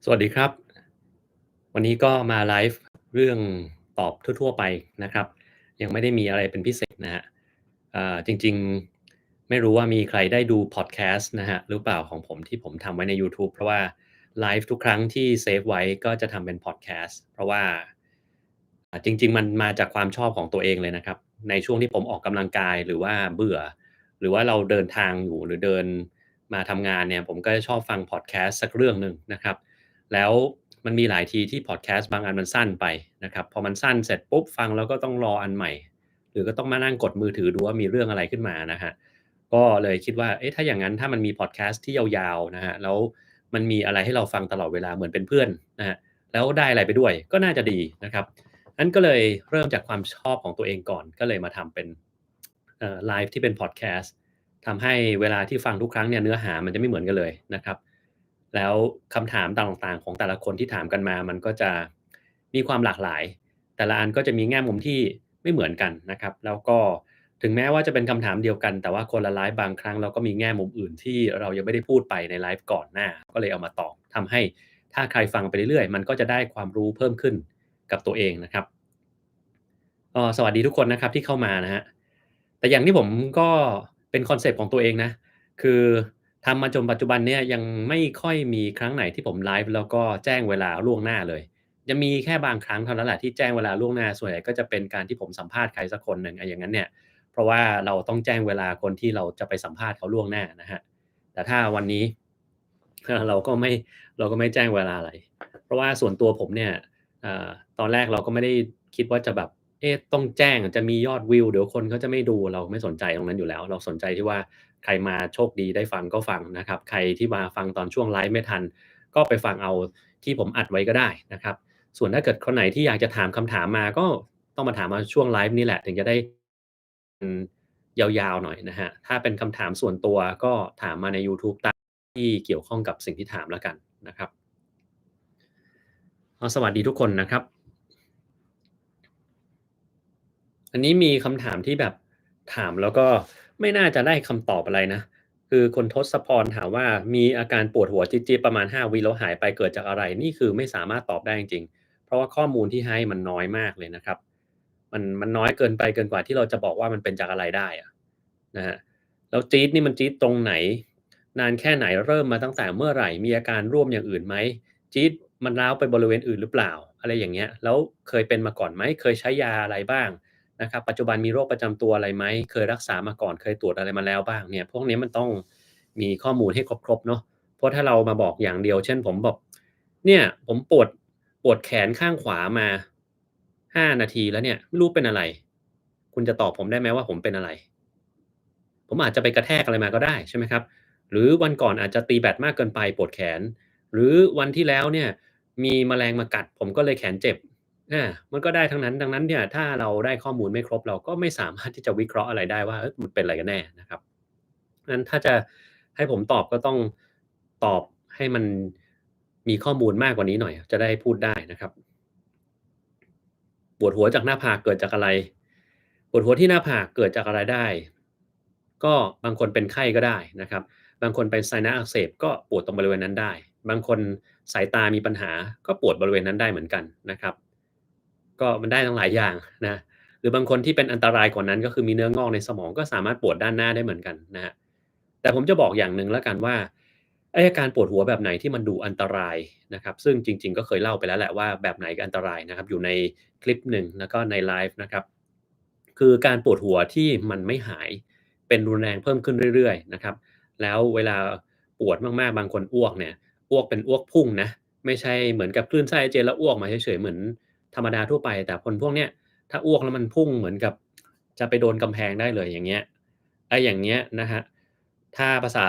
สวัสดีครับวันนี้ก็มาไลฟ์เรื่องตอบทั่วๆไปนะครับยังไม่ได้มีอะไรเป็นพิเศษนะฮะจริงๆไม่รู้ว่ามีใครได้ดูพอดแคสต์นะฮะหรือเปล่าของผมที่ผมทำไว้ในยูทูบเพราะว่าไลฟ์ทุกครั้งที่เซฟไว้ก็จะทำเป็นพอดแคสต์เพราะว่าจริงๆมันมาจากความชอบของตัวเองเลยนะครับในช่วงที่ผมออกกำลังกายหรือว่าเบื่อหรือว่าเราเดินทางอยู่หรือเดินมาทำงานเนี่ยผมก็จะชอบฟังพอดแคสต์สักเรื่องหนึ่งนะครับ แล้วมันมีหลายทีที่พอดแคสต์บางอันมันสั้นไปนะครับพอมันสั้นเสร็จปุ๊บฟังแล้วก็ต้องรออันใหม่หรือก็ต้องมานั่งกดมือถือดูว่ามีเรื่องอะไรขึ้นมานะครับก็เลยคิดว่าเอ๊ะถ้าอย่างงั้นถ้ามันมีพอดแคสต์ที่ยาวๆนะครับแล้วมันมีอะไรให้เราฟังตลอดเวลาเหมือนเป็นเพื่อนนะครับแล้วได้อะไรไปด้วยก็น่าจะดีนะครับงั้นก็เลยเริ่มจากความชอบของตัวเองก่อนก็เลยมาทำเป็นไลฟ์ที่เป็นพอดแคสต์ทำให้เวลาที่ฟังทุกครั้งเนี่ยเนื้อหามันจะไม่เหมือนกันเลยนะครับ แล้วคำถามต่างๆของแต่ละคนที่ถามกันมามันก็จะมีความหลากหลายแต่ละอันก็จะมีแง่มุมที่ไม่เหมือนกันนะครับแล้วก็ถึงแม้ว่าจะเป็นคำถามเดียวกันแต่ว่าคนละไลฟ์บางครั้งเราก็มีแง่มุมอื่นที่เรายังไม่ได้พูดไปในไลฟ์ก่อนหน้าก็เลยเอามาตอบทำให้ถ้าใครฟังไปเรื่อยๆมันก็จะได้ความรู้เพิ่มขึ้นกับตัวเองนะครับสวัสดีทุกคนนะครับที่เข้ามานะครับแต่อย่างที่ผมก็เป็นคอนเซปต์ของตัวเองนะ คือทำมาจนปัจจุบันเนี่ยยังไม่ค่อยมีครั้งไหนที่ผมไลฟ์แล้วก็แจ้งเวลาล่วงหน้าเลยจะมีแค่บางครั้งเท่านั้นแหละที่แจ้งเวลาล่วงหน้าส่วนใหญ่ก็จะเป็นการที่ผมสัมภาษณ์ใครสักคนหนึ่งอย่างงั้นเนี่ยเพราะว่าเราต้องแจ้งเวลาคนที่เราจะไปสัมภาษณ์เขาล่วงหน้านะครับแต่ถ้าวันนี้เราก็ไม่แจ้งเวลาอะไรเพราะว่าส่วนตัวผมเนี่ยอ่าตอนแรกเราก็ไม่ได้คิดว่าจะแบบต้องแจ้งจะมียอดวิวเดี๋ยวคนเขาจะไม่ดูเราไม่สนใจตรงนั้นอยู่แล้วเราสนใจที่ว่าใครมาโชคดีได้ฟังก็ฟังนะครับใครที่มาฟังตอนช่วงไลฟ์ไม่ทันก็ไปฟังเอาที่ผมอัดไว้ก็ได้นะครับส่วนถ้าเกิดคนไหนที่อยากจะถามคำถามมาก็ต้องมาถามเอาช่วงไลฟ์นี่แหละถึงจะได้อืมยาวๆหน่อยนะครับถ้าเป็นคำถามส่วนตัวก็ถามมาในยูทูบตามที่เกี่ยวข้องกับสิ่งที่ถามแล้วกันนะครับสวัสดีทุกคนนะครับ อันนี้มีคำถามที่แบบถามแล้วก็ไม่น่าจะได้คำตอบอะไรนะคือคุณทศพรถามว่ามีอาการปวดหัวจี๊ดๆประมาณ5วิแล้วหายไปเกิดจากอะไรนี่คือไม่สามารถตอบได้จริงๆเพราะว่าข้อมูลที่ให้มันน้อยมากเลยนะครับมันน้อยเกินไปเกินกว่าที่เราจะบอกว่ามันเป็นจากอะไรได้อะนะครับแล้วจี๊ดนี่มันจี๊ดตรงไหนนานแค่ไหนเริ่มมาตั้งแต่เมื่อไหร่มีอาการร่วมอย่างอื่นไหมจี๊ดมันร้าวไปบริเวณอื่นหรือเปล่าอะไรอย่างเงี้ยแล้วเคยเป็นมาก่อนไหมเคยใช้ยาอะไรบ้าง นะครับปัจจุบันมีโรคประจำตัวอะไรไหมเคยรักษามาก่อนเคยตรวจอะไรมาแล้วบ้างเนี่ยพวกนี้มันต้องมีข้อมูลให้ครบๆเนาะเพราะถ้าเรามาบอกอย่างเดียวเช่นผมบอกเนี่ยผมปวดแขนข้างขวามา5นาทีแล้วเนี่ยไม่รู้เป็นอะไรคุณจะตอบผมได้ไหมว่าผมเป็นอะไรผมอาจจะไปกระแทกอะไรมาก็ได้ใช่ไหมครับหรือวันก่อนอาจจะตีแบดมากเกินไปปวดแขนหรือวันที่แล้วเนี่ยมีแมลงมากัดผมก็เลยแขนเจ็บ มันก็ได้ทั้งนั้นดังนั้นเนี่ยถ้าเราได้ข้อมูลไม่ครบเราก็ไม่สามารถที่จะวิเคราะห์อะไรได้ว่ามันเป็นอะไรกันแน่นะครับงั้นถ้าจะให้ผมตอบก็ต้องตอบให้มันมีข้อมูลมากกว่านี้หน่อยจะได้พูดได้นะครับปวดหัวจากหน้าผากเกิดจากอะไรปวดหัวที่หน้าผากเกิดจากอะไรได้ก็บางคนเป็นไข้ก็ได้นะครับบางคนเป็นไซนัสอักเสบก็ปวดตรงบริเวณนั้นได้บางคนสายตามีปัญหาก็ปวดบริเวณนั้นได้เหมือนกันนะครับ ก็มันได้ทั้งหลายอย่างนะหรือบางคนที่เป็นอันตรายกว่านั้นก็คือมีเนื้องอกในสมองก็สามารถปวดด้านหน้าได้เหมือนกันนะครับแต่ผมจะบอกอย่างหนึ่งแล้วกันว่าไอ้อาการปวดหัวแบบไหนที่มันดูอันตรายนะครับซึ่งจริงๆก็เคยเล่าไปแล้วแหละว่าแบบไหนอันตรายนะครับอยู่ในคลิปหนึ่งแล้วก็ในไลฟ์นะครับคือการปวดหัวที่มันไม่หายเป็นรุนแรงเพิ่มขึ้นเรื่อยๆนะครับแล้วเวลาปวดมากๆบางคนอ้วกเนี่ยอ้วกเป็นอ้วกพุ่งนะ ไม่ใช่เหมือนกับคลื่นไส้อาเจียนแล้วอ้วกมาเฉยๆเหมือนธรรมดาทั่วไปแต่คนพวกเนี้ยถ้าอ้วกแล้วมันพุ่งเหมือนกับจะไปโดนกำแพงได้เลยอย่างเงี้ยไอ้อย่างเงี้ยนะครับถ้าภาษา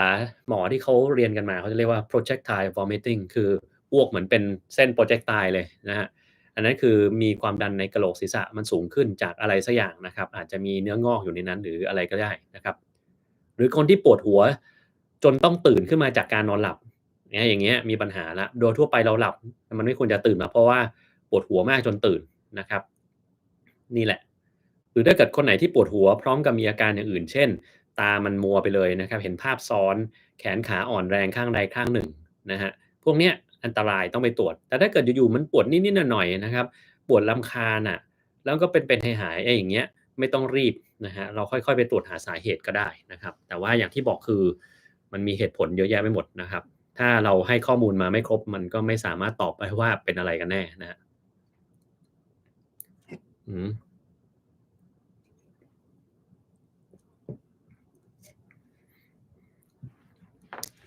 หมอที่เขาเรียนกันมาเขาจะเรียกว่า projectile vomiting คืออ้วกเหมือนเป็นเส้น projectile เลยนะครับอันนั้นคือมีความดันในกะโหลกศีรษะมันสูงขึ้นจากอะไรสักอย่างนะครับอาจจะมีเนื้องอกอยู่ในนั้นหรืออะไรก็ได้นะครับหรือคนที่ปวดหัวจนต้องตื่นขึ้นมาจากการนอนหลับ อย่างเงี้ยมีปัญหาแล้วโดยทั่วไปเราหลับมันไม่ควรจะตื่นมาเพราะว่าปวดหัวมากจนตื่นนะครับนี่แหละหรือถ้าเกิดคนไหนที่ปวดหัวพร้อมกับมีอาการอย่างอื่นเช่นตามันมัวไปเลยนะครับเห็นภาพซ้อนแขนขาอ่อนแรงข้างใดข้างหนึ่งนะครับพวกเนี้ย อันตรายต้องไปตรวจแต่ถ้าเกิดอยู่ๆมันปวดนิดๆหน่อยๆนะครับปวดรำคาญอะแล้วก็เป็นหายๆอย่างเงี้ยไม่ต้องรีบนะครับเราค่อยๆไปตรวจหาสาเหตุก็ได้นะครับแต่ว่าอย่างที่บอกคือมันมีเหตุผลเยอะแยะไปหมดนะครับถ้าเราให้ข้อมูลมาไม่ครบมันก็ไม่สามารถตอบได้ว่าเป็นอะไรกันแน่นะครับอือฮึ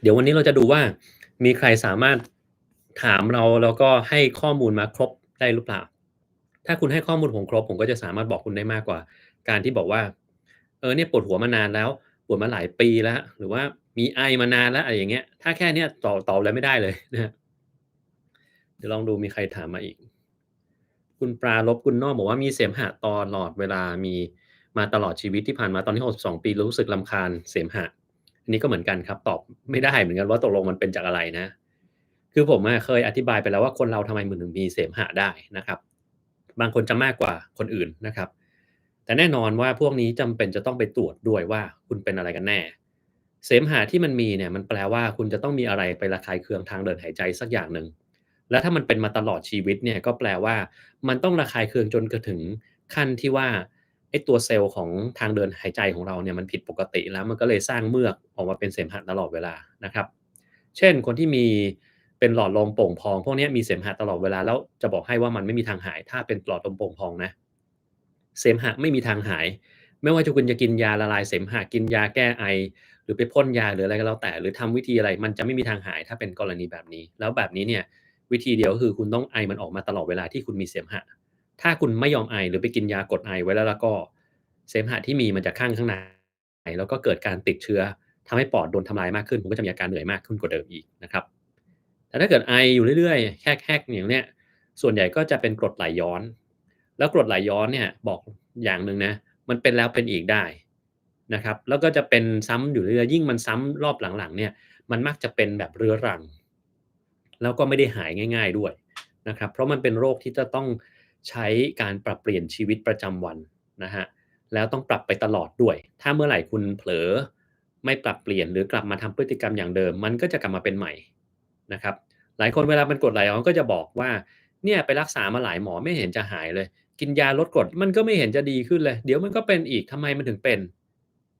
เดี๋ยววันนี้เราจะดูว่ามีใครสามารถถามเราแล้วก็ให้ข้อมูลมาครบได้หรือเปล่าถ้าคุณให้ข้อมูลผมครบผมก็จะสามารถบอกคุณได้มากกว่าการที่บอกว่าเนี่ยปวดหัวมานานแล้วปวดมาหลายปีแล้วหรือว่ามีไอมานานแล้วอะไรอย่างเงี้ยถ้าแค่เนี้ยตอบอะไรไม่ได้เลยนะครับเดี๋ยวลองดูมีใครถามมาอีกคุณปรารภคุณนอกบอกว่ามีเสมหะตลอดเวลามีมาตลอดชีวิตที่ผ่านมาตอนนี้62ปีรู้สึกรำคาญเสมหะอันนี้ก็เหมือนกันครับตอบไม่ได้เหมือนกันว่าตกลงมันเป็นจากอะไรนะ คือผมอะเคยอธิบายไปแล้วว่าคนเราทำไมมันถึงมีเสมหะได้นะครับบางคนจะมากกว่าคนอื่นนะครับแต่แน่นอนว่าพวกนี้จำเป็นจะต้องไปตรวจด้วยว่าคุณเป็นอะไรกันแน่เสมหะที่มันมีเนี่ยมันแปลว่าคุณจะต้องมีอะไรไประคายเคืองทางเดินหายใจสักอย่างหนึ่งและถ้ามันเป็นมาตลอดชีวิตเนี่ยก็แปลว่ามันต้องระคายเคืองจนกระถึงขั้นที่ว่าไอ้ตัวเซลล์ของทางเดินหายใจของเราเนี่ยมันผิดปกติแล้วมันก็เลยสร้างเมือกออกมาเป็นเสมหะตลอดเวลานะครับ เช่นคนที่มีเป็นหลอดลมโป่งพองพวกเนี้ยมีเสมหะตลอดเวลาแล้วจะบอกให้ว่ามันไม่มีทางหายถ้าเป็นหลอดลมโป่งพองนะเสมหะไม่มีทางหายไม่ว่าคุณจะกินยาละลายเสมหะกินยาแก้ไอหรือไปพ่นยาหรืออะไรก็แล้วแต่หรือทำวิธีอะไรมันจะไม่มีทางหายถ้าเป็นกรณีแบบนี้แล้วแบบนี้เนี่ยวิธีเดียวก็คือคุณต้องไอมันออกมาตลอดเวลาที่คุณมีเสมหะถ้าคุณไม่ยอมไอหรือไปกินยากดไอไว้แล้วก็เสมหะที่มีมันจะคั่งข้างในแล้วก็เกิดการติดเชื้อ ทำให้ปอดโดนทำลายมากขึ้นคุณก็จะมีอาการเหนื่อยมากขึ้นกว่าเดิมอีกนะครับแต่ถ้าเกิดไออยู่เรื่อยๆแฮกๆอย่างเนี้ยส่วนใหญ่ก็จะเป็นกรดไหลย้อนแล้วกรดไหลย้อนเนี่ยบอกอย่างหนึ่งนะมันเป็นแล้วเป็นอีกได้นะครับแล้วก็จะเป็นซ้ำอยู่เรื่อยๆยิ่งมันซ้ำรอบหลังๆเนี่ยมันมักจะเป็นแบบเรื้อรังแล้วก็ไม่ได้หายง่ายๆด้วยนะครับเพราะมันเป็นโรคที่จะต้องใช้การปรับเปลี่ยนชีวิตประจำวันนะฮะ แล้วต้องปรับไปตลอดด้วย ถ้าเมื่อไหร่คุณเผลอไม่ปรับเปลี่ยนหรือกลับมาทำพฤติกรรมอย่างเดิมมันก็จะกลับมาเป็นใหม่นะครับหลายคนเวลาเป็นกรดไหลย้อนก็จะบอกว่าเนี่ยไปรักษามาหลายหมอไม่เห็นจะหายเลยกินยาลดกรดมันก็ไม่เห็นจะดีขึ้นเลยเดี๋ยวมันก็เป็นอีกทำไมมันถึงเป็น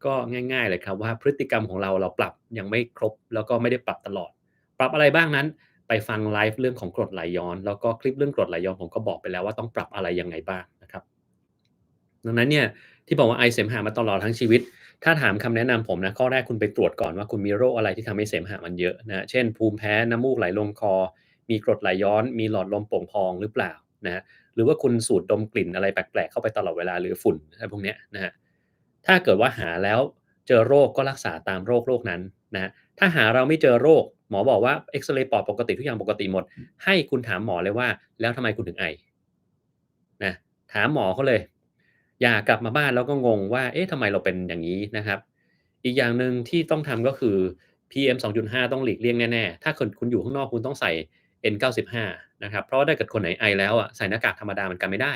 ก็ง่ายๆเลยครับว่าพฤติกรรมของเราปรับยังไม่ครบแล้วก็ไม่ได้ปรับตลอดปรับอะไรบ้างนั้นไปฟังไลฟ์เรื่องของกรดไหลย้อนแล้วก็คลิปเรื่องกรดไหลย้อนผมก็บอกไปแล้วว่าต้องปรับอะไรยังไงบ้างนะครับ ดังนั้นเนี่ยที่บอกว่าไอเสมหะมาตลอดทั้งชีวิตถ้าถามคำแนะนำผมนะข้อแรกคุณไปตรวจก่อนว่าคุณมีโรคอะไรที่ทำให้เสมหะมันเยอะนะเช่นภูมิแพ้น้ำมูกไหลลงคอมีกรดไหลย้อนมีหลอดลมโป่งพองหรือเปล่านะหรือว่าคุณสูดดมกลิ่นอะไรแปลกๆเข้าไปตลอดเวลาหรือฝุ่นอะไรพวกเนี้ยนะถ้าเกิดว่าหาแล้วเจอโรคก็รักษาตามโรคนั้นนะถ้าหาเราไม่เจอโรคหมอบอกว่าเอ็กซเรย์ปอดปกติทุกอย่างปกติหมดให้คุณถามหมอเลยว่าแล้วทำไมคุณถึงไอ นะถามหมอเขาเลยอย่ากลับมาบ้านแล้วก็งงว่าเอ๊ะทำไมเราเป็นอย่างนี้นะครับอีกอย่างหนึ่งที่ต้องทำก็คือ PM 2.5ต้องหลีกเลี่ยงแน่ๆถ้าคุณอยู่ข้างนอกคุณต้องใส่ N95 นะครับเพราะว่าถ้าเกิดคนไหนไอแล้วอะใส่หน้ากากธรรมดามันกันไม่ได้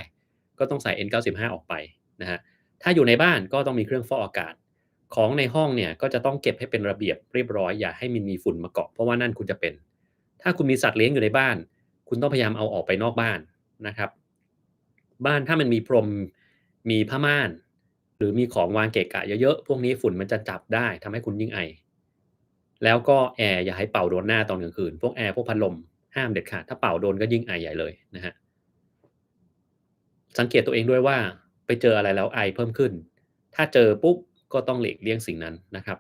ก็ต้องใส่ N95 ออกไปนะครับถ้าอยู่ในบ้านก็ต้องมีเครื่องฟอกอากาศของในห้องเนี่ยก็จะต้องเก็บให้เป็นระเบียบเรียบร้อยอย่าให้มันมีฝุ่นมาเกาะเพราะว่านั่นคุณจะเป็นถ้าคุณมีสัตว์เลี้ยงอยู่ในบ้านคุณต้องพยายามเอาออกไปนอกบ้านนะครับ บ้านถ้ามันมีพรมมีผ้าม่านหรือมีของวางเกะกะเยอะๆพวกนี้ฝุ่นมันจะจับได้ทำให้คุณยิ่งไอแล้วก็แอร์อย่าให้เป่าโดนหน้าตอนกลางคืนพวกแอร์พวกพัดลมห้ามเด็ดขาดถ้าเป่าโดนก็ยิ่งไอใหญ่เลยนะครับสังเกตตัวเองด้วยว่าไปเจออะไรแล้วไอเพิ่มขึ้นถ้าเจอปุ๊บก็ต้องหลีกเลี่ยงสิ่งนั้นนะครับ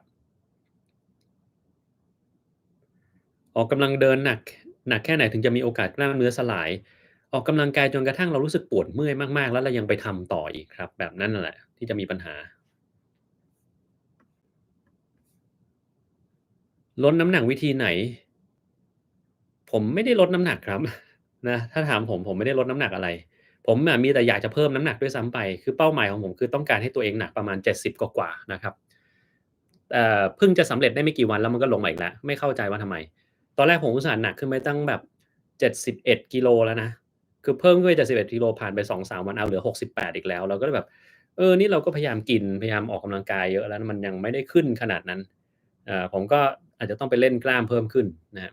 ออกกำลังเดินหนักแค่ไหนถึงจะมีโอกาสกล้ามเนื้อสลายออกกำลังกายจนกระทั่งเรารู้สึกปวดเมื่อยมากๆแล้วเรายังไปทำต่ออีกครับแบบนั้นน่ะแหละที่จะมีปัญหา ลดน้ำหนักวิธีไหนผมไม่ได้ลดน้ำหนักครับนะถ้าถามผมไม่ได้ลดน้ำหนักอะไรผมอะมีแต่อยากจะเพิ่มน้ำหนักด้วยซ้ำไปคือเป้าหมายของผมคือต้องการให้ตัวเองหนักประมาณ70กว่าๆนะครับเพิ่งจะสำเร็จได้ไม่กี่วันแล้วมันก็ลงมาอีกแล้วไม่เข้าใจว่าทำไมตอนแรกผมอุตส่าห์หนักขึ้นไปตั้งแบบ71กิโลแล้วนะคือเพิ่มขึ้นไป71กิโลผ่านไป2-3วันอ้าวเหลือ68อีกแล้วเราก็เลยแบบนี่เราก็พยายามกินพยายามออกกำลังกายเยอะแล้วมันยังไม่ได้ขึ้นขนาดนั้นผมก็อาจจะต้องไปเล่นกล้ามเพิ่มขึ้นนะครับ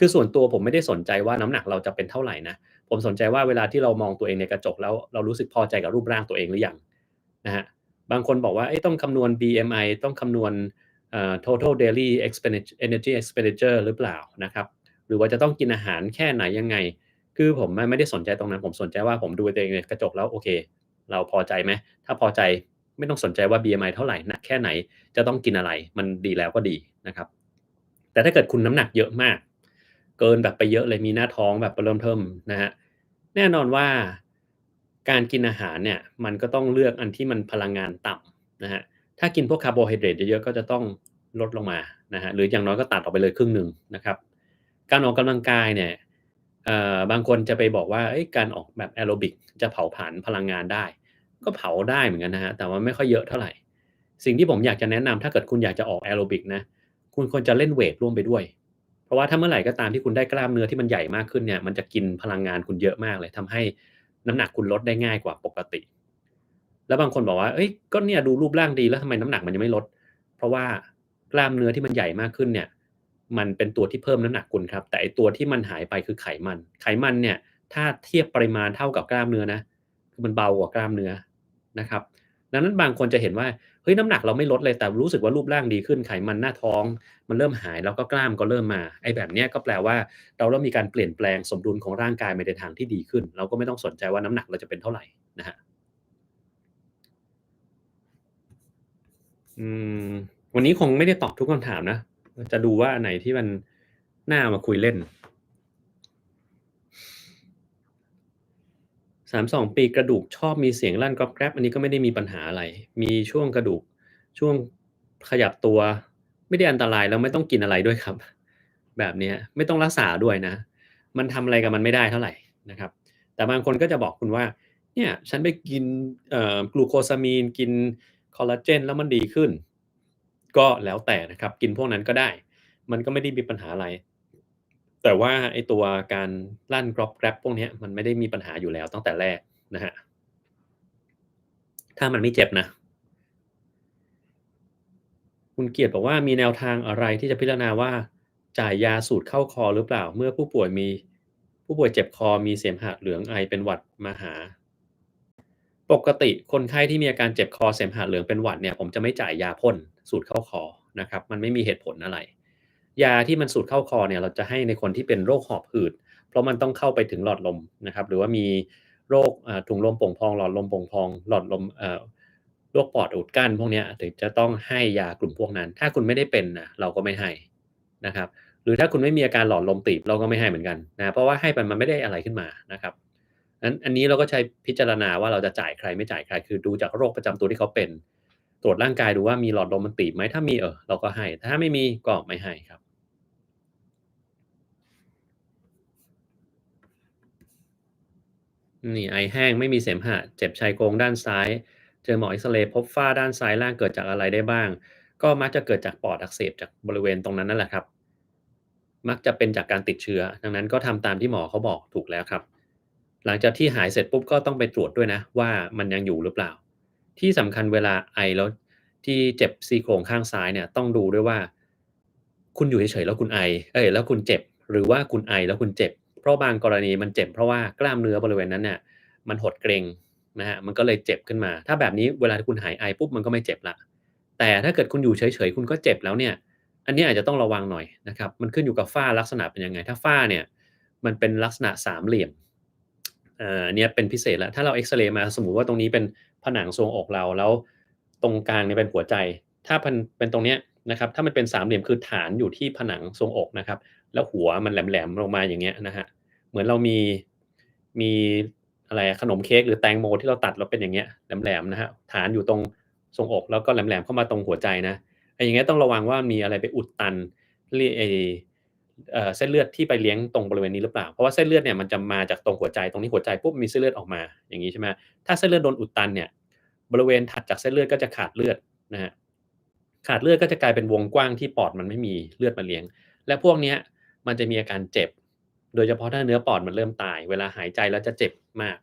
คือส่วนตัวผมไม่ได้สนใจว่าน้ำหนักเราจะเป็นเท่าไรนะผมสนใจว่าเวลาที่เรามองตัวเองในกระจกแล้วเรารู้สึกพอใจกับรูปร่างตัวเองหรือยังนะครับบางคนบอกว่าเอ๊ะต้องคำนวณ BMI ต้องคำนวณtotal daily energy expenditure หรือเปล่านะครับหรือว่าจะต้องกินอาหารแค่ไหนยังไงคือผมไม่ได้สนใจตรงนั้นผมสนใจว่าผมดูตัวเองในกระจกแล้วโอเคเราพอใจไหมถ้าพอใจไม่ต้องสนใจว่า BMI เท่าไรหนักแค่ไหนจะต้องกินอะไรมันดีแล้วก็ดีนะครับแต่ถ้าเกิดคุณน้ำหนักเยอะมากเกินแบบไปเยอะเลยมีหน้าท้องแบบเริ่มเทิ่มนะครับแน่นอนว่าการกินอาหารเนี่ยมันก็ต้องเลือกอันที่มันพลังงานต่ำนะฮะ ถ้ากินพวกคาร์โบไฮเดรตเยอะๆก็จะต้องลดลงมานะฮะหรืออย่างน้อยก็ตัดออกไปเลยครึ่งหนึ่งนะครับการออกกำลังกายเนี่ยบางคนจะไปบอกว่าเฮ้ยการออกแบบแอโรบิกจะเผาผลาญพลังงานได้ก็เผาได้เหมือนกันนะครับแต่ว่าไม่ค่อยเยอะเท่าไรสิ่งที่ผมอยากจะแนะนำถ้าเกิดคุณอยากจะออกแอโรบิกนะคุณควรจะเล่นเวตร่วมไปด้วยเพราะว่าถ้าเมื่อไหร่ก็ตามที่คุณได้กล้ามเนื้อที่มันใหญ่มากขึ้นเนี่ยมันจะกินพลังงานคุณเยอะมากเลยทำให้น้ำหนักคุณลดได้ง่ายกว่าปกติ แล้วบางคนบอกว่าเฮ้ยก็เนี่ยดูรูปร่างดีแล้วทำไมน้ำหนักมันยังไม่ลดเพราะว่ากล้ามเนื้อที่มันใหญ่มากขึ้นเนี่ยมันเป็นตัวที่เพิ่มน้ำหนักคุณครับแต่ไอ้ตัวที่มันหายไปคือไขมันไขมันเนี่ยถ้าเทียบปริมาณเท่ากับกล้ามเนื้อนะคือมันเบากว่ากล้ามเนื้อนะครับดังนั้นบางคนจะเห็นว่าเฮ้ยน้ำหนักเราไม่ลดเลยแต่รู้สึกว่ารูปร่างดีขึ้นไขมันหน้าท้องมันเริ่มหายแล้วก็กล้ามก็เริ่มมาไอ้แบบเนี้ยก็แปลว่าเราเริ่มมีการเปลี่ยนแปลงสมดุลของร่างกายไปในทางที่ดีขึ้นเราก็ไม่ต้องสนใจว่าน้ำหนักเราจะเป็นเท่าไรนะครับ อืมวันนี้คงไม่ได้ตอบทุกคำถามนะจะดูว่าอันไหนที่มันน่าเอามาคุยเล่น32ปีกระดูกชอบมีเสียงลั่นกรอบแกรบอันนี้ก็ไม่ได้มีปัญหาอะไรมีช่วงกระดูกช่วงขยับตัวไม่ได้อันตรายแล้วไม่ต้องกินอะไรด้วยครับแบบเนี้ยไม่ต้องรักษาด้วยนะมันทำอะไรกับมันไม่ได้เท่าไรนะครับแต่บางคนก็จะบอกคุณว่าเนี่ยฉันไปกินGlucosamine กินคอลลาเจนแล้วมันดีขึ้นก็แล้วแต่นะครับกินพวกนั้นก็ได้มันก็ไม่ได้มีปัญหาอะไรแต่ว่าไอ้ตัวการลั่นกรอบแกรบพวกเนี้ยมันไม่ได้มีปัญหาอยู่แล้วตั้งแต่แรกนะครับถ้ามันไม่เจ็บนะ คุณเกียรติบอกว่ามีแนวทางอะไรที่จะพิจารณาว่าจ่ายยาสูตรเข้าคอหรือเปล่าเมื่อผู้ป่วยเจ็บคอมีเสมหะเหลืองไอเป็นหวัดมาหาปกติคนไข้ที่มีอาการเจ็บคอเสมหะเหลืองเป็นหวัดเนี่ยผมจะไม่จ่ายยาพ่นสูตรเข้าคอนะครับมันไม่มีเหตุผลอะไรยาที่มันสูดเข้าคอเนี่ยเราจะให้ในคนที่เป็นโรคหอบหืดเพราะมันต้องเข้าไปถึงหลอดลมนะครับหรือว่ามีโรคถุงลมโป่งพองหลอดลมโป่งพองหลอดลมโรคปอดอุดกั้นพวกเนี้ยถึงจะต้องให้ยากลุ่มพวกนั้นถ้าคุณไม่ได้เป็นน่ะเราก็ไม่ให้นะครับหรือถ้าคุณไม่มีอาการหลอดลมตีบเราก็ไม่ให้เหมือนกันนะเพราะว่าให้ไปมันไม่ได้อะไรขึ้นมานะครับงั้นอันนี้เราก็ใช้พิจารณาว่าเราจะจ่ายใครไม่จ่ายใครคือดูจากโรคประจำตัวที่เขาเป็นตรวจร่างกายดูว่ามีหลอดลมมันตีบไหมถ้ามีเราก็ให้ถ้าไม่มีก็ไม่ให้ครับ นี่ไอแห้งไม่มีเสมหะเจ็บชายโครงด้านซ้ายเจอหมอเอ็กซเรย์พบฝ้าด้านซ้ายล่างเกิดจากอะไรได้บ้างก็มักจะเกิดจากปอดอักเสบจากบริเวณตรงนั้นนั่นแหละครับมักจะเป็นจากการติดเชื้อดังนั้นก็ทำตามที่หมอเขาบอกถูกแล้วครับหลังจากที่หายเสร็จปุ๊บก็ต้องไปตรวจด้วยนะว่ามันยังอยู่หรือเปล่าที่สำคัญเวลาไอแล้วที่เจ็บซี่โครงข้างซ้ายเนี่ยต้องดูด้วยว่าคุณอยู่เฉยๆแล้วคุณไอแล้วคุณเจ็บหรือว่าคุณไอแล้วคุณเจ็บ เพราะบางกรณีมันเจ็บเพราะว่ากล้ามเนื้อบริเวณนั้นเนี่ยมันหดเกร็งนะครับมันก็เลยเจ็บขึ้นมาถ้าแบบนี้เวลาที่คุณหายไอปุ๊บมันก็ไม่เจ็บแล้วแต่ถ้าเกิดคุณอยู่เฉยๆคุณก็เจ็บแล้วเนี่ยอันนี้อาจจะต้องระวังหน่อยนะครับมันขึ้นอยู่กับฝ้าลักษณะเป็นยังไงถ้าฝ้าเนี่ยมันเป็นลักษณะสามเหลี่ยมอันเนี้ยเป็นพิเศษแล้วถ้าเราเอ็กซเรย์มาสมมุติว่าตรงนี้เป็นผนังทรวงอกเราแล้วตรงกลางเนี่ยเป็นหัวใจถ้าเป็นตรงเนี้ยนะครับถ้ามันเป็นสามเหลี่ยมคือฐานอยู่ที่ผนังทรวงอกนะครับแล้วหัวมันแหลมๆลงมาอย่างเงี้ยนะครับ เหมือนเรามีอะไรอะขนมเค้กหรือแตงโมที่เราตัดแล้วเป็นอย่างเงี้ยแหลมๆนะครับฐานอยู่ตรงทรวงอกแล้วก็แหลมๆเข้ามาตรงหัวใจนะไอ้อย่างเงี้ยต้องระวังว่ามีอะไรไปอุดตันเส้เส้นเลือดที่ไปเลี้ยงตรงบริเวณนี้หรือเปล่าเพราะว่าเส้นเลือดเนี่ยมันจะมาจากตรงหัวใจตรงนี้หัวใจปุ๊บมีเส้นเลือดออกมาอย่างงี้ใช่ไหมถ้าเส้นเลือดโดนอุดตันเนี่ยบริเวณถัดจากเส้นเลือดก็จะขาดเลือดนะครับขาดเลือดก็จะกลายเป็นวงกว้างที่ปอดมันไม่มีเลือดมาเลี้ยงและพวกเนี้ยมันจะมีอาการเจ็บ โดยเฉพาะถ้าเนื้อปอดมันเริ่มตายเวลาหายใจแล้วจะเจ็บมาก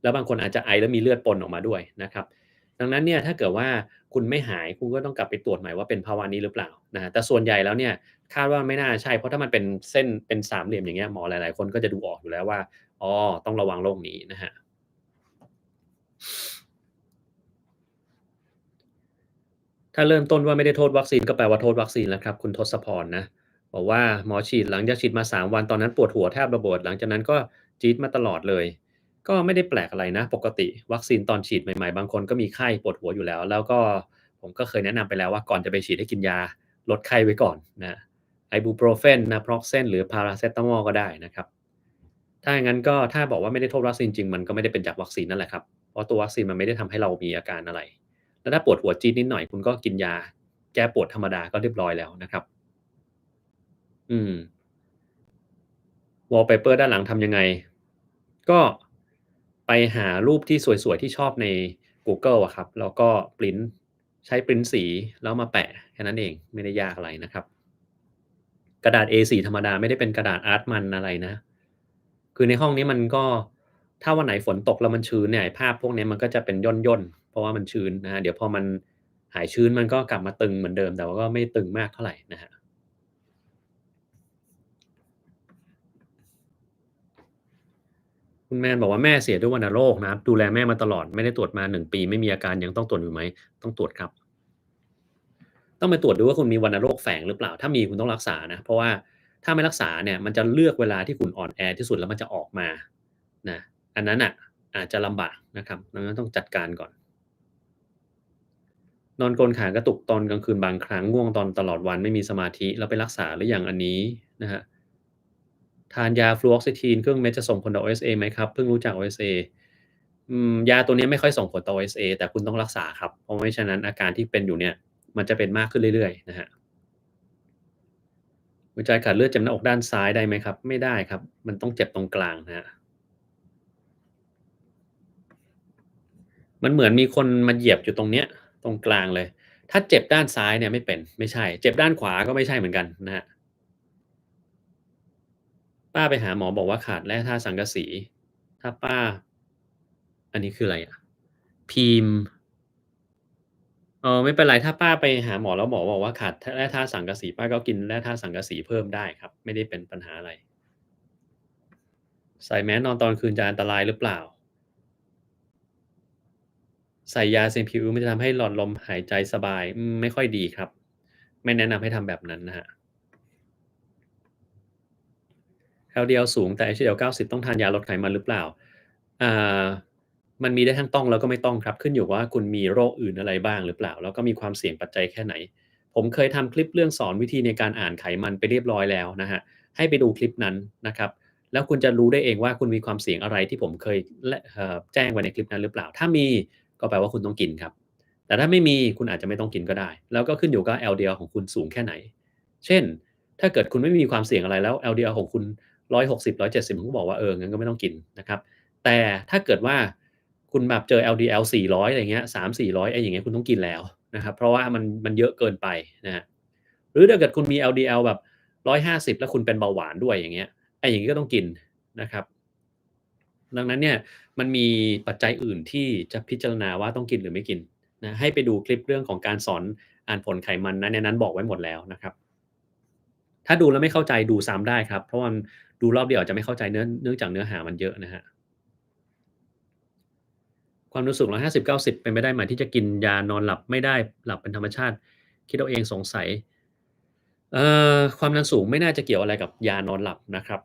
แล้วบางคนอาจจะไอแล้วมีเลือดปนออกมาด้วยนะครับ ดังนั้นเนี่ยถ้าเกิดว่าคุณไม่หายคุณก็ต้องกลับไปตรวจใหม่ว่าเป็นภาวะนี้หรือเปล่านะครับแต่ส่วนใหญ่แล้วเนี่ยคาดว่าไม่น่าใช่เพราะถ้ามันเป็นเส้นเป็นสามเหลี่ยมอย่างเงี้ยหมอหลายๆคนก็จะดูออกอยู่แล้วว่าอ๋อต้องระวังโรคนี้นะครับ ถ้าเริ่มต้นว่าไม่ได้โทษวัคซีนก็แปลว่าโทษวัคซีนแล้วครับคุณทศพรนะบอกว่าหมอฉีดหลังจากฉีดมา3วันตอนนั้นปวดหัวแทบระเบิดหลังจากนั้นก็จี๊ดมาตลอดเลยก็ไม่ได้แปลกอะไรนะปกติวัคซีนตอนฉีดใหม่ๆบางคนก็มีไข้ปวดหัวอยู่แล้วแล้วก็ผมก็เคยแนะนำไปแล้วว่าก่อนจะไปฉีดให้กินยาลดไข้ไว้ก่อนนะไอบูโปรเฟน Naproxen หรือพาราเซตามอลก็ได้นะครับถ้าอย่างนั้นก็ถ้าบอกว่าไม่ได้โทษวัคซีนจริงมันก็ไม่ได้เป็นจากวัคซีนนั่นแหละครับเพราะตัววัคซีนมันไม่ได้ทำให้เรามีอาการอะไร แล้วถ้าปวดหัวจี๊ดนิดหน่อยคุณก็กินยาแก้ปวดธรรมดาก็เรียบร้อยแล้วนะครับอืม wallpaper ด้านหลังทำยังไงก็ไปหารูปที่สวยๆที่ชอบในกูเกิลอะครับแล้วก็พรินต์ใช้พรินต์สีแล้วมาแปะแค่นั้นเองไม่ได้ยากอะไรนะครับกระดาษ A4 ธรรมดาไม่ได้เป็นกระดาษอาร์ตมันอะไรนะคือในห้องนี้มันก็ถ้าวันไหนฝนตกแล้วมันชื้นเนี่ยไอ้ภาพพวกนี้มันก็จะเป็นย่นๆเพราะว่ามันชื้นนะครับเดี๋ยวพอมันหายชื้นมันก็กลับมาตึงเหมือนเดิมแต่ว่าก็ไม่ตึงมากเท่าไรนะครับ คุณแมนบอกว่าแม่เสียด้วยวัณโรคนะครับดูแลแม่มาตลอดไม่ได้ตรวจมา1 ปีไม่มีอาการยังต้องตรวจอยู่ไหมต้องตรวจครับต้องไปตรวจดูว่าคุณมีวัณโรคแฝงหรือเปล่าถ้ามีคุณต้องรักษานะเพราะว่าถ้าไม่รักษาเนี่ยมันจะเลือกเวลาที่คุณอ่อนแอที่สุดแล้วมันจะออกมานะอันนั้นน่ะอาจจะลำบากนะครับดังนั้นต้องจัดการก่อนนอนกรนขากระตุกตอนกลางคืนบางครั้งง่วงตอนตลอดวันไม่มีสมาธิแล้วไปรักษาหรือยังอันนี้นะครับ ทานยา Fluoxetine เครื่องเม็ดจะส่งผลต่อ OSA ไหมครับเพิ่งรู้จัก OSA ยาตัวนี้ไม่ค่อยส่งผลต่อ OSA แต่คุณต้องรักษาครับเพราะไม่ฉะนั้นอาการที่เป็นอยู่เนี่ยมันจะเป็นมากขึ้นเรื่อยๆนะครับหัวใจขาดเลือดเจ็บหน้าอกด้านซ้ายได้ไหมครับไม่ได้ครับมันต้องเจ็บตรงกลางนะครับมันเหมือนมีคนมาเหยียบอยู่ตรงเนี้ยตรงกลางเลยถ้าเจ็บด้านซ้ายเนี่ยไม่เป็นไม่ใช่เจ็บด้านขวาก็ไม่ใช่เหมือนกันนะครับป้าไปหาหมอบอกว่าขาดแร่ธาตุสังกะสีถ้าป้าอันนี้คืออะไรอะพีม ไม่เป็นไรถ้าป้าไปหาหมอแล้วหมอบอกว่าขาดแร่ธาตุสังกะสีป้าก็กินแร่ธาตุสังกะสีเพิ่มได้ครับไม่ได้เป็นปัญหาอะไรใส่แมสนอนตอนคืนจะอันตรายหรือเปล่าใส่ยา ZPU มันจะทำให้หลอดลมหายใจสบายไม่ค่อยดีครับไม่แนะนำให้ทำแบบนั้นนะครับ LDL สูงแต่ HDL 90ต้องทานยาลดไขมันหรือเปล่าอ่ามันมีได้ทั้งต้องแล้วก็ไม่ต้องครับขึ้นอยู่ว่าคุณมีโรคอื่นอะไรบ้างหรือเปล่าแล้วก็มีความเสี่ยงปัจจัยแค่ไหนผมเคยทำคลิปเรื่องสอนวิธีในการอ่านไขมันไปเรียบร้อยแล้วนะครับให้ไปดูคลิปนั้นนะครับแล้วคุณจะรู้ได้เองว่าคุณมีความเสี่ยงอะไรที่ผมเคยแจ้งไว้ในคลิปนั้นหรือเปล่าถ้ามีก็แปลว่าคุณต้องกินครับแต่ถ้าไม่มีคุณอาจจะไม่ต้องกินก็ได้แล้วก็ขึ้นอยู่กับ LDL ของคุณสูงแค่ไหนเช่นถ้าเกิดคุณไม่มีความเสี่ยงอะไรแล้ว LDL ของคุณ 160 170ผมก็บอกว่างั้นก็ไม่ต้องกินนะครับแต่ถ้าเกิดว่าคุณแบบเจอ LDL 400อะไรเงี้ย300-400ไอ้อย่างเงี้ยคุณต้องกินแล้วนะครับเพราะว่ามันเยอะเกินไปนะครับหรือถ้าเกิดคุณมี LDL แบบ150แล้วคุณเป็นเบาหวานด้วยอย่างเงี้ยไอ้อย่างงี้ก็ต้องกินนะครับดังนั้นเนี่ยมันมีปัจจัยอื่นที่จะพิจารณาว่าต้องกินหรือไม่กินนะให้ไปดูคลิปเรื่องของการสอนอ่านผลไขมันนะในนั้นบอกไว้หมดแล้วนะครับ ถ้าดูแล้วไม่เข้าใจดูซ้ำได้ครับเพราะว่ามันดูรอบเดียวอาจจะไม่เข้าใจเนื่องจากเนื้อหามันเยอะนะครับความดันสูง150/90เป็นไปได้ไหมที่จะกินยานอนหลับไม่ได้หลับเป็นธรรมชาติคิดเอาเองสงสัยความดันสูงไม่น่าจะเกี่ยวอะไรกับยานอนหลับนะครับ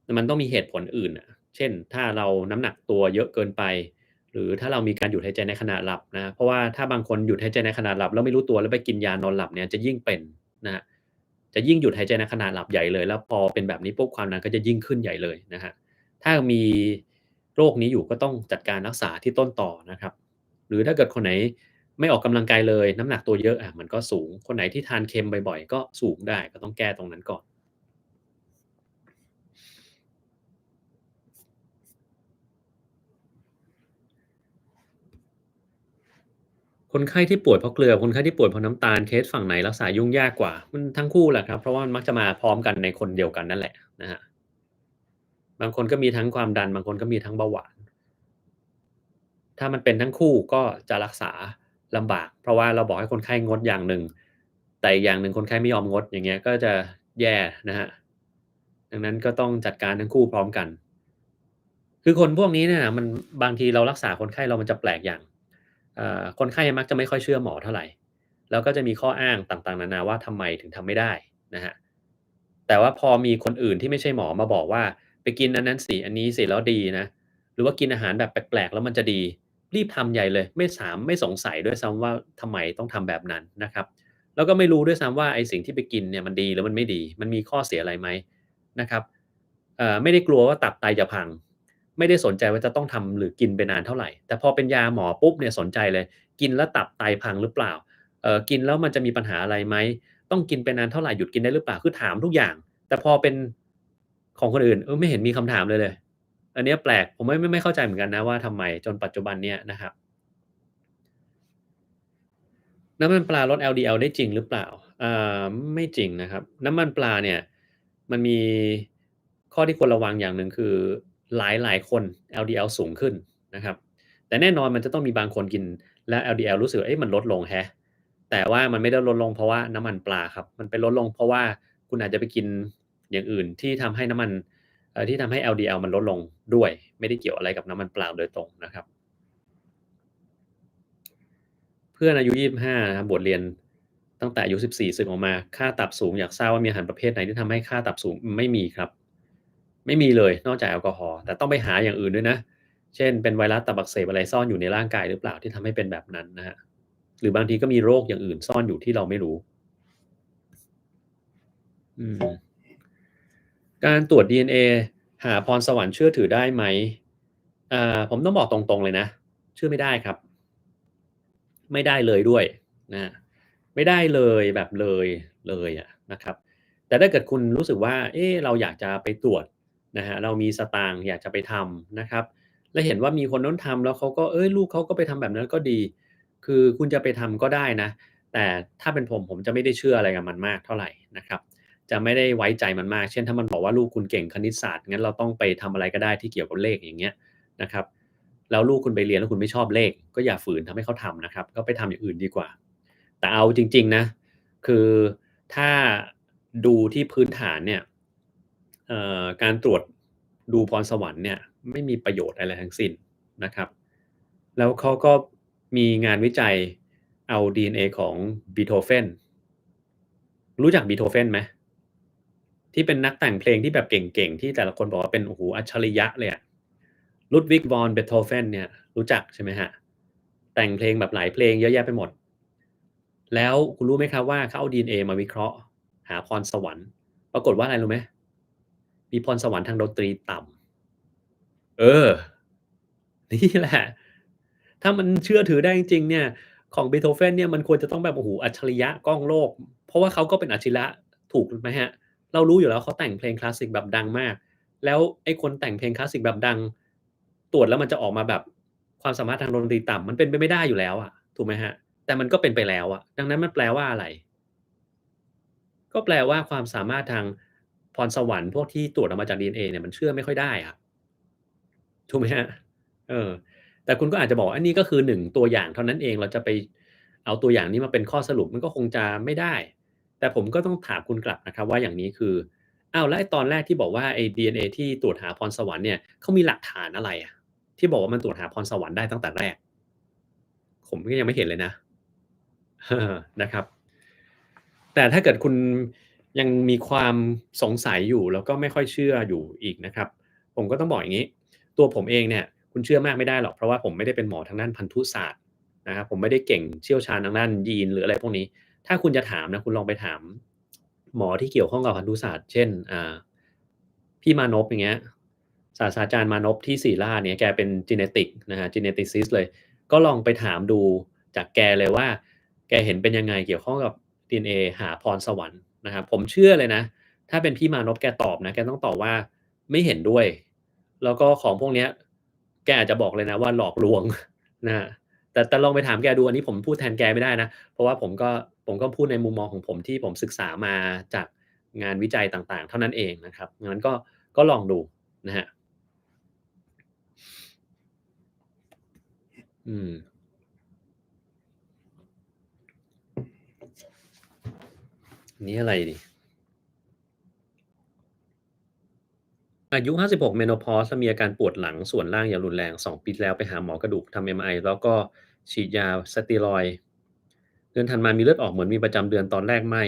แต่มันต้องมีเหตุผลอื่นน่ะเช่นถ้าเราน้ำหนักตัวเยอะเกินไปหรือถ้าเรามีการหยุดหายใจในขณะหลับนะเพราะว่าถ้าบางคนหยุดหายใจในขณะหลับแล้วไม่รู้ตัวแล้วไปกินยานอนหลับเนี่ยจะยิ่งเป็นนะครับจะยิ่งหยุดหายใจในขณะหลับใหญ่เลยแล้วพอเป็นแบบนี้ปุ๊บความดันก็จะยิ่งขึ้นใหญ่เลยนะครับถ้ามีโรคนี้อยู่ก็ต้องจัดการรักษาที่ต้นต่อนะครับหรือถ้าเกิดคนไหนไม่ออกกำลังกายเลยน้ำหนักตัวเยอะมันก็สูงคนไหนที่ทานเค็มบ่อยๆก็สูงได้ก็ต้องแก้ตรงนั้นก่อน คนไข้ที่ป่วยเพราะเกลือคนไข้ที่ป่วยเพราะน้ำตาลเคสฝั่งไหนรักษายุ่งยากกว่ามันทั้งคู่แหละครับเพราะว่ามันมักจะมาพร้อมกันในคนเดียวกันนั่นแหละนะครับบางคนก็มีทั้งความดันบางคนก็มีทั้งเบาหวาน ถ้ามันเป็นทั้งคู่ก็จะรักษาลำบากเพราะว่าเราบอกให้คนไข้งดอย่างหนึ่งแต่อีกอย่างหนึ่งคนไข้ไม่ยอมงดอย่างเงี้ยก็จะแย่นะครับดังนั้นก็ต้องจัดการทั้งคู่พร้อมกันคือคนพวกนี้เนี่ยมันบางทีเรารักษาคนไข้เรามันจะแปลกอย่างคนไข้มักจะไม่ค่อยเชื่อหมอเท่าไรแล้วก็จะมีข้ออ้างต่างๆนานาว่าทำไมถึงทำไม่ได้นะครับแต่ว่าพอมีคนอื่นที่ไม่ใช่หมอมาบอกว่าไปกินอันนั้นสิอันนี้สิแล้วดีนะ หรือว่ากินอาหารแบบแปลกๆแล้วมันจะดีรีบทำใหญ่เลยไม่สงสัยด้วยซ้ำว่าทำไมต้องทำแบบนั้นนะครับแล้วก็ไม่รู้ด้วยซ้ำว่าไอ้สิ่งที่ไปกินเนี่ยมันดีหรือมันไม่ดีมันมีข้อเสียอะไรไหมนะครับไม่ได้กลัวว่าตับไตจะพังไม่ได้สนใจว่าจะต้องทำหรือกินไปนานเท่าไรแต่พอเป็นยาหมอปุ๊บเนี่ยสนใจเลยกินแล้วตับไตพังหรือเปล่ากินแล้วมันจะมีปัญหาอะไรไหมต้องกินไปนานเท่าไรหยุดกินได้หรือเปล่าคือถามทุกอย่างแต่พอเป็นของคนอื่นไม่เห็นมีคำถามเลย อันเนี้ยแปลกผมไม่เข้าใจเหมือนกันนะว่าทำไมจนปัจจุบันเนี้ยนะครับน้ำมันปลาลด LDL ได้จริงหรือเปล่าอ่าไม่จริงนะครับน้ำมันปลาเนี่ยมันมีข้อที่ควรระวังอย่างหนึ่งคือหลายๆคน LDL สูงขึ้นนะครับแต่แน่นอนมันจะต้องมีบางคนกินแล้ว LDL รู้สึกว่าเอ๊ะมันลดลงแฮะแต่ว่ามันไม่ได้ลดลงเพราะว่าน้ำมันปลาครับมันไปลดลงเพราะว่าคุณอาจจะไปกินอย่างอื่นที่ทำให้น้ำมันที่ทำให้ LDL มันลดลงด้วยไม่ได้เกี่ยวอะไรกับน้ำมันปลาโดยตรงนะครับ เพื่อนอายุ25นะครับบวชเรียนตั้งแต่อายุ14สึกออกมาค่าตับสูงอยากทราบว่ามีอาหารประเภทไหนที่ทำให้ค่าตับสูงไม่มีครับไม่มีเลยนอกจากแอลกอฮอล์แต่ต้องไปหาอย่างอื่นด้วยนะเช่นเป็นไวรัสตับอักเสบอะไรซ่อนอยู่ในร่างกายหรือเปล่าที่ทำให้เป็นแบบนั้นนะครับหรือบางทีก็มีโรคอย่างอื่นซ่อนอยู่ที่เราไม่รู้อืมการตรวจดีเอ็นเอหาพรสวรรค์เชื่อถือได้ไหมผมต้องบอกตรงๆเลยนะเชื่อไม่ได้ครับ ไม่ได้เลยด้วยนะไม่ได้เลยแบบเลยอะนะครับแต่ถ้าเกิดคุณรู้สึกว่าเอ๊ะเราอยากจะไปตรวจนะครับเรามีสตางค์อยากจะไปทำนะครับแล้วเห็นว่ามีคนโน้นทำแล้วเขาก็เฮ้ยลูกเขาก็ไปทำแบบนั้นก็ดีคือคุณจะไปทำก็ได้นะแต่ถ้าเป็นผมจะไม่ได้เชื่ออะไรกับมันมากเท่าไรนะครับจะไม่ได้ไว้ใจมันมากเช่นถ้ามันบอกว่าลูกคุณเก่งคณิตศาสตร์งั้นเราต้องไปทำอะไรก็ได้ที่เกี่ยวกับเลขอย่างเงี้ยนะครับ แล้วลูกคุณไปเรียนแล้วคุณไม่ชอบเลขก็อย่าฝืนทำให้เขาทำนะครับก็ไปทำอย่างอื่นดีกว่าแต่เอาจริงๆนะคือถ้าดูที่พื้นฐานเนี่ยการตรวจดูพรสวรรค์เนี่ยไม่มีประโยชน์อะไรทั้งสิ้นนะครับแล้วเขาก็มีงานวิจัยเอาดีเอ็นเอของ Beethoven รู้จัก Beethoven ไหมที่เป็นนักแต่งเพลงที่แบบเก่งๆที่แต่ละคนบอกว่าเป็นโอ้โฮอัจฉริยะเลยอะ Ludwig von Beethoven เนี่ยรู้จักใช่ไหมครับแต่งเพลงแบบหลายเพลงเยอะแยะไปหมดแล้วคุณรู้ไหมครับว่าเขาเอาดีเอ็นเอมาวิเคราะห์หาพรสวรรค์ปรากฏว่าอะไรรู้ไหมมีพรสวรรค์ทางดนตรีต่ำเออนี่แหละถ้ามันเชื่อถือได้จริงๆเนี่ยของ Beethoven เนี่ยมันควรจะต้องแบบโอ้โฮอัจฉริยะก้องโลกเพราะว่าเขาก็เป็นอัจฉริยะถูกไหมครับเรารู้อยู่แล้วเขาแต่งเพลงคลาสสิกแบบดังมากแล้วไอ้คนแต่งเพลงคลาสสิกแบบดังตรวจแล้วมันจะออกมาแบบความสามารถทางดนตรีต่ำมันเป็นไปไม่ได้อยู่แล้วอะถูกไหมครับแต่มันก็เป็นไปแล้วอะดังนั้นมันแปลว่าอะไร ก็แปลว่าความสามารถทางพรสวรรค์พวกที่ตรวจออกมาจากดีเอ็นเอเนี่ยมันเชื่อไม่ค่อยได้อะถูกไหมครับเออแต่คุณก็อาจจะบอกว่าอันนี้ก็คือ1ตัวอย่างเท่านั้นเองเราจะไปเอาตัวอย่างนี้มาเป็นข้อสรุปมันก็คงจะไม่ได้แต่ผมก็ต้องถามคุณกลับนะครับว่าอย่างนี้คืออ้าวแล้วไอ้ตอนแรกที่บอกว่าไอ้ดีเอ็นเอที่ตรวจหาพรสวรรค์เนี่ยเขามีหลักฐานอะไรอะที่บอกว่ามันตรวจหาพรสวรรค์ได้ตั้งแต่แรกผมก็ยังไม่เห็นเลยนะเออนะครับ แต่ถ้าเกิดคุณยังมีความสงสัยอยู่แล้วก็ไม่ค่อยเชื่ออยู่อีกนะครับผมก็ต้องบอกอย่างงี้ตัวผมเองเนี่ยคุณเชื่อมากไม่ได้หรอกเพราะว่าผมไม่ได้เป็นหมอทางด้านพันธุศาสตร์นะครับผมไม่ได้เก่งเชี่ยวชาญทางด้านยีนหรืออะไรพวกนี้ถ้าคุณจะถามนะคุณลองไปถามหมอที่เกี่ยวข้องกับพันธุศาสตร์เช่นพี่มานพอย่างเงี้ยศาสตราจารย์มานพที่ศิริราชเนี่ยแกเป็น genetic นะครับ geneticist เลยก็ลองไปถามดูจากแกเลยว่าแกเห็นเป็นยังไงเกี่ยวข้องกับ DNA หาพรสวรรค์นะครับผมเชื่อเลยนะถ้าเป็นพี่มานพแกตอบนะแกต้องตอบว่าไม่เห็นด้วยแล้วก็ของพวกเนี้ยแกอาจจะบอกเลยนะว่าหลอกลวงนะครับแต่ลองไปถามแกดูอันนี้ผมพูดแทนแกไม่ได้นะเพราะว่าผมก็พูดในมุมมองของผมที่ผมศึกษามาจากงานวิจัยต่างๆเท่านั้นเองนะครับงั้นก็ลองดูนะครับ อืมอันนี้อะไรนี่อายุ56 Menopause แล้วมีอาการปวดหลังส่วนล่างอย่างรุนแรง2ปีที่แล้วไปหาหมอกระดูกทำ MRI แล้วก็ฉีดยาสเตียรอยด์เดือนถัดมามีเลือดออกเหมือนมีประจำเดือนตอนแรกไม่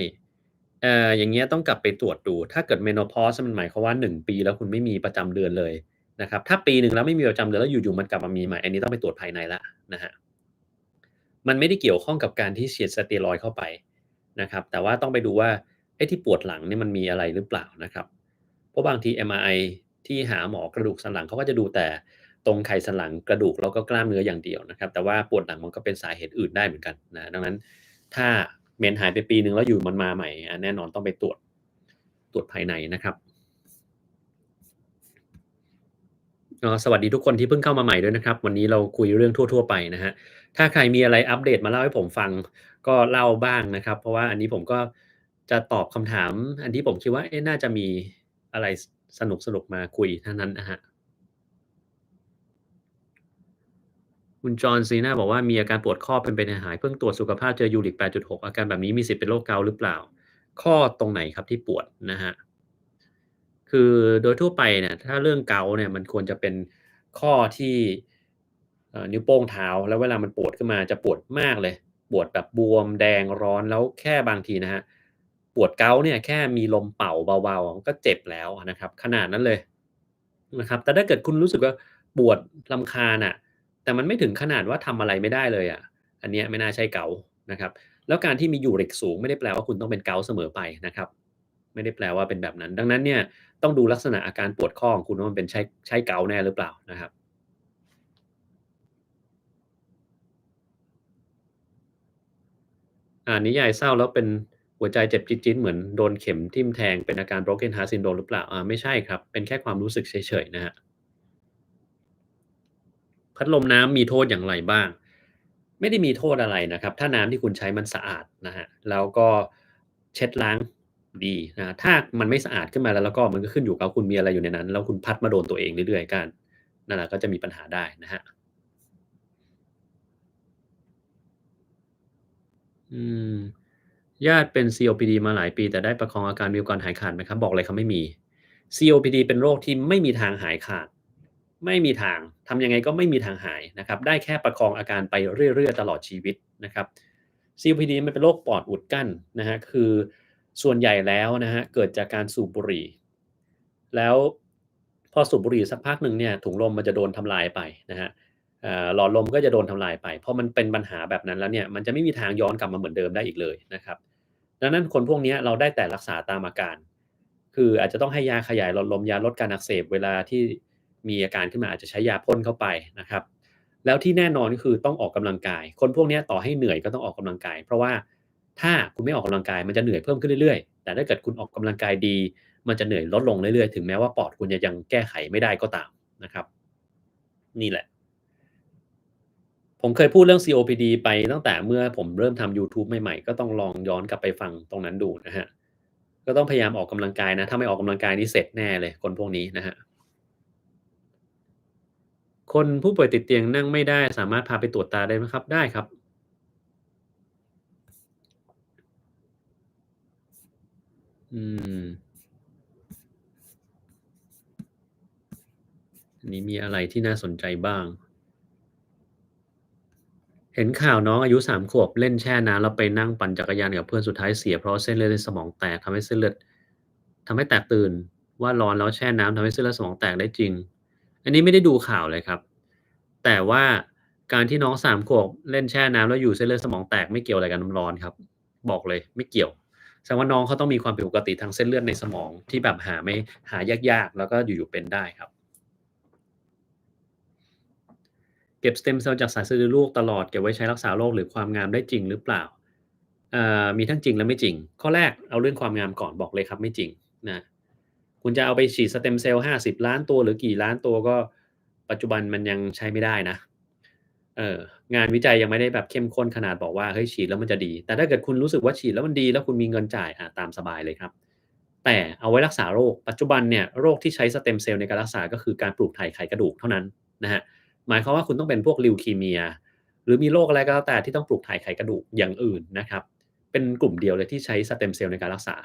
อย่างเงี้ยต้องกลับไปตรวจดูถ้าเกิด Menopause มันหมายความว่า1ปีแล้วคุณไม่มีประจำเดือนเลยนะครับถ้าปีหนึ่งแล้วไม่มีประจำเดือนแล้วอยู่ๆมันกลับมามีใหม่อันนี้ต้องไปตรวจภายในแล้วนะครับ มันไม่ได้เกี่ยวข้องกับการที่ฉีดสเตียรอยด์เข้าไปนะครับแต่ว่าต้องไปดูว่าไอ้ที่ปวดหลังเนี่ยมันมีอะไรหรือเปล่านะครับเพราะบางที MRI ที่หาหมอกระดูกสันหลังเขาก็จะดูแต่ตรงไขสันหลังกระดูกแล้วก็กล้ามเนื้ออย่างเดียวนะครับแต่ว่าปวดหลังมันก็เป็นสาเหตุอื่นได้เหมือนกันนะดังนั้นถ้าเมนหายไปปีหนึ่งแล้วอยู่มันมาใหม่แน่นอนต้องไปตรวจภายในนะครับสวัสดีทุกคนที่เพิ่งเข้ามาใหม่ด้วยนะครับวันนี้เราคุยเรื่องทั่วๆไปนะฮะถ้าใครมีอะไรอัปเดตมาเล่าให้ผมฟังก็เล่าบ้างนะครับเพราะว่าอันนี้ผมก็จะตอบคำถามอันที่ผมคิดว่าน่าจะมีอะไรสนุกๆมาคุยเท่านั้นนะครับคุณจอห์นซีน่าบอกว่ามีอาการปวดข้อเป็นไปหายๆเพิ่งตรวจสุขภาพเจอ Uric 8.6อาการแบบนี้มีสิทธิ์เป็นโรคเกาต์หรือเปล่าข้อตรงไหนครับที่ปวดนะครับ คือโดยทั่วไปเนี่ยถ้าเรื่องเกาต์เนี่ยมันควรจะเป็นข้อที่นิ้วโป้งเท้าแล้วเวลามันปวดขึ้นมาจะปวดมากเลยปวดแบบบวมแดงร้อนแล้วแค่บางทีนะครับปวดเกาต์เนี่ยแค่มีลมเป่าเบาๆก็เจ็บแล้วนะครับขนาดนั้นเลยนะครับแต่ถ้าเกิดคุณรู้สึกว่าปวดรำคาญอะแต่มันไม่ถึงขนาดว่าทำอะไรไม่ได้เลยอะอันเนี้ยไม่น่าใช่เกาต์นะครับแล้วการที่มียูริกสูงไม่ได้แปลว่าคุณต้องเป็นเกาต์เสมอไปนะครับไม่ได้แปลว่าเป็นแบบนั้นดังนั้นเนี่ย ต้องดูลักษณะอาการปวดข้อของคุณว่ามันเป็นใช่เกาต์แน่หรือเปล่านะครับนิยายเศร้าแล้วเป็นหัวใจเจ็บจี๊ดๆเหมือนโดนเข็มทิ่มแทงเป็นอาการ Broken Heart Syndrome หรือเปล่าไม่ใช่ครับเป็นแค่ความรู้สึกเฉยๆนะครับพัดลมน้ำมีโทษอย่างไรบ้างไม่ได้มีโทษอะไรนะครับถ้าน้ำที่คุณใช้มันสะอาดนะครับแล้วก็เช็ดล้างดีนะครับถ้ามันไม่สะอาดขึ้นมาแล้วก็มันก็ขึ้นอยู่กับคุณมีอะไรอยู่ในนั้นแล้วคุณพัดมาโดนตัวเองเรื่อยๆกันนั่นแหละก็จะมีปัญหาได้นะครับ อืมญาติเป็น COPD มาหลายปีแต่ได้ประคองอาการมีโอกาสหายขาดไหมครับบอกเลยครับไม่มี COPD เป็นโรคที่ไม่มีทางหายขาดไม่มีทางทำยังไงก็ไม่มีทางหายนะครับได้แค่ประคองอาการไปเรื่อยๆตลอดชีวิตนะครับ COPD มันเป็นโรคปอดอุดกั้นนะครับคือส่วนใหญ่แล้วนะครับเกิดจากการสูบบุหรี่แล้วพอสูบบุหรี่สักพักหนึ่งเนี่ยถุงลมมันจะโดนทำลายไปนะครับ หลอดลมก็จะโดนทำลายไปพอมันเป็นปัญหาแบบนั้นแล้วเนี่ยมันจะไม่มีทางย้อนกลับมาเหมือนเดิมได้อีกเลยนะครับดังนั้นคนพวกเนี้ยเราได้แต่รักษาตามอาการคืออาจจะต้องให้ยาขยายหลอดลมยาลดการอักเสบเวลาที่มีอาการขึ้นมาอาจจะใช้ยาพ่นเข้าไปนะครับแล้วที่แน่นอนก็คือต้องออกกำลังกายคนพวกเนี้ยต่อให้เหนื่อยก็ต้องออกกำลังกายเพราะว่าถ้าคุณไม่ออกกำลังกายมันจะเหนื่อยเพิ่มขึ้นเรื่อยๆแต่ถ้าเกิดคุณออกกำลังกายดีมันจะเหนื่อยลดลงเรื่อยๆถึงแม้ว่าปอดคุณจะยังแก้ไขไม่ได้ก็ตามนะครับนี่แหละ ผมเคยพูดเรื่อง COPD ไปตั้งแต่เมื่อผมเริ่มทำยูทูบใหม่ๆก็ต้องลองย้อนกลับไปฟังตรงนั้นดูนะครับก็ต้องพยายามออกกำลังกายนะถ้าไม่ออกกำลังกายนี่เสร็จแน่เลยคนพวกนี้นะครับคนผู้ป่วยติดเตียงนั่งไม่ได้สามารถพาไปตรวจตาได้ไหมครับได้ครับอืมอันนี้มีอะไรที่น่าสนใจบ้างเห็นข่าวน้องอายุ3ขวบเล่นแช่น้ำแล้วไปนั่งปั่นจักรยานกับเพื่อนสุดท้ายเสียเพราะเส้นเลือดในสมองแตกทำให้เส้นเลือดทำให้แตกตื่นว่าร้อนแล้วแช่น้ำทำให้เส้นเลือดสมองแตกได้จริง อันนี้ไม่ได้ดูข่าวเลยครับแต่ว่าการที่น้อง3ขวบเล่นแช่น้ำแล้วอยู่เส้นเลือดสมองแตกไม่เกี่ยวอะไรกับน้ำร้อนครับบอกเลยไม่เกี่ยวแสดงว่าน้องเขาต้องมีความผิดปกติทางเส้นเลือดในสมองที่แบบหายากๆแล้วก็อยู่ๆเป็นได้ครับเก็บ stem cell จากสารสะดือลูกตลอดเก็บไว้ใช้รักษาโรคหรือความงามได้จริงหรือเปล่ามีทั้งจริงและไม่จริงข้อแรกเอาเรื่องความงามก่อนบอกเลยครับไม่จริงนะคุณจะเอาไปฉีด stem cell 50ล้านตัวหรือกี่ล้านตัวก็ปัจจุบันมันยังใช้ไม่ได้นะ เอองานวิจัยยังไม่ได้แบบเข้มข้นขนาดบอกว่าเฮ้ยฉีดแล้วมันจะดีแต่ถ้าเกิดคุณรู้สึกว่าฉีดแล้วมันดีแล้วคุณมีเงินจ่ายตามสบายเลยครับแต่เอาไว้รักษาโรคปัจจุบันเนี่ยโรคที่ใช้ stem cell ในการรักษาก็คือการปลูกถ่ายไขกระดูกเท่านั้นนะครับหมายความว่าคุณต้องเป็นพวก leukemia หรือมีโรคอะไรก็แล้วแต่ที่ต้องปลูกถ่ายไขกระดูกอย่างอื่นนะครับเป็นกลุ่มเดียวเลยที่ใช้สเต็มเซลล์ในการรักษา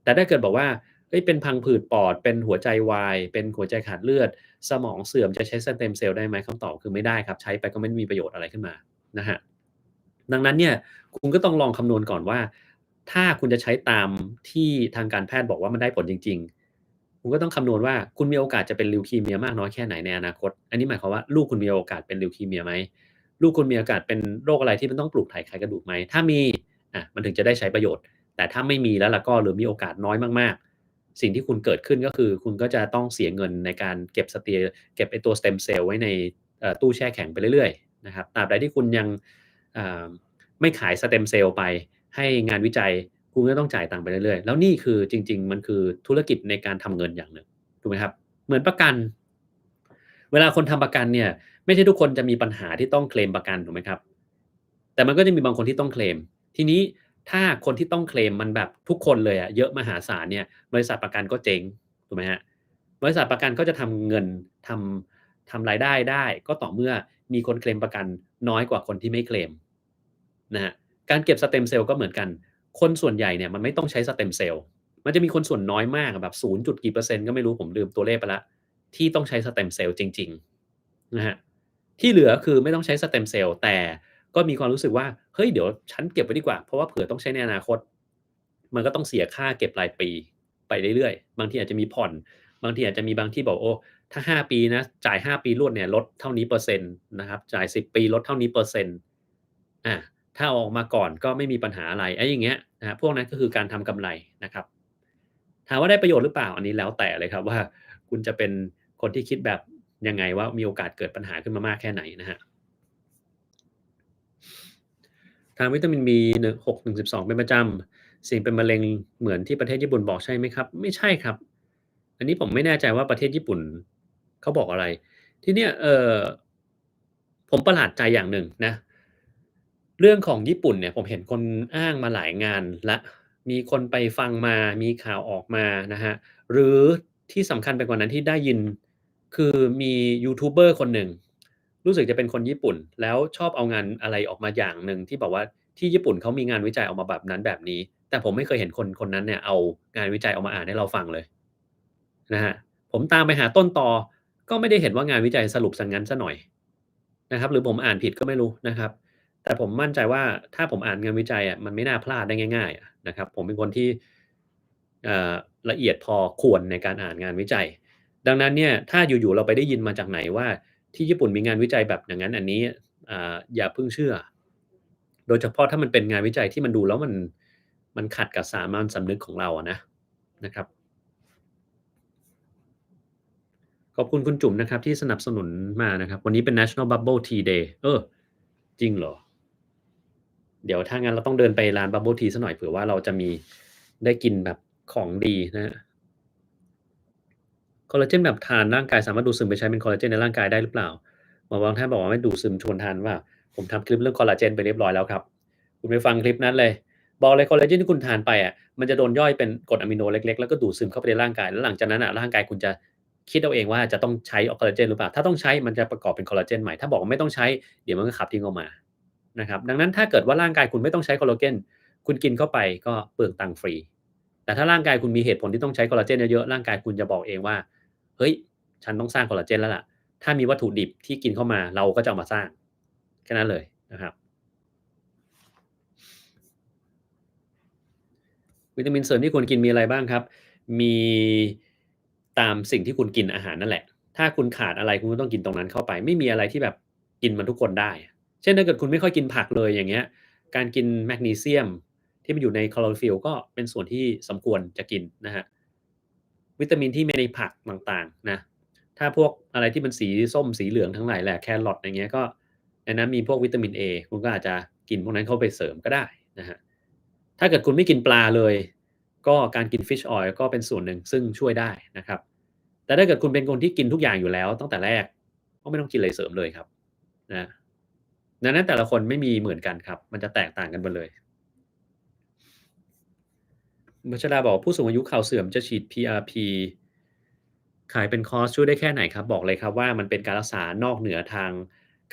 แต่ถ้าเกิดบอกว่าเฮ้ยเป็นพังผืดปอดเป็นหัวใจวายเป็นหัวใจขาดเลือดสมองเสื่อมจะใช้สเต็มเซลล์ได้ไหมคำตอบคือไม่ได้ครับใช้ไปก็ไม่มีประโยชน์อะไรขึ้นมานะฮะดังนั้นเนี่ยคุณก็ต้องลองคำนวณก่อนว่าถ้าคุณจะใช้ตามที่ทางการแพทย์บอกว่ามันได้ผลจริงๆคุณก็ต้องคำนวณว่าคุณมีโอกาสจะเป็นลิวคีเมียมากน้อยแค่ไหนในอนาคตอันนี้หมายความว่าลูกคุณมีโอกาสเป็นลิวคีเมียไหม ลูกคุณมีโอกาสเป็นโรคอะไรที่มันต้องปลูกถ่ายไขกระดูกไหมถ้ามีมันถึงจะได้ใช้ประโยชน์แต่ถ้าไม่มีแล้วล่ะก็หรือมีโอกาสน้อยมากๆสิ่งที่คุณเกิดขึ้นก็คือคุณก็จะต้องเสียเงินในการเก็บไอ้ตัว stem cell ไว้ในตู้แช่แข็งไปเรื่อยๆนะครับตราบใดที่คุณยังอ่าไม่ขาย stem cell ไปให้งานวิจัยคุณก็ต้องจ่ายตังค์ไปเรื่อยๆแล้วนี่คือจริงๆมันคือธุรกิจในการทำเงินอย่างหนึ่งถูกไหมครับเหมือนประกันเวลาคนทำประกันเนี่ย ไม่ใช่ทุกคนจะมีปัญหาที่ต้องเคลมประกันถูกไหมครับแต่มันก็จะมีบางคนที่ต้องเคลมทีนี้ถ้าคนที่ต้องเคลมมันแบบทุกคนเลยอะเยอะมหาศาลเนี่ยบริษัทประกันก็เจ๊งถูกไหมครับบริษัทประกันก็จะทำเงินททำรายได้ได้ก็ต่อเมื่อมีคนเคลมประกันน้อยกว่าคนที่ไม่เคลมนะครับการเก็บ stem cell ก็เหมือนกันคนส่วนใหญ่เนี่ยมันไม่ต้องใช้ stem cell มันจะมีคนส่วนน้อยมากอะแบบ0จุดกี่เปอร์เซ็นต์ก็ไม่รู้ผมลืมตัวเลขไปแล้วที่ต้องใช้ stem cell จริงๆนะฮะ ที่เหลือคือไม่ต้องใช้ stem cell แต่ก็มีความรู้สึกว่าเฮ้ยเดี๋ยวฉันเก็บไว้ดีกว่าเพราะว่าเผื่อต้องใช้ในอนาคตมันก็ต้องเสียค่าเก็บรายปีไปเรื่อยๆบางทีอาจจะมีผ่อนบางทีอาจจะมีบางที่บอกโอ้ถ้า5ปีนะจ่าย5ปีรวดเนี่ยลดเท่านี้เปอร์เซ็นต์นะครับจ่าย10ปีลดเท่านี้เปอร์เซ็นต์อาถ้าเอาออกมาก่อนก็ไม่มีปัญหาอะไรไอ้อย่างเงี้ยนะครับพวกนั้นก็คือการทำกำไรนะครับถามว่าได้ประโยชน์หรือเปล่าอันนี้แล้วแต่เลยครับว่าคุณจะเป็นคนที่คิดแบบยังไงว่ามีโอกาสเกิดปัญหาขึ้นมามากแค่ไหนนะฮะ ทานวิตามิน B 6-12เป็นประจำเสี่ยงเป็นมะเร็งเหมือนที่ประเทศญี่ปุ่นบอกใช่ไหมครับไม่ใช่ครับอันนี้ผมไม่แน่ใจว่าประเทศญี่ปุ่นเขาบอกอะไรทีเนี้ยผมประหลาดใจอย่างหนึ่งนะเรื่องของญี่ปุ่นเนี่ยผมเห็นคนอ้างมาหลายงานแล้วมีคนไปฟังมามีข่าวออกมานะครับหรือที่สำคัญไปกว่านั้นที่ได้ยินคือมียูทูบเบอร์คนหนึ่ง รู้สึกจะเป็นคนญี่ปุ่นแล้วชอบเอางานอะไรออกมาอย่างหนึ่งที่บอกว่าที่ญี่ปุ่นเขามีงานวิจัยออกมาแบบนั้นแบบนี้แต่ผมไม่เคยเห็นคนคนนั้นเนี่ยเอางานวิจัยออกมาอ่านให้เราฟังเลยนะครับผมตามไปหาต้นตอก็ไม่ได้เห็นว่างานวิจัยสรุปเสียงั้นเสียหน่อยนะครับหรือผมอ่านผิดก็ไม่รู้นะครับแต่ผมมั่นใจว่าถ้าผมอ่านงานวิจัยอะมันไม่น่าพลาดได้ง่ายๆอะนะครับผมเป็นคนที่เอ่อละเอียดพอควรในการอ่านงานวิจัย ดังนั้นเนี่ยถ้าอยู่ๆเราไปได้ยินมาจากไหนว่าที่ญี่ปุ่นมีงานวิจัยแบบอย่างนั้นอันนี้อย่าเพิ่งเชื่อโดยเฉพาะถ้ามันเป็นงานวิจัยที่มันดูแล้วมันขัดกับสามัญสำนึกของเราอะนะครับขอบคุณคุณจุ๋มนะครับที่สนับสนุนมานะครับวันนี้เป็น National Bubble Tea Day จริงเหรอเดี๋ยวถ้างั้นเราต้องเดินไปร้าน Bubble Tea สักหน่อยเผื่อว่าเราจะมีได้กินแบบของดีนะครับ คอลลาเจนแบบทานร่างกายสามารถดูดซึมไปใช้เป็นคอลลาเจนในร่างกายได้หรือเปล่าหมอบางท่านบอกว่าไม่ดูดซึมชวนทานเปล่าผมทำคลิปเรื่องคอลลาเจนไปเรียบร้อยแล้วครับคุณไปฟังคลิปนั้นเลยบอกเลยคอลลาเจนที่คุณทานไปอะมันจะโดนย่อยเป็นกรดอะมิโนเล็กๆแล้วก็ดูดซึมเข้าไปในร่างกายแล้วหลังจากนั้นน่ะร่างกายคุณจะคิดเอาเองว่าจะต้องใช้คอลลาเจนหรือเปล่าถ้าต้องใช้มันจะประกอบเป็นคอลลาเจนใหม่ถ้าบอกว่าไม่ต้องใช้เดี๋ยวมันก็ขับทิ้งออกมานะครับดังนั้นถ้าเกิดว่าร่างกายคุณไม่ต้องใช้คอลลาเจนคุณกินเข้าไปก็เปลืองตังค์ฟรีแต่ถ้าร่างกายคุณมีเหตุผลที่ต้องใช้คอลลาเจนเยอะๆร่างกายคุณจะบอกเองว่าเฮ้ย ฉันต้องสร้างคอลลาเจนแล้วล่ะ ถ้ามีวัตถุดิบที่กินเข้ามาเราก็จะเอามาสร้างแค่นั้นเลยนะครับวิตามินเสริมที่ควรกินมีอะไรบ้างครับมีตามสิ่งที่คุณกินอาหารนั่นแหละถ้าคุณขาดอะไรคุณก็ต้องกินตรงนั้นเข้าไปไม่มีอะไรที่แบบกินมันทุกคนได้เช่นถ้าเกิดคุณไม่ค่อยกินผักเลยอย่างเงี้ยการกินแมกนีเซียมที่มันอยู่ในคลอโรฟิลล์ก็เป็นส่วนที่สมควรจะกินนะครับวิตามินที่มีในผักต่างๆนะ ถ้าพวกอะไรที่มันสีส้มสีเหลืองทั้งหลายแหละแครอทอย่างเงี้ยก็ในนั้นมีพวกวิตามินเอคุณก็อาจจะกินพวกนั้นเข้าไปเสริมก็ได้นะครับถ้าเกิดคุณไม่กินปลาเลยก็การกิน Fish Oil ก็เป็นส่วนหนึ่งซึ่งช่วยได้นะครับแต่ถ้าเกิดคุณเป็นคนที่กินทุกอย่างอยู่แล้วตั้งแต่แรกก็ไม่ต้องกินอะไรเสริมเลยครับนะดังนั้นแต่ละคนไม่มีเหมือนกันครับมันจะแตกต่างกันไปเลยคุณพัชราบอกผู้สูงอายุเข่าเสื่อมจะฉีด PRP ขายเป็นคอร์สช่วยได้แค่ไหนครับบอกเลยครับว่ามันเป็นการรักษานอกเหนือทาง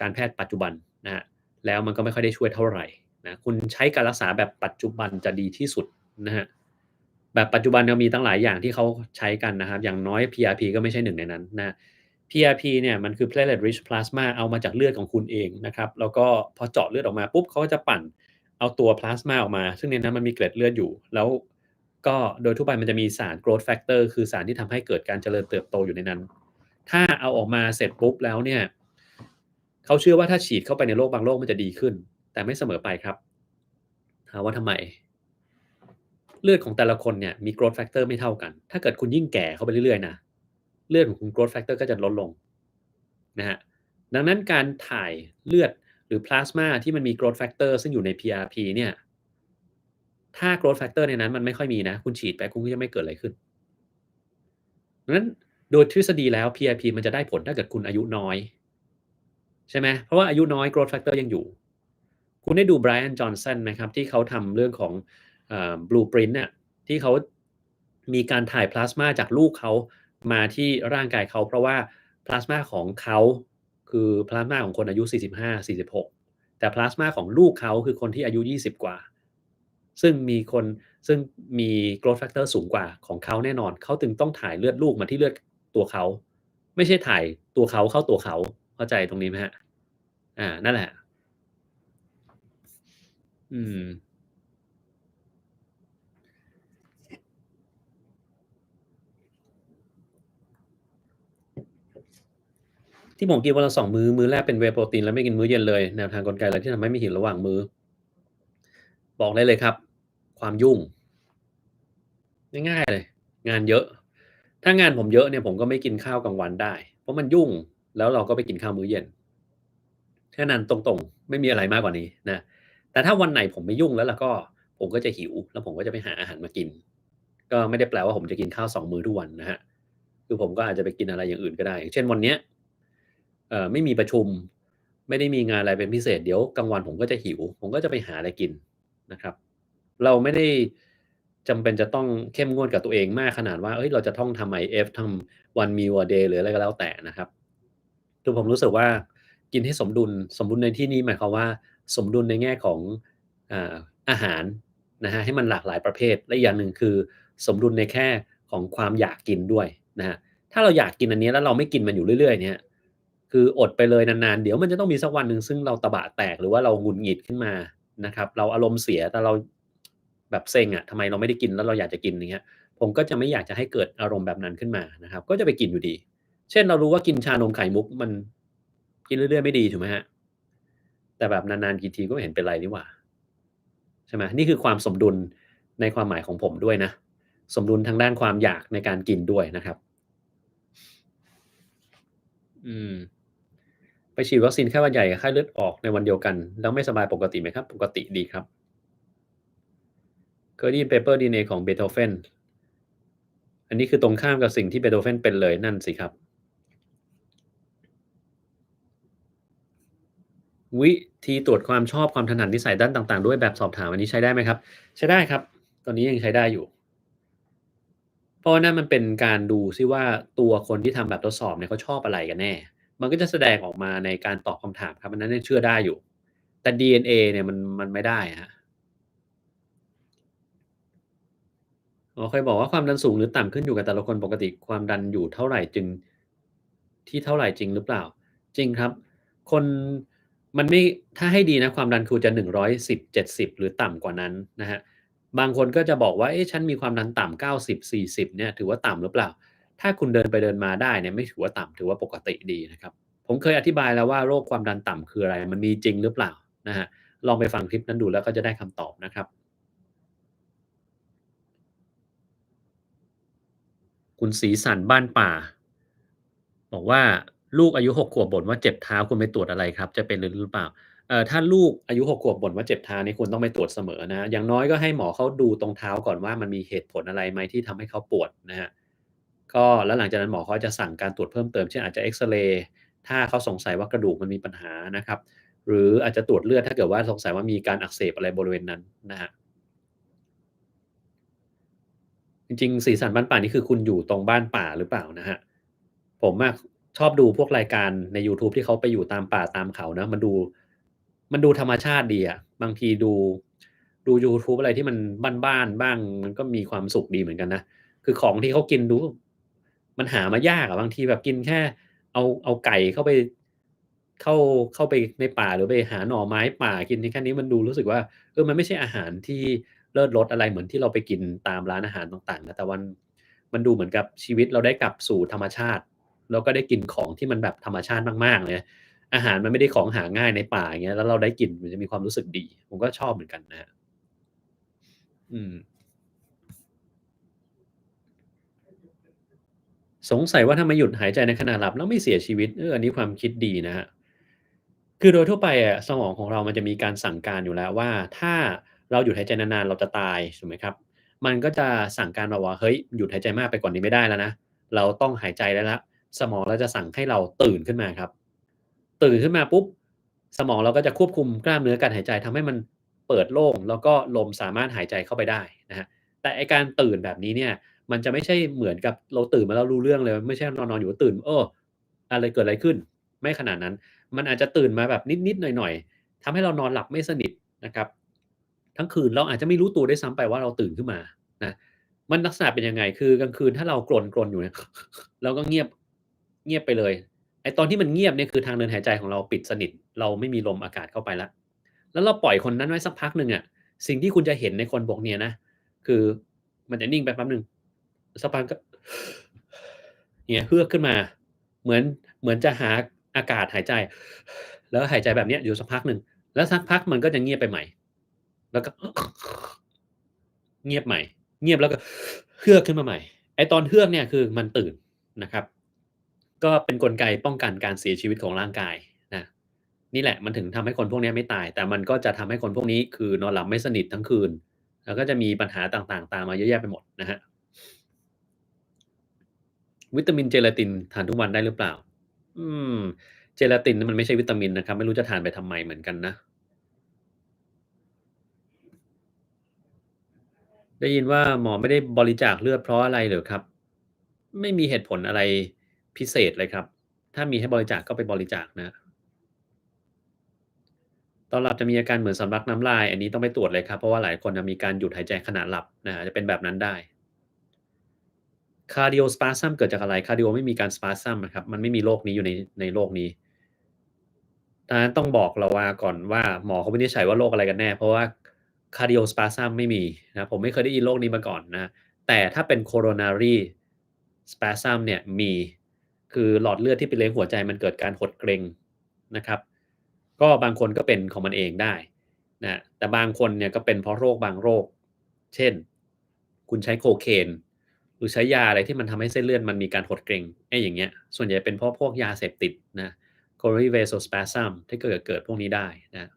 การแพทย์ปัจจุบันนะครับ แล้วมันก็ไม่ค่อยได้ช่วยเท่าไรนะคุณใช้การรักษาแบบปัจจุบันจะดีที่สุดนะครับแบบปัจจุบันเนี่ยมีตั้งหลายอย่างที่เขาใช้กันนะครับอย่างน้อย PRP ก็ไม่ใช่หนึ่งในนั้นนะ PRP เนี่ยมันคือ platelet rich plasma เอามาจากเลือดของคุณเองนะครับแล้วก็พอเจาะเลือดออกมาปุ๊บเขาก็จะปั่นเอาตัวพลาสมาออกมาซึ่งในนั้นมันมีเกล็ดเลือดอยู่แล้วก็โดยทั่วไปมันจะมีสาร growth factor คือสารที่ทำให้เกิดการเจริญเติบโตอยู่ในนั้นถ้าเอาออกมาเสร็จปุ๊บแล้วเนี่ยเขาเชื่อว่าถ้าฉีดเข้าไปในโรคบางโรคมันจะดีขึ้นแต่ไม่เสมอไปครับถามว่าทำไมเลือดของแต่ละคนเนี่ยมี growth factor ไม่เท่ากันถ้าเกิดคุณยิ่งแก่เข้าไปเรื่อยๆนะเลือดของคุณ growth factor ก็จะลดลง นะฮะดังนั้นการถ่ายเลือดหรือพลาสมาที่มันมี growth factor ซึ่งอยู่ใน PRP เนี่ยถ้า growth factor ในนั้นมันไม่ค่อยมีนะคุณฉีดไปคุณก็จะไม่เกิดอะไรขึ้นดังนั้นโดยทฤษฎีแล้ว PRP มันจะได้ผลถ้าเกิดคุณอายุน้อยใช่ไหมเพราะว่าอายุน้อย growth factor ยังอยู่คุณได้ดู Brian Johnson ไหมครับที่เขาทำเรื่องของBlueprint น่ะที่เขามีการถ่ายพลาสมาจากลูกเขามาที่ร่างกายเขาเพราะว่าพลาสมาของเขาคือพลาสมาของคนอายุ45-46แต่พลาสมาของลูกเขาคือคนที่อายุ20กว่าซึ่งมีคนซึ่งมี growth factor สูงกว่าของเขาแน่นอนเขาถึงต้องถ่ายเลือดลูกมาที่เลือดตัวเขาไม่ใช่ถ่ายตัวเขาเข้าตัวเขาเข้าใจตรงนี้ไหมครับนั่นแหละอืม ที่ผมกินวันละ2มื้อมื้อแรกเป็น Whey Protein แล้วไม่กินมื้อเย็นเลยแนวทางกลไกอะไรที่ทำให้ไม่หิวระหว่างมื้อบอกได้เลยครับความยุ่งง่ายๆเลยงานเยอะถ้างานผมเยอะเนี่ยผมก็ไม่กินข้าวกลางวันได้เพราะมันยุ่งแล้วเราก็ไปกินข้าวมื้อเย็นแค่นั้นตรงๆไม่มีอะไรมากกว่านี้นะแต่ถ้าวันไหนผมไม่ยุ่งแล้วก็ผมก็จะหิวแล้วผมก็จะไปหาอาหารมากินก็ไม่ได้แปลว่าผมจะกินข้าว2มื้อทุกวันนะครับคือผมก็อาจจะไปกินอะไรอย่างอื่นก็ได้อย่างเช่นวันเนี้ย ไม่มีประชุมไม่ได้มีงานอะไรเป็นพิเศษเดี๋ยวกลางวันผมก็จะหิวผมก็จะไปหาอะไรกินนะครับเราไม่ได้จำเป็นจะต้องเข้มงวดกับตัวเองมากขนาดว่าเฮ้ยเราจะต้องทำ IF ทำ one meal a day หรืออะไรก็แล้วแต่นะครับคือผมรู้สึกว่ากินให้สมดุลในที่นี้หมายความว่าสมดุลในแง่ของอ่าอาหารนะครับให้มันหลากหลายประเภทและอีกอย่างหนึ่งคือสมดุลในแค่ของความอยากกินด้วยนะครับถ้าเราอยากกินอันนี้แล้วเราไม่กินมันอยู่เรื่อยๆเนี่ย คืออดไปเลยนานๆเดี๋ยวมันจะต้องมีสักวันหนึ่งซึ่งเราตะบะแตกหรือว่าเราหงุดหงิดขึ้นมานะครับเราอารมณ์เสียแต่เราแบบเซ็งอะทำไมเราไม่ได้กินแล้วเราอยากจะกินอย่างเงี้ยผมก็จะไม่อยากจะให้เกิดอารมณ์แบบนั้นขึ้นมานะครับก็จะไปกินอยู่ดีเช่นเรารู้ว่ากินชานมไข่มุกมันกินเรื่อยๆไม่ดีถูกไหมครับแต่แบบนานๆกินทีก็ไม่เห็นเป็นไรนี่หว่าใช่ไหมนี่คือความสมดุลในความหมายของผมด้วยนะสมดุลทางด้านความอยากในการกินด้วยนะครับอืม ไปฉีดวัคซีนไข้หวัดใหญ่กับไข้เลือดออกในวันเดียวกันแล้วไม่สบายปกติไหมครับปกติดีครับเคยได้ยิน Paper DNA ของ Beethoven อันนี้คือตรงข้ามกับสิ่งที่ Beethoven เป็นเลยนั่นสิครับวิธีตรวจความชอบความถนัดนิสัยด้านต่างๆด้วยแบบสอบถามอันนี้ใช้ได้ไหมครับใช้ได้ครับตอนนี้ยังใช้ได้อยู่เพราะว่านั่นมันเป็นการดูซิว่าตัวคนที่ทำแบบทดสอบเนี่ยเขาชอบอะไรกันแน่มันก็จะแสดงออกมาในการตอบคำถามครับอันนั้นยังเชื่อได้อยู่แต่ DNA เนี่ยมันไม่ได้ครับ อ๋อเคยบอกว่าความดันสูงหรือต่ำขึ้นอยู่กับแต่ละคนปกติความดันอยู่เท่าไรจึงที่เท่าไรจริงหรือเปล่าจริงครับคนมันไม่ถ้าให้ดีนะความดันควรจะ110/70หรือต่ำกว่านั้นนะครับบางคนก็จะบอกว่าเอ๊ะฉันมีความดันต่ำ90/40เนี่ยถือว่าต่ำหรือเปล่าถ้าคุณเดินไปเดินมาได้เนี่ยไม่ถือว่าต่ำถือว่าปกติดีนะครับผมเคยอธิบายแล้วว่าโรคความดันต่ำคืออะไรมันมีจริงหรือเปล่านะครับลองไปฟังคลิปนั้นดูแล้วก็จะได้คำตอบนะครับ คุณศรีสันต์บ้านป่าบอกว่าลูกอายุ6ขวบบ่นว่าเจ็บเท้าคุณไปตรวจอะไรครับจะเป็นหรือเปล่าถ้าลูกอายุ6ขวบบ่นว่าเจ็บเท้านี่คุณต้องไปตรวจเสมอนะครับอย่างน้อยก็ให้หมอเขาดูตรงเท้าก่อนว่ามันมีเหตุผลอะไรไหมที่ทำให้เขาปวดนะครับก็แล้วหลังจากนั้นหมอเขาจะสั่งการตรวจเพิ่มเติมเช่นอาจจะเอกซเรย์ถ้าเขาสงสัยว่ากระดูกมันมีปัญหานะครับหรืออาจจะตรวจเลือดถ้าเกิดว่าสงสัยว่ามีการอักเสบอะไรบริเวณนั้นนะครับ จริงๆสีสันบ้านป่านี่คือคุณอยู่ตรงบ้านป่าหรือเปล่านะครับผมอะชอบดูพวกรายการในยูทูบที่เขาไปอยู่ตามป่าตามเขานะมันดู มันดูธรรมชาติดีอะบางทีดูยูทูบอะไรที่มันบ้านๆบ้างมันก็มีความสุขดีเหมือนกันนะคือของที่เขากินดูมันหามายากอะบางทีแบบกินแค่เอาไก่เข้าเข้าไปในป่าหรือไปหาหน่อไม้ป่ากินแค่นี้มันดูรู้สึกว่ามันไม่ใช่อาหารที่เลิศรสอะไรเหมือนที่เราไปกินตามร้านอาหารต่างๆนะแต่มันดูเหมือนกับชีวิตเราได้กลับสู่ธรรมชาติแล้วก็ได้กินของที่มันแบบธรรมชาติมากๆเลยอาหารมันไม่ได้ของหาง่ายในป่าอย่างเงี้ยแล้วเราได้กินมันจะมีความรู้สึกดีผมก็ชอบเหมือนกันนะครับอืมสงสัยว่าทำไมหยุดหายใจในขณะหลับแล้วไม่เสียชีวิตอันนี้ความคิดดีนะครับ คือโดยทั่วไปอะสมองของเรามันจะมีการสั่งการอยู่แล้วว่าถ้าเราหยุดหายใจนานๆเราจะตายถูกไหมครับมันก็จะสั่งการมาว่าเฮ้ยหยุดหายใจมากไปกว่านี้ไม่ได้แล้วนะเราต้องหายใจได้แล้วสมองเราจะสั่งให้เราตื่นขึ้นมาครับตื่นขึ้นมาปุ๊บสมองเราก็จะควบคุมกล้ามเนื้อการหายใจทำให้มันเปิดโล่งแล้วก็ลมสามารถหายใจเข้าไปได้นะครับแต่ไอ้การตื่นแบบนี้เนี่ยมันจะไม่ใช่เหมือนกับเราตื่นมาแล้วรู้เรื่องเลยไม่ใช่นอนๆอยู่ตื่นอะไรเกิดอะไรขึ้นไม่ขนาดนั้น มันอาจจะตื่นมาแบบนิดๆหน่อยๆทำให้เรานอนหลับไม่สนิทนะครับทั้งคืนเราอาจจะไม่รู้ตัวด้วยซ้ำไปว่าเราตื่นขึ้นมานะมันลักษณะเป็นยังไงคือกลางคืนถ้าเรากรนๆอยู่เนี่ยเราก็เงียบไปเลยไอ้ตอนที่มันเงียบเนี่ยคือทางเดินหายใจของเราปิดสนิทเราไม่มีลมอากาศเข้าไปแล้วเราปล่อยคนนั้นไว้สักพักหนึ่งอะสิ่งที่คุณจะเห็นในคนพวกเนี้ยนะคือมันจะนิ่งไปแป๊บหนึ่งสักพักก็อย่างเงี้ยเฮือกขึ้นมาเหมือนเหมือนจะหาอากาศหายใจ แล้วหายใจแบบเนี้ยอยู่สักพักหนึ่งแล้วสักพักมันก็จะเงียบไปใหม่แล้วก็เงียบใหม่เงียบแล้วก็เฮือกขึ้นมาใหม่ไอ้ตอนเฮือกเนี่ยคือมันตื่นนะครับก็เป็นกลไกป้องกันการเสียชีวิตของร่างกายนะนี่แหละมันถึงทำให้คนพวกเนี้ยไม่ตายแต่มันก็จะทำให้คนพวกนี้คือนอนหลับไม่สนิททั้งคืนแล้วก็จะมีปัญหาต่างๆตามมาเยอะแยะไปหมดนะครับวิตามินเจลาตินทานทุกวันได้หรือเปล่าอืมเจลาตินมันไม่ใช่วิตามินนะครับไม่รู้จะทานไปทำไมเหมือนกันนะ ได้ยินว่าหมอไม่ได้บริจาคเลือดเพราะอะไรเหรอครับไม่มีเหตุผลอะไรพิเศษเลยครับถ้ามีให้บริจาคก็ไปบริจาคนะตอนหลับจะมีอาการเหมือนสำลักน้ำลายอันนี้ต้องไปตรวจเลยครับเพราะว่าหลายคนน่ะมีการหยุดหายใจขณะหลับอาจจะเป็นแบบนั้นได้ Cardiospasm เกิดจากอะไร Cardio ไม่มีการ Spasm นะครับมันไม่มีโรคนี้อยู่ในโลกนี้ดังนั้นต้องบอกเราว่าก่อนว่าหมอเขาวินิจฉัยว่าโรคอะไรกันแน่เพราะว่า Cardiospasm ไม่มีนะครับผมไม่เคยได้ยินโรคนี้มาก่อนนะครับแต่ถ้าเป็น Coronary Spasm เนี่ยมีคือหลอดเลือดที่ไปเลี้ยงหัวใจมันเกิดการหดเกร็งนะครับก็บางคนก็เป็นของมันเองได้นะแต่บางคนเนี่ยก็เป็นเพราะโรคบางโรคเช่นคุณใช้โคเคนหรือใช้ยาอะไรที่มันทำให้เส้นเลือดมันมีการหดเกร็งไอ้อย่างเงี้ยส่วนใหญ่เป็นเพราะพวกยาเสพติดนะ coronary vasospasm ที่เกิดพวกนี้ได้นะ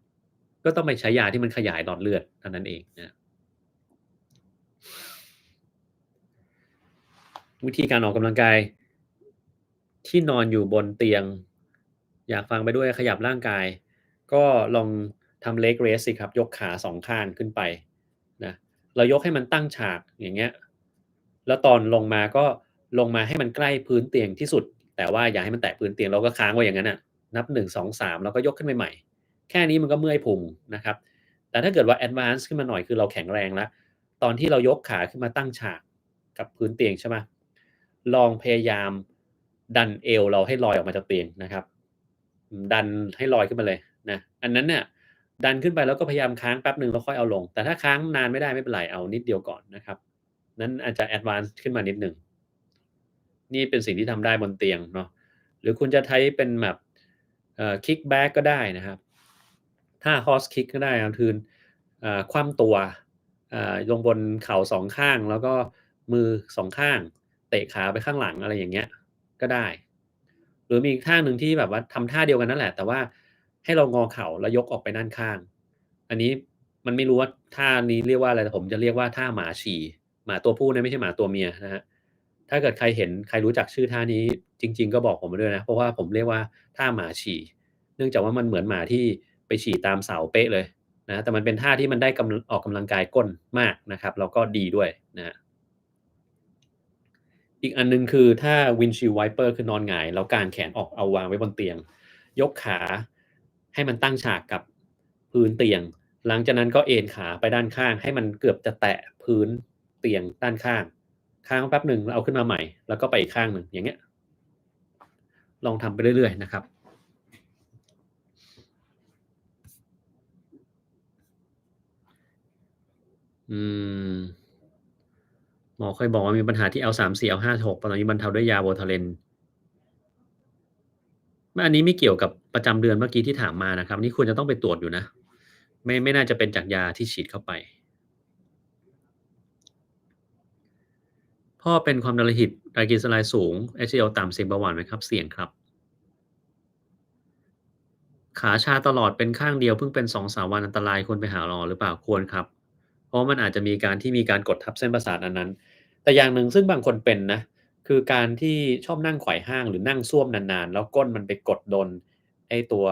ก็ต้องไปใช้ยาที่มันขยายหลอดเลือดเท่านั้นเองนะวิธีการออกกำลังกายที่นอนอยู่บนเตียงอยากฟังไปด้วยขยับร่างกายก็ลองทำ leg raise สิครับยกขา2ข้างขึ้นไปนะเรายกให้มันตั้งฉากอย่างเงี้ยแล้วตอนลงมาก็ลงมาให้มันใกล้พื้นเตียงที่สุดแต่ว่าอย่าให้มันแตะพื้นเตียงเราก็ค้างไว้อย่างนั้นน่ะนับ1 2 3แล้วก็ยกขึ้นไปใหม่ แค่นี้มันก็เมื่อยพุงนะครับแต่ถ้าเกิดว่าแอดวานซ์ขึ้นมาหน่อยคือเราแข็งแรงแล้วตอนที่เรายกขาขึ้นมาตั้งฉากกับพื้นเตียงใช่ไหมลองพยายามดันเอวเราให้ลอยออกมาจากเตียงนะครับดันให้ลอยขึ้นมาเลยนะอันนั้นเนี่ยดันขึ้นไปแล้วก็พยายามค้างแป๊บหนึ่งแล้วค่อยเอาลงแต่ถ้าค้างนานไม่ได้ไม่เป็นไรเอานิดเดียวก่อนนะครับนั้นอาจจะแอดวานซ์ขึ้นมานิดหนึ่งนี่เป็นสิ่งที่ทำได้บนเตียงเนาะหรือคุณจะใช้เป็นแบบkick back ก็ได้นะครับ ถ้า horse kick ก็ได้ครับคือคว่ำตัวลงบนเข่า2ข้างแล้วก็มือ2ข้างเตะขาไปข้างหลังอะไรอย่างเงี้ยก็ได้หรือมีอีกท่าหนึ่งที่แบบว่าทำท่าเดียวกันนั่นแหละแต่ว่าให้เรางอเข่าแล้วยกออกไปด้านข้างอันนี้มันไม่รู้ว่าท่านี้เรียกว่าอะไรแต่ผมจะเรียกว่าท่าหมาฉี่หมาตัวผู้นะไม่ใช่หมาตัวเมียนะครับถ้าเกิดใครเห็นใครรู้จักชื่อท่านี้จริงๆก็บอกผมมาด้วยนะเพราะว่าผมเรียกว่าท่าหมาฉี่ เนื่องจากว่ามันเหมือนหมาที่ไปฉี่ตามเสาเป๊ะเลยนะแต่มันเป็นท่าที่มันได้ออกกำลังกายก้นมากนะครับแล้วก็ดีด้วยนะอีกอันหนึ่งคือถ้า windshield wiper คือนอนหงายแล้วกางแขนออกเอาวางไว้บนเตียงยกขาให้มันตั้งฉากกับ พื้นเตียงหลังจากนั้นก็เอนขาไปด้านข้างให้มันเกือบจะแตะพื้นเตียงด้านข้างค้างแป๊บหนึ่งแล้วเอาขึ้นมาใหม่แล้วก็ไปอีกข้างหนึ่งอย่างเงี้ยลองทำไปเรื่อยๆนะครับอืมหมอเคยบอกว่ามีปัญหาที่ L3 4 L5 6ตอนนี้บรรเทาด้วยยา Voltaren อันนี้ไม่เกี่ยวกับประจำเดือนเมื่อกี้ที่ถามมานะครับนี่ควรจะต้องไปตรวจอยู่นะไม่น่าจะเป็นจากยาที่ฉีดเข้าไปพ่อเป็นความดันโลหิตไตรกลีเซอไรด์สูง HDL ต่ำเสี่ยงเบาหวานไหมครับเสี่ยงครับขาชาตลอดเป็นข้างเดียวเพิ่งเป็น2-3วันอันตรายควรไปหาหมอหรือเปล่าควรครับเพราะมันอาจจะมีการกดทับเส้นประสาทอันนั้นแต่อย่างหนึ่งซึ่งบางคนเป็นนะคือการที่ชอบนั่งไขว่ห้างหรือนั่งส้วมนานๆแล้วก้นมันไปกดโดนไอ้ตัว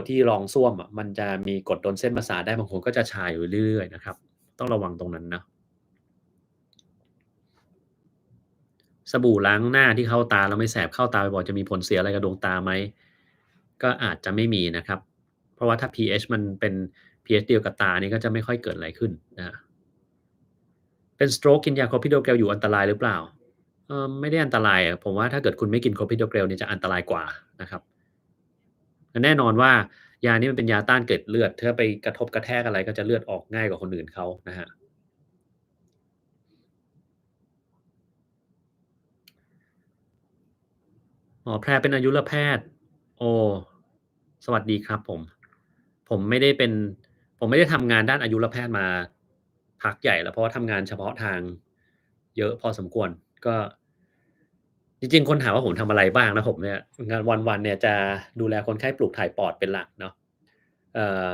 ที่รองส้วมอะมันจะมีกดโดนเส้นประสาทได้บางคนก็จะชาอยู่เรื่อยๆนะครับต้องระวังตรงนั้นนะสบู่ล้างหน้าที่เข้าตาแล้วไม่แสบเข้าตาบ่อยๆจะมีผลเสียอะไรกับดวงตาไหมก็อาจจะไม่มีนะครับเพราะว่าถ้า pH มันเป็น pH เดียวกับตานี่ก็จะไม่ค่อยเกิดอะไรขึ้นนะครับเป็น stroke กินยา Clopidogrel อยู่อันตรายหรือเปล่าไม่ได้อันตรายอะผมว่าถ้าเกิดคุณไม่กิน Clopidogrel เนี่ยจะอันตรายกว่านะครับแน่นอนว่ายานี้มันเป็นยาต้านเกล็ดเลือดถ้าไปกระทบกระแทกอะไรก็จะเลือดออกง่ายกว่าคนอื่นเขานะครับหมอแพรเป็นอายุรแพทย์โอ้สวัสดีครับผมไม่ได้เป็นผมไม่ได้ทำงานด้านอายุรแพทย์มาพักใหญ่แล้วเพราะว่าทำงานเฉพาะทางเยอะพอสมควรก็จริงๆคนถามว่าผมทำอะไรบ้างนะผมเนี่ยงานวันๆเนี่ยจะดูแลคนไข้ปลูกถ่ายปอดเป็นหลักเนาะเอ่อ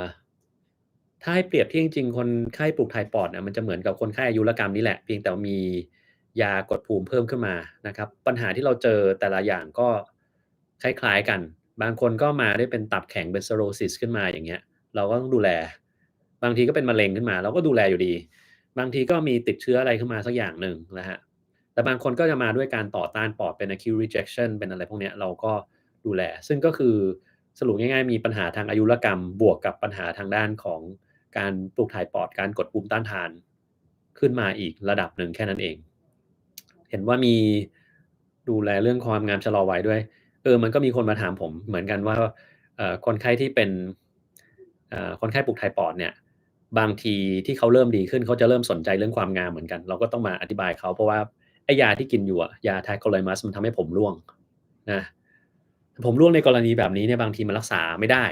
ถ้าให้เปรียบเทียบจริงๆคนไข้ปลูกถ่ายปอดเนี่ยมันจะเหมือนกับคนไข้อายุรกรรมนี่แหละเพียงแต่ว่ามียากดภูมิเพิ่มขึ้นมานะครับปัญหาที่เราเจอแต่ละอย่างก็คล้ายๆกันบางคนก็มาด้วยเป็นตับแข็งเป็น cirrhosis ขึ้นมาอย่างเงี้ยเราก็ต้องดูแลบางทีก็เป็นมะเร็งขึ้นมาเราก็ดูแลอยู่ดีบางทีก็มีติดเชื้ออะไรขึ้นมาสักอย่างหนึ่งนะครับแต่บางคนก็จะมาด้วยการต่อต้านปอดเป็น acute rejection เป็นอะไรพวกเนี้ยเราก็ดูแลซึ่งก็คือสรุปง่ายๆมีปัญหาทางอายุรกรรมบวกกับปัญหาทางด้านของการปลูกถ่ายปอดการกดภูมิต้านทานขึ้นมาอีกระดับหนึ่งแค่นั้นเองเห็นว่ามีดูแลเรื่องความงามชะลอวัยด้วยมันก็มีคนมาถามผมเหมือนกันว่าคนไข้ที่เป็นคนไข้ปลูกถ่ายปอดเนี่ยบางทีที่เขาเริ่มดีขึ้นเขาจะเริ่มสนใจเรื่องความงามเหมือนกันเราก็ต้องมาอธิบายเขาเพราะว่าไอ้ยาที่กินอยู่อะยา Tacrolimus มันทำให้ผมร่วงนะผมร่วงในกรณีแบบนี้เนี่ยบางทีมันรักษาไม่ได้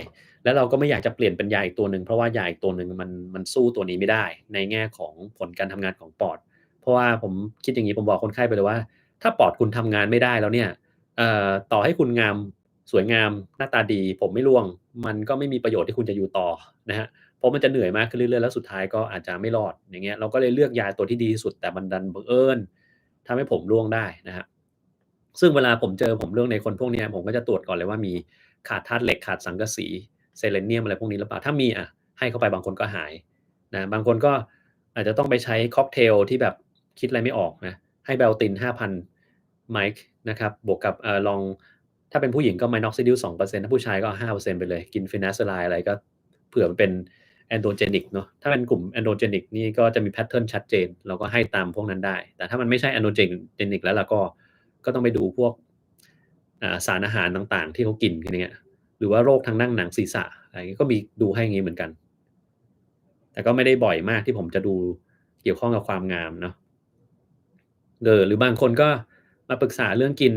แล้วเราก็ไม่อยากจะเปลี่ยนเป็นยาอีกตัวหนึ่งเพราะว่ายาอีกตัวหนึ่งมันสู้ตัวนี้ไม่ได้ในแง่ของผลการทำงานของปอดเพราะว่าผมคิดอย่างงี้ผมบอกคนไข้ไปเลยว่าถ้าปอดคุณทำงานไม่ได้แล้วเนี่ยต่อให้คุณงามสวยงามหน้าตาดีผมไม่ร่วงมันก็ไม่มีประโยชน์ที่คุณจะอยู่ต่อนะครับเพราะมันจะเหนื่อยมากขึ้นเรื่อยๆแล้วสุดท้ายก็อาจจะไม่รอดอย่างเงี้ยเราก็เลยเลือกยาตัวที่ดีที่สุดแต่มันดันบังเอิญทำให้ผมร่วงได้นะครับซึ่งเวลาผมร่วงในคนพวกเนี้ยผมก็จะตรวจก่อนเลยว่ามีขาดธาตุเหล็กขาดสังกะสีเซเลเนียมอะไรพวกนี้หรือเปล่าถ้ามีให้เข้าไปบางคนก็หายนะบางคนก็อาจจะต้องไปใช้ค็อกเทลที่แบบคิดอะไรไม่ออกนะให้ Beltin 5,000 mic นะครับบวกกับลองถ้าเป็นผู้หญิงก็ Minoxidil 2%ถ้าผู้ชายก็5%ไปเลยกิน Finasteride อะไรก็เผื่อมันเป็น Androgenic เนาะถ้าเป็นกลุ่ม Androgenic นี่ก็จะมีแพตเทิร์นชัดเจนเราก็ให้ตามพวกนั้นได้แต่ถ้ามันไม่ใช่ Androgenic แล้วเราก็ต้องไปดูพวกสารอาหารต่างๆที่เขากินกันเงี้ยหรือว่าโรคทางนั่งหนังศีรษะอะไรงี้ก็มีดูให้งี้เหมือนกันแต่ก็ไม่ได้บ่อยมากที่ผมจะดูเกี่ยวข้องกับความงามเนาะหรือบางคนก็มาปรึกษาเรื่องกิน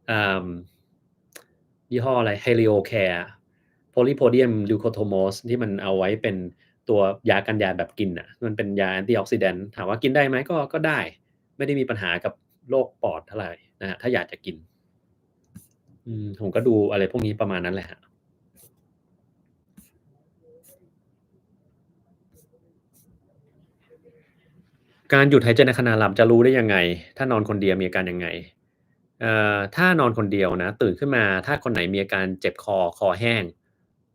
อ่ายี่ห้ออะไร Heliocare Polypodium Leucotomos ที่มันเอาไว้เป็นตัวยากันยาแบบกินน่ะมันเป็นยาแอนตี้ออกซิแดนต์ถามว่ากินได้ไหมก็ได้ไม่ได้มีปัญหากับโรคปอดเท่าไรนะครับถ้าอยากจะกินผมก็ดูอะไรพวกนี้ประมาณนั้นแหละครับการหยุดหายใจในขณะหลับจะรู้ได้ยังไงถ้านอนคนเดียวมีอาการยังไงถ้านอนคนเดียวนะตื่นขึ้นมาถ้าคนไหนมีอาการเจ็บคอแห้ง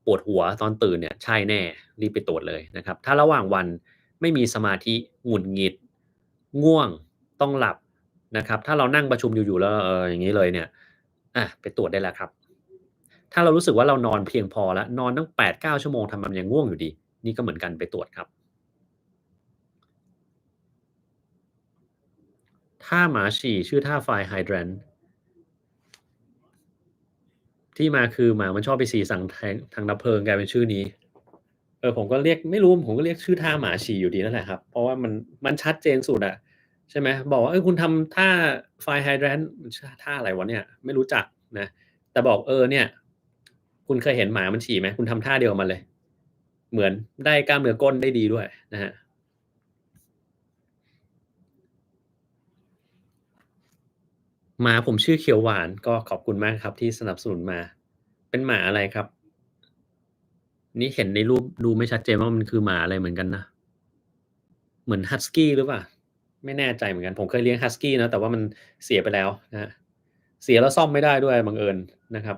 ปวดหัวตอนตื่นเนี่ยใช่แน่รีบไปตรวจเลยนะครับถ้าระหว่างวันไม่มีสมาธิหงุดหงิดง่วงต้องหลับนะครับถ้าเรานั่งประชุมอยู่ๆแล้วอย่างงี้เลยเนี่ยไปตรวจได้แล้วครับ ถ้าเรารู้สึกว่าเรานอนเพียงพอแล้วนอนตั้ง8-9ชั่วโมงทำไมมันยังง่วงอยู่ดีนี่ก็เหมือนกันไปตรวจครับท่าหมาฉี่ชื่อท่า Fire Hydrant ที่มาคือหมามันชอบไปฉี่สั่งถังดับเพลิงกลายเป็นชื่อนี้ผมก็เรียกไม่รู้ผมก็เรียกชื่อท่าหมาฉี่อยู่ดีนั่นแหละครับเพราะว่ามันชัดเจนสุดอะใช่ไหมบอกว่าคุณทำท่า Fire Hydrant มันชื่อท่าอะไรวะเนี่ยไม่รู้จักนะแต่บอกเนี่ยคุณเคยเห็นหมามันฉี่ไหมคุณทำท่าเดียวกับมันเลยเหมือนได้กล้ามเนื้อก้นได้ดีด้วยนะครับ หมาผมชื่อเขียวหวานก็ขอบคุณมากครับที่สนับสนุนมาเป็นหมาอะไรครับนี่เห็นในรูปดูไม่ชัดเจนว่ามันคือหมาอะไรเหมือนกันนะเหมือน Husky หรือเปล่าไม่แน่ใจเหมือนกันผมเคยเลี้ยง Husky นะแต่ว่ามันเสียไปแล้วนะครับเสียแล้วซ่อมไม่ได้ด้วยบังเอิญนะครับ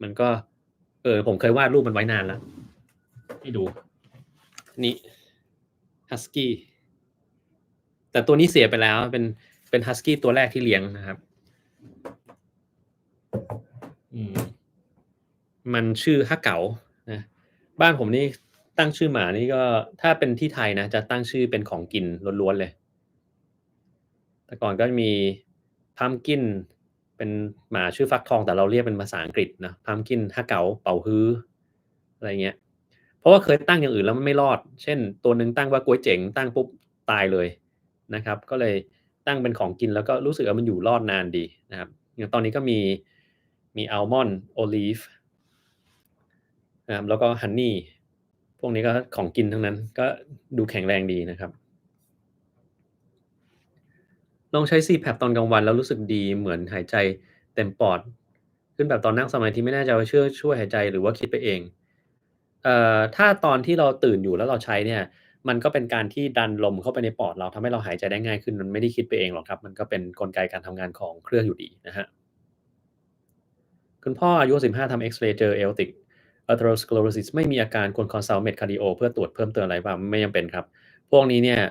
มันก็ผมเคยวาดรูปมันไว้นานแล้วให้ดูนี่ Husky แต่ตัวนี้เสียไปแล้วเป็น Husky ตัวแรกที่เลี้ยงนะครับอืม มันชื่อฮักเก๋านะบ้านผมนี่ตั้งชื่อหมานี่ก็ถ้าเป็นที่ไทยนะจะตั้งชื่อเป็นของกินล้วนๆเลยแต่ก่อนก็มี Pumpkin เป็นหมาชื่อฟักทองแต่เราเรียกเป็นภาษาอังกฤษนะ Pumpkin ฮักเก๋าเป่าฮื้ออะไรเงี้ยเพราะว่าเคยตั้งอย่างอื่นแล้วมันไม่รอดเช่นตัวหนึ่งตั้งว่าก๊วยเจ๋งตั้งปุ๊บตายเลยนะครับก็เลยตั้งเป็นของกินแล้วก็รู้สึกว่ามันอยู่รอดนานดีนะครับอย่างตอนนี้ก็มีอัลมอนด์โอลีฟ นะครับแล้วก็ฮันนี่พวกนี้ก็ของกินทั้งนั้นก็ดูแข็งแรงดีนะครับลองใช้ CPAP ตอนกลางวันแล้วรู้สึกดีเหมือนหายใจเต็มปอดขึ้นแบบตอนนั่งสมาธิไม่แน่ใจว่าช่วยหายใจหรือว่าคิดไปเองถ้าตอนที่เราตื่นอยู่แล้วเราใช้เนี่ยมันก็เป็นการที่ดันลมเข้าไปในปอดเราทำให้เราหายใจได้ง่ายขึ้นมันไม่ได้คิดไปเองหรอกครับมันก็เป็นกลไกการทำงานของเครื่องอยู่ดีนะครับ คุณพ่ออายุ15ทำเอ็กซเรย์เจอ aortic atherosclerosis ไม่มีอาการควร consult med cardio เพื่อตรวจเพิ่มเติมอะไรเปล่าไม่จำเป็นครับพวกนี้เนี่ย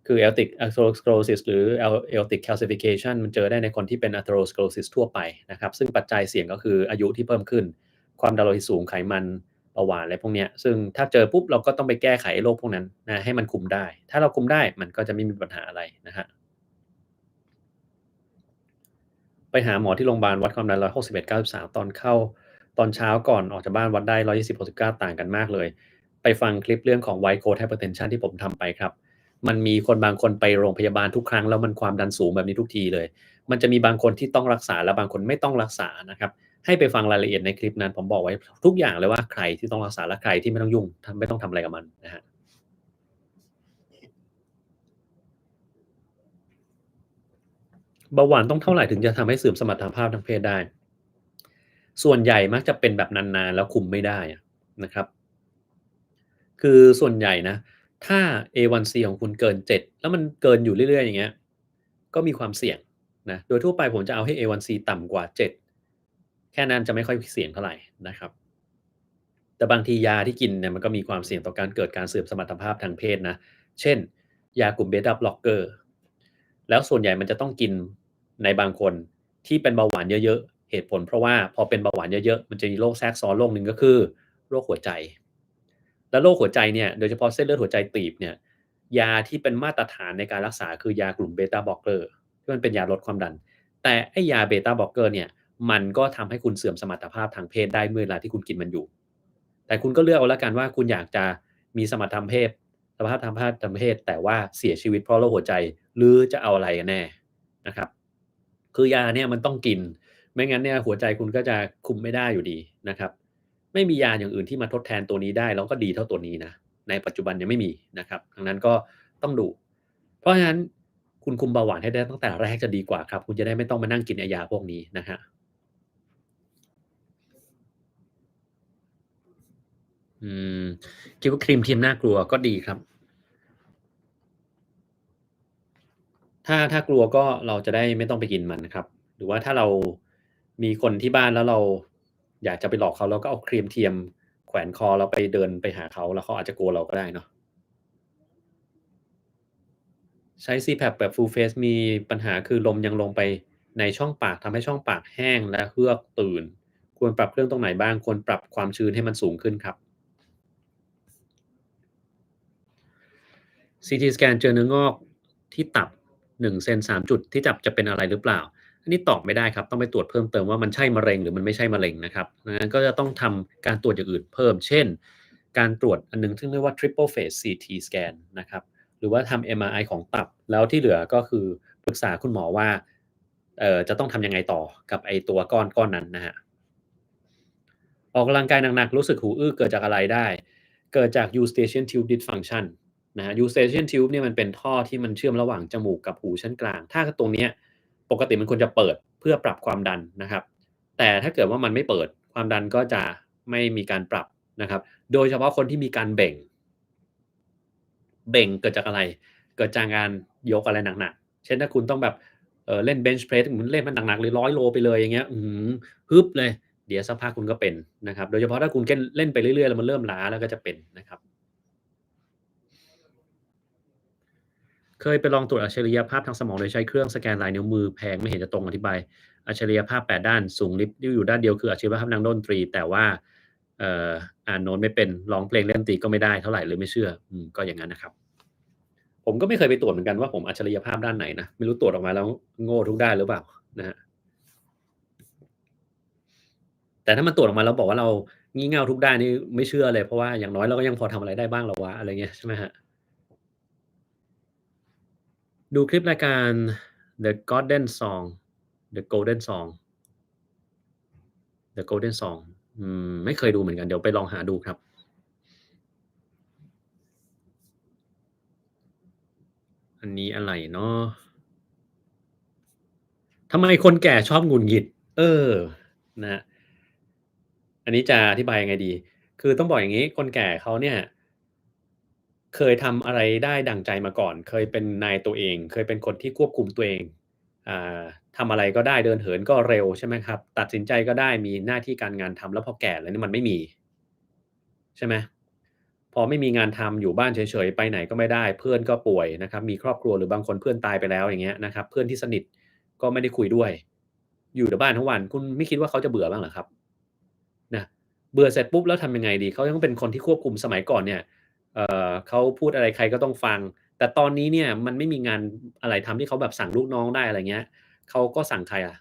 คือ aortic atherosclerosis หรือ aortic calcification มันเจอได้ในคนที่เป็น atherosclerosis ทั่วไปนะครับซึ่งปัจจัยเสี่ยงก็คืออายุที่เพิ่มขึ้นความดันโลหิตสูงไขมันเบาหวานอะไรพวกเนี้ยซึ่งถ้าเจอปุ๊บเราก็ต้องไปแก้ไขโรคพวกนั้นนะให้มันคุมได้ถ้าเราคุมได้มันก็จะไม่มีปัญหาอะไรนะครับ ไปหาหมอที่โรงพยาบาลวัดความดัน161/93ตอนเข้าตอนเช้าก่อนออกจากบ้านวัดได้120/69ต่างกันมากเลยไปฟังคลิปเรื่องของ White Coat Hypertension ที่ผมทำไปครับมันมีคนบางคนไปโรงพยาบาลทุกครั้งแล้วมันความดันสูงแบบนี้ทุกทีเลยมันจะมีบางคนที่ต้องรักษาและบางคนไม่ต้องรักษานะครับให้ไปฟังรายละเอียดในคลิปนั้นผมบอกไว้ทุกอย่างเลยว่าใครที่ต้องรักษาและใครที่ไม่ต้องยุ่งไม่ต้องทำอะไรกับมันนะครับ เบาหวานต้องเท่าไรถึงจะทำให้เสื่อมสมรรถภาพทางเพศได้ ส่วนใหญ่มักจะเป็นแบบนานๆแล้วคุมไม่ได้อะนะครับ คือส่วนใหญ่นะถ้า A1C ของคุณเกิน7แล้วมันเกินอยู่เรื่อยๆอย่างเงี้ยก็มีความเสี่ยงนะโดยทั่วไปผมจะเอาให้ A1C ต่ำกว่า7แค่นั้นจะไม่ค่อยเสี่ยงเท่าไรนะครับแต่บางทียาที่กินเนี่ยมันก็มีความเสี่ยงต่อการเกิดการเสื่อมสมรรถภาพทางเพศนะเช่นยากลุ่ม Beta Blocker แล้วส่วนใหญ่มันจะต้องกินในบางคนที่เป็นเบาหวานเยอะๆเหตุผลเพราะว่าพอเป็นเบาหวานเยอะๆมันจะมีโรคแทรกซ้อนโรคหนึ่งก็คือโรคหัวใจ แล้วโรคหัวใจเนี่ยโดยเฉพาะเส้นเลือดหัวใจตีบเนี่ยยาที่เป็นมาตรฐานในการรักษาคือยากลุ่ม Beta Blocker ที่มันเป็นยาลดความดันแต่ไอ้ยา Beta Blocker เนี่ยมันก็ทำให้คุณเสื่อมสมรรถภาพทางเพศได้เมื่อเวลาที่คุณกินมันอยู่แต่คุณก็เลือกเอาแล้วกันว่าคุณอยากจะมีสมรรถเพศสมรรถภาพทางเพศแต่ว่าเสียชีวิตเพราะโรคหัวใจหรือจะเอาอะไรกันแน่นะครับคือยาเนี่ยมันต้องกินไม่งั้นเนี่ยหัวใจคุณก็จะคุมไม่ได้อยู่ดีนะครับ ไม่มียาอย่างอื่นที่มาทดแทนตัวนี้ได้แล้วก็ดีเท่าตัวนี้นะในปัจจุบันยังไม่มีนะครับดังนั้นก็ต้องดูเพราะฉะนั้นคุณคุมเบาหวานให้ได้ตั้งแต่แรกจะดีกว่าครับคุณจะได้ไม่ต้องมานั่งกินไอ้ยาพวกนี้นะครับอืมคิดว่าครีมเทียมน่ากลัวก็ดีครับถ้ากลัวก็เราจะได้ไม่ต้องไปกินมันนะครับหรือว่าถ้าเรามีคนที่บ้านแล้วเราอยากจะไปหลอกเขาเราก็เอาครีมเทียมแขวนคอแล้วไปเดินไปหาเขาแล้วเขาอาจจะกลัวเราก็ได้เนาะ ใช้ CPAP แบบ Full Face มีปัญหาคือลมยังลงไปในช่องปากทำให้ช่องปากแห้งและเฮือกตื่น ควรปรับเครื่องตรงไหนบ้างควรปรับความชื้นให้มันสูงขึ้นครับ CT สแกนเจอเนื้องอกที่ตับ1เซน3จุดที่ตับจะเป็นอะไรหรือเปล่าอันนี้ตอบไม่ได้ครับต้องไปตรวจเพิ่มเติมว่ามันใช่มะเร็งหรือมันไม่ใช่มะเร็งนะครับดังนั้นก็จะต้องทำการตรวจอย่างอื่นเพิ่มเช่นการตรวจอันหนึงที่เรียกว่า Triple Phase CT Scan นะครับหรือว่าทำ MRI ของตับแล้วที่เหลือก็คือปรึกษาคุณหมอว่าจะต้องทำยังไงต่อกับไอ้ตัวก้อนนั้นนะฮะออกกำลังกายหนักๆรู้สึกหูอื้อเกิดจากอะไรได้เกิดจาก Eustachian tube dysfunction นะฮะ Eustachian tube เนี่ยมันเป็นท่อที่มันเชื่อมระหว่างจมูกกับหูชั้นกลางถ้าตรงเนี้ยปกติมันควรจะเปิดเพื่อปรับความดันนะครับแต่ถ้าเกิดว่ามันไม่เปิดความดันก็จะไม่มีการปรับนะครับโดยเฉพาะคนที่มีการเบ่งเกิดจากอะไรเกิดจากการยกอะไรหนักๆเช่นถ้าคุณต้องแบบเล่น bench press เหมือนเล่นมันหนักๆเลย100โลไปเลยอย่างเงี้ยฮึบเลยเดี๋ยวสักพักคุณก็เป็นนะครับโดยเฉพาะถ้าคุณเล่นไปเรื่อยๆแล้วมันเริ่มล้าแล้วก็จะเป็นนะครับ เคยไปลองตรวจอัจฉริยภาพทางสมองโดยใช้เครื่องสแกนลายนิ้วมือแพงไม่เห็นจะตรงอธิบายอัจฉริยภาพ8ด้านสูงลิฟต์ที่อยู่ด้านเดียวคืออัจฉริยภาพทางดนตรีแต่ว่าอ่านโน้ตไม่เป็นร้องเพลงเล่นดนตรีก็ไม่ได้เท่าไรเลยไม่เชื่อก็อย่างงั้นนะครับผมก็ไม่เคยไปตรวจเหมือนกันว่าผมอัจฉริยภาพด้านไหนนะไม่รู้ตรวจออกมาแล้วโง่ทุกด้านหรือเปล่านะครับแต่ถ้ามันตรวจออกมาแล้วบอกว่าเรางี่เง่าทุกด้านนี่ไม่เชื่อเลยเพราะว่าอย่างน้อยเราก็ยังพอทำอะไรได้บ้างเหรอวะอะไรเงี้ยใช่ไหมครับ ดูคลิปรายการ The Golden Song The Golden Song The Golden Song ไม่เคยดูเหมือนกันเดี๋ยวไปลองหาดูครับอันนี้อะไรเนาะทำไมคนแก่ชอบหงุดหงิดเออนะครับอันนี้จะอธิบายยังไงดีคือต้องบอกอย่างงี้คนแก่เขาเนี่ยเคยทำอะไรได้ดั่งใจมาก่อนเคยเป็นนายตัวเองเคยเป็นคนที่ควบคุมตัวเองอ่าทำอะไรก็ได้เดินเหินก็เร็วใช่ไหมครับตัดสินใจก็ได้มีหน้าที่การงานทำแล้วพอแก่แล้วเนี่ยมันไม่มีใช่ไหม พอไม่มีงานทำอยู่บ้านเฉยๆไปไหนก็ไม่ได้เพื่อนก็ป่วยนะครับมีครอบครัวหรือบางคนเพื่อนตายไปแล้วอย่างเงี้ยนะครับเพื่อนที่สนิทก็ไม่ได้คุยด้วยอยู่แต่บ้านทั้งวันคุณไม่คิดว่าเขาจะเบื่อบ้างเหรอครับนะเบื่อเสร็จปุ๊บแล้วทำยังไงดีเขาต้องเป็นคนที่ควบคุมสมัยก่อนเนี่ยเขาพูดอะไรใครก็ต้องฟังแต่ตอนนี้เนี่ยมันไม่มีงานอะไรทำที่เขาแบบสั่งลูกน้องได้อะไรเงี้ยเขาก็สั่งใครอะ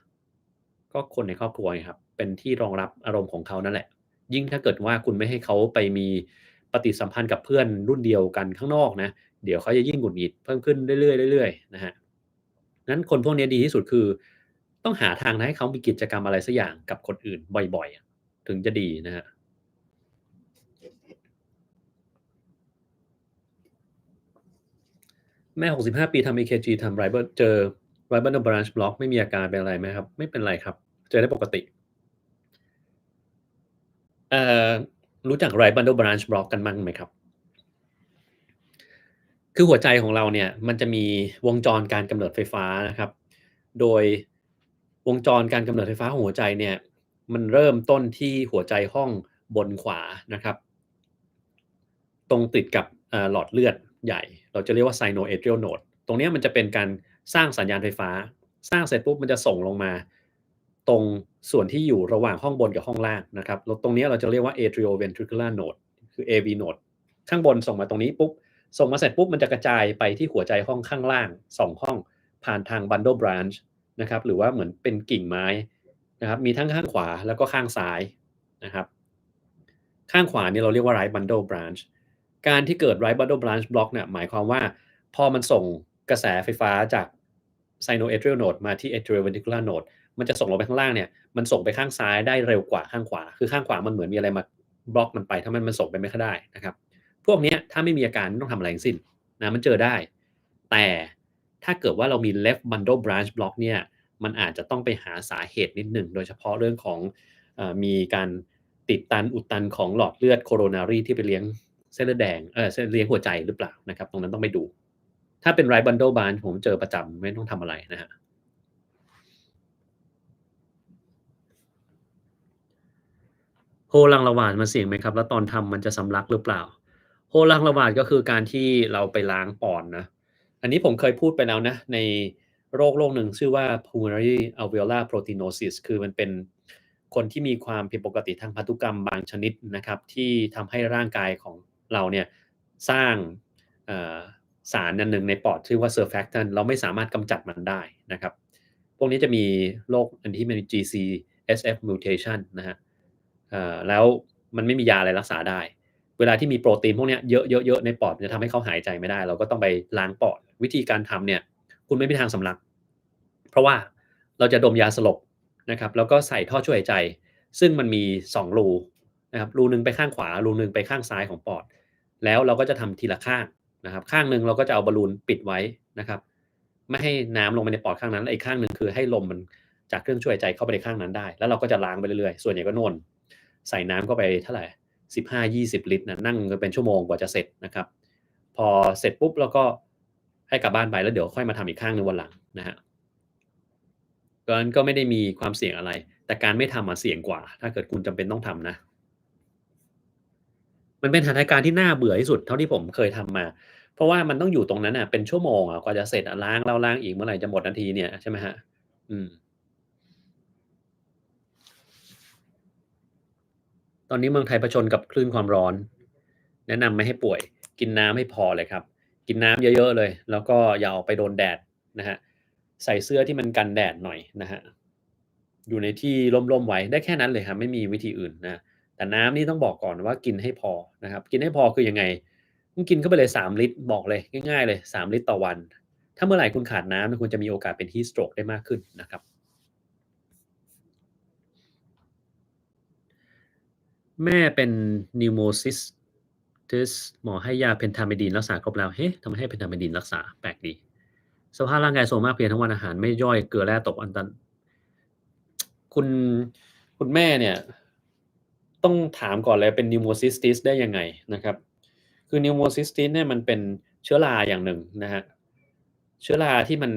ก็คนในครอบครัวไงครับเป็นที่รองรับอารมณ์ของเขานั่นแหละ ยิ่งถ้าเกิดว่าคุณไม่ให้เขาไปมีปฏิสัมพันธ์กับเพื่อนรุ่นเดียวกันข้างนอกนะเดี๋ยวเขาจะยิ่งหงุดหงิดเพิ่มขึ้นเรื่อยๆเรื่อยๆนะครับงั้นคนพวกนี้ดีที่สุดคือต้องหาทางให้เขามีกิจกรรมอะไรสักอย่างกับคนอื่นบ่อยๆอะถึงจะดีนะครับแม่65ปีทำ EKG ทำ Riber เจอ Riber Branch Block ไม่มีอาการเป็นอะไรไหมครับไม่เป็นไรครับเจอได้ปกติเอ่อรู้จัก Right Bundle Branch Block กันบ้างไหมครับ คือหัวใจของเราเนี่ยมันจะมีวงจรการกำเนิดไฟฟ้านะครับโดยวงจรการกำเนิดไฟฟ้าของหัวใจเนี่ยมันเริ่มต้นที่หัวใจห้องบนขวานะครับตรงติดกับหลอดเลือดใหญ่เราจะเรียกว่า sinoatrial node ตรงเนี้ยมันจะเป็นการสร้างสัญญาณไฟฟ้าสร้างเสร็จปุ๊บมันจะส่งลงมาตรงส่วนที่อยู่ระหว่างห้องบนกับห้องล่างนะครับแล้วตรงเนี้ยเราจะเรียกว่า atrioventricular node คือ AV node ข้างบนส่งมาตรงนี้ปุ๊บ ส่งมาเสร็จปุ๊บมันจะกระจายไปที่หัวใจห้องข้างล่าง2ห้องผ่านทาง Bundle Branch นะครับหรือว่าเหมือนเป็นกิ่งไม้นะครับมีทั้งข้างขวาแล้วก็ข้างซ้ายนะครับข้างขวาเนี่ยเราเรียกว่า Right Bundle Branch การที่เกิด Right Bundle Branch Block เนี่ยหมายความว่าพอมันส่งกระแสไฟฟ้าจาก Sinoatrial node มาที่ Atrioventricular node มันจะส่งลงไปข้างล่างเนี่ยมันส่งไปข้างซ้ายได้เร็วกว่าข้างขวาคือข้างขวามันเหมือนมีอะไรมาบล็อกมันไปถ้ามันส่งไปไม่ค่อยได้นะครับ พวกเนี้ยถ้าไม่มีอาการไม่ต้องทำอะไรทั้งสิ้นนะมันเจอได้แต่ถ้าเกิดว่าเรามี left bundle branch block เนี่ยมันอาจจะต้องไปหาสาเหตุนิดหนึ่งโดยเฉพาะเรื่องของมีการติดตันอุดตันของหลอดเลือด coronary ที่ไปเลี้ยงเส้นเลือดแดงเส้นเลี้ยงหัวใจหรือเปล่านะครับตรงนั้นต้องไปดูถ้าเป็น right bundle branch ผมเจอประจำไม่ต้องทำอะไรนะฮะโฮลังระหว่านมันเสี่ยงไหมครับแล้วตอนทำมันจะสำลักหรือเปล่าโฮลังระหว่านก็คือการที่เราไปล้างปอดนะ อันนี้ผมเคยพูดไปแล้วนะในโรคหนึ่งชื่อว่า pulmonary alveolar proteinosis คือมันเป็น คนที่มีความผิดปกติทางพันธุกรรมบางชนิดนะครับที่ทำให้ร่างกายของเราเนี่ยสร้างเอ่อสารอันหนึ่งในปอดชื่อว่า surfactant เราไม่สามารถกำจัดมันได้นะครับพวกนี้จะมีโรคอันที่มัน GCSF mutation นะฮะแล้วมันไม่มียาอะไรรักษาได้เวลาที่มีโปรตีนพวกนี้เยอะๆในปอดมันจะทำให้เขาหายใจไม่ได้เราก็ต้องไปล้างปอดวิธีการทำเนี่ยคุณไม่มีทางสำลักเพราะว่าเราจะดมยาสลบนะครับแล้วก็ใส่ท่อช่วยหายใจซึ่งมันมี2รูนะครับรูหนึ่งไปข้างขวารูหนึ่งไปข้างซ้ายของปอดแล้วเราก็จะทำทีละข้างนะครับข้างหนึ่งเราก็จะเอาบอลลูนปิดไว้นะครับไม่ให้น้ำลงไปในปอดข้างนั้นและอีกข้างหนึ่งคือให้ลมมันจากเครื่องช่วยหายใจเข้าไปในข้างนั้นได้แล้วเราก็จะล้างไปเรื่อยๆส่วนใหญ่ก็นวลใส่น้ำเข้าไปเท่าไหร่15-20 ลิตรนะนั่งกันเป็นชั่วโมงกว่าจะเสร็จนะครับพอเสร็จปุ๊บเราก็ให้กลับบ้านไปแล้วเดี๋ยวค่อยมาทำอีกข้างหนึ่งวันหลังนะฮะก็ไม่ได้มีความเสี่ยงอะไรแต่การไม่ทำเสี่ยงกว่าถ้าเกิดคุณจำเป็นต้องทำนะมันเป็นสถานการณ์ที่น่าเบื่อที่สุดเท่าที่ผมเคยทำมาเพราะว่ามันต้องอยู่ตรงนั้นเป็นชั่วโมงกว่าจะเสร็จล้างแล้วล้างอีกเมื่อไหร่จะหมดนาทีเนี่ยใช่ไหมฮะอืมตอนนี้เมืองไทยเผชิญกับคลื่นความร้อนแนะนำไม่ให้ป่วยกินน้ำให้พอเลยครับกินน้ำเยอะๆเลยแล้วก็อย่าออกไปโดนแดดนะฮะใส่เสื้อที่มันกันแดดหน่อยนะฮะ อยู่ในที่ร่มๆไว้ได้แค่นั้นเลยครับไม่มีวิธีอื่นนะแต่น้ำนี่ต้องบอกก่อนว่ากินให้พอนะครับกินให้พอคือยังไงคุณกินเข้าไปเลย3 ลิตรบอกเลยง่ายๆเลย3 ลิตรต่อวันถ้าเมื่อไหร่คุณขาดน้ำคุณจะมีโอกาสเป็น heat stroke ได้มากขึ้นนะครับแม่เป็น pneumocystis หมอให้ยา Pentamidine รักษาครบแล้วเฮ้ทำไมให้ Pentamidine รักษาแปลกดีสภาพร่างกายโทรมมากเพลียทั้งวันอาหารไม่ย่อยเกลือแร่ตกอันตันคุณคุณแม่เนี่ย ต้องถามก่อนเลยเป็น pneumocystis ได้ยังไงนะครับคือ pneumocystis เนี่ยมันเป็นเชื้อราอย่างหนึ่งนะฮะเชื้อราที่มัน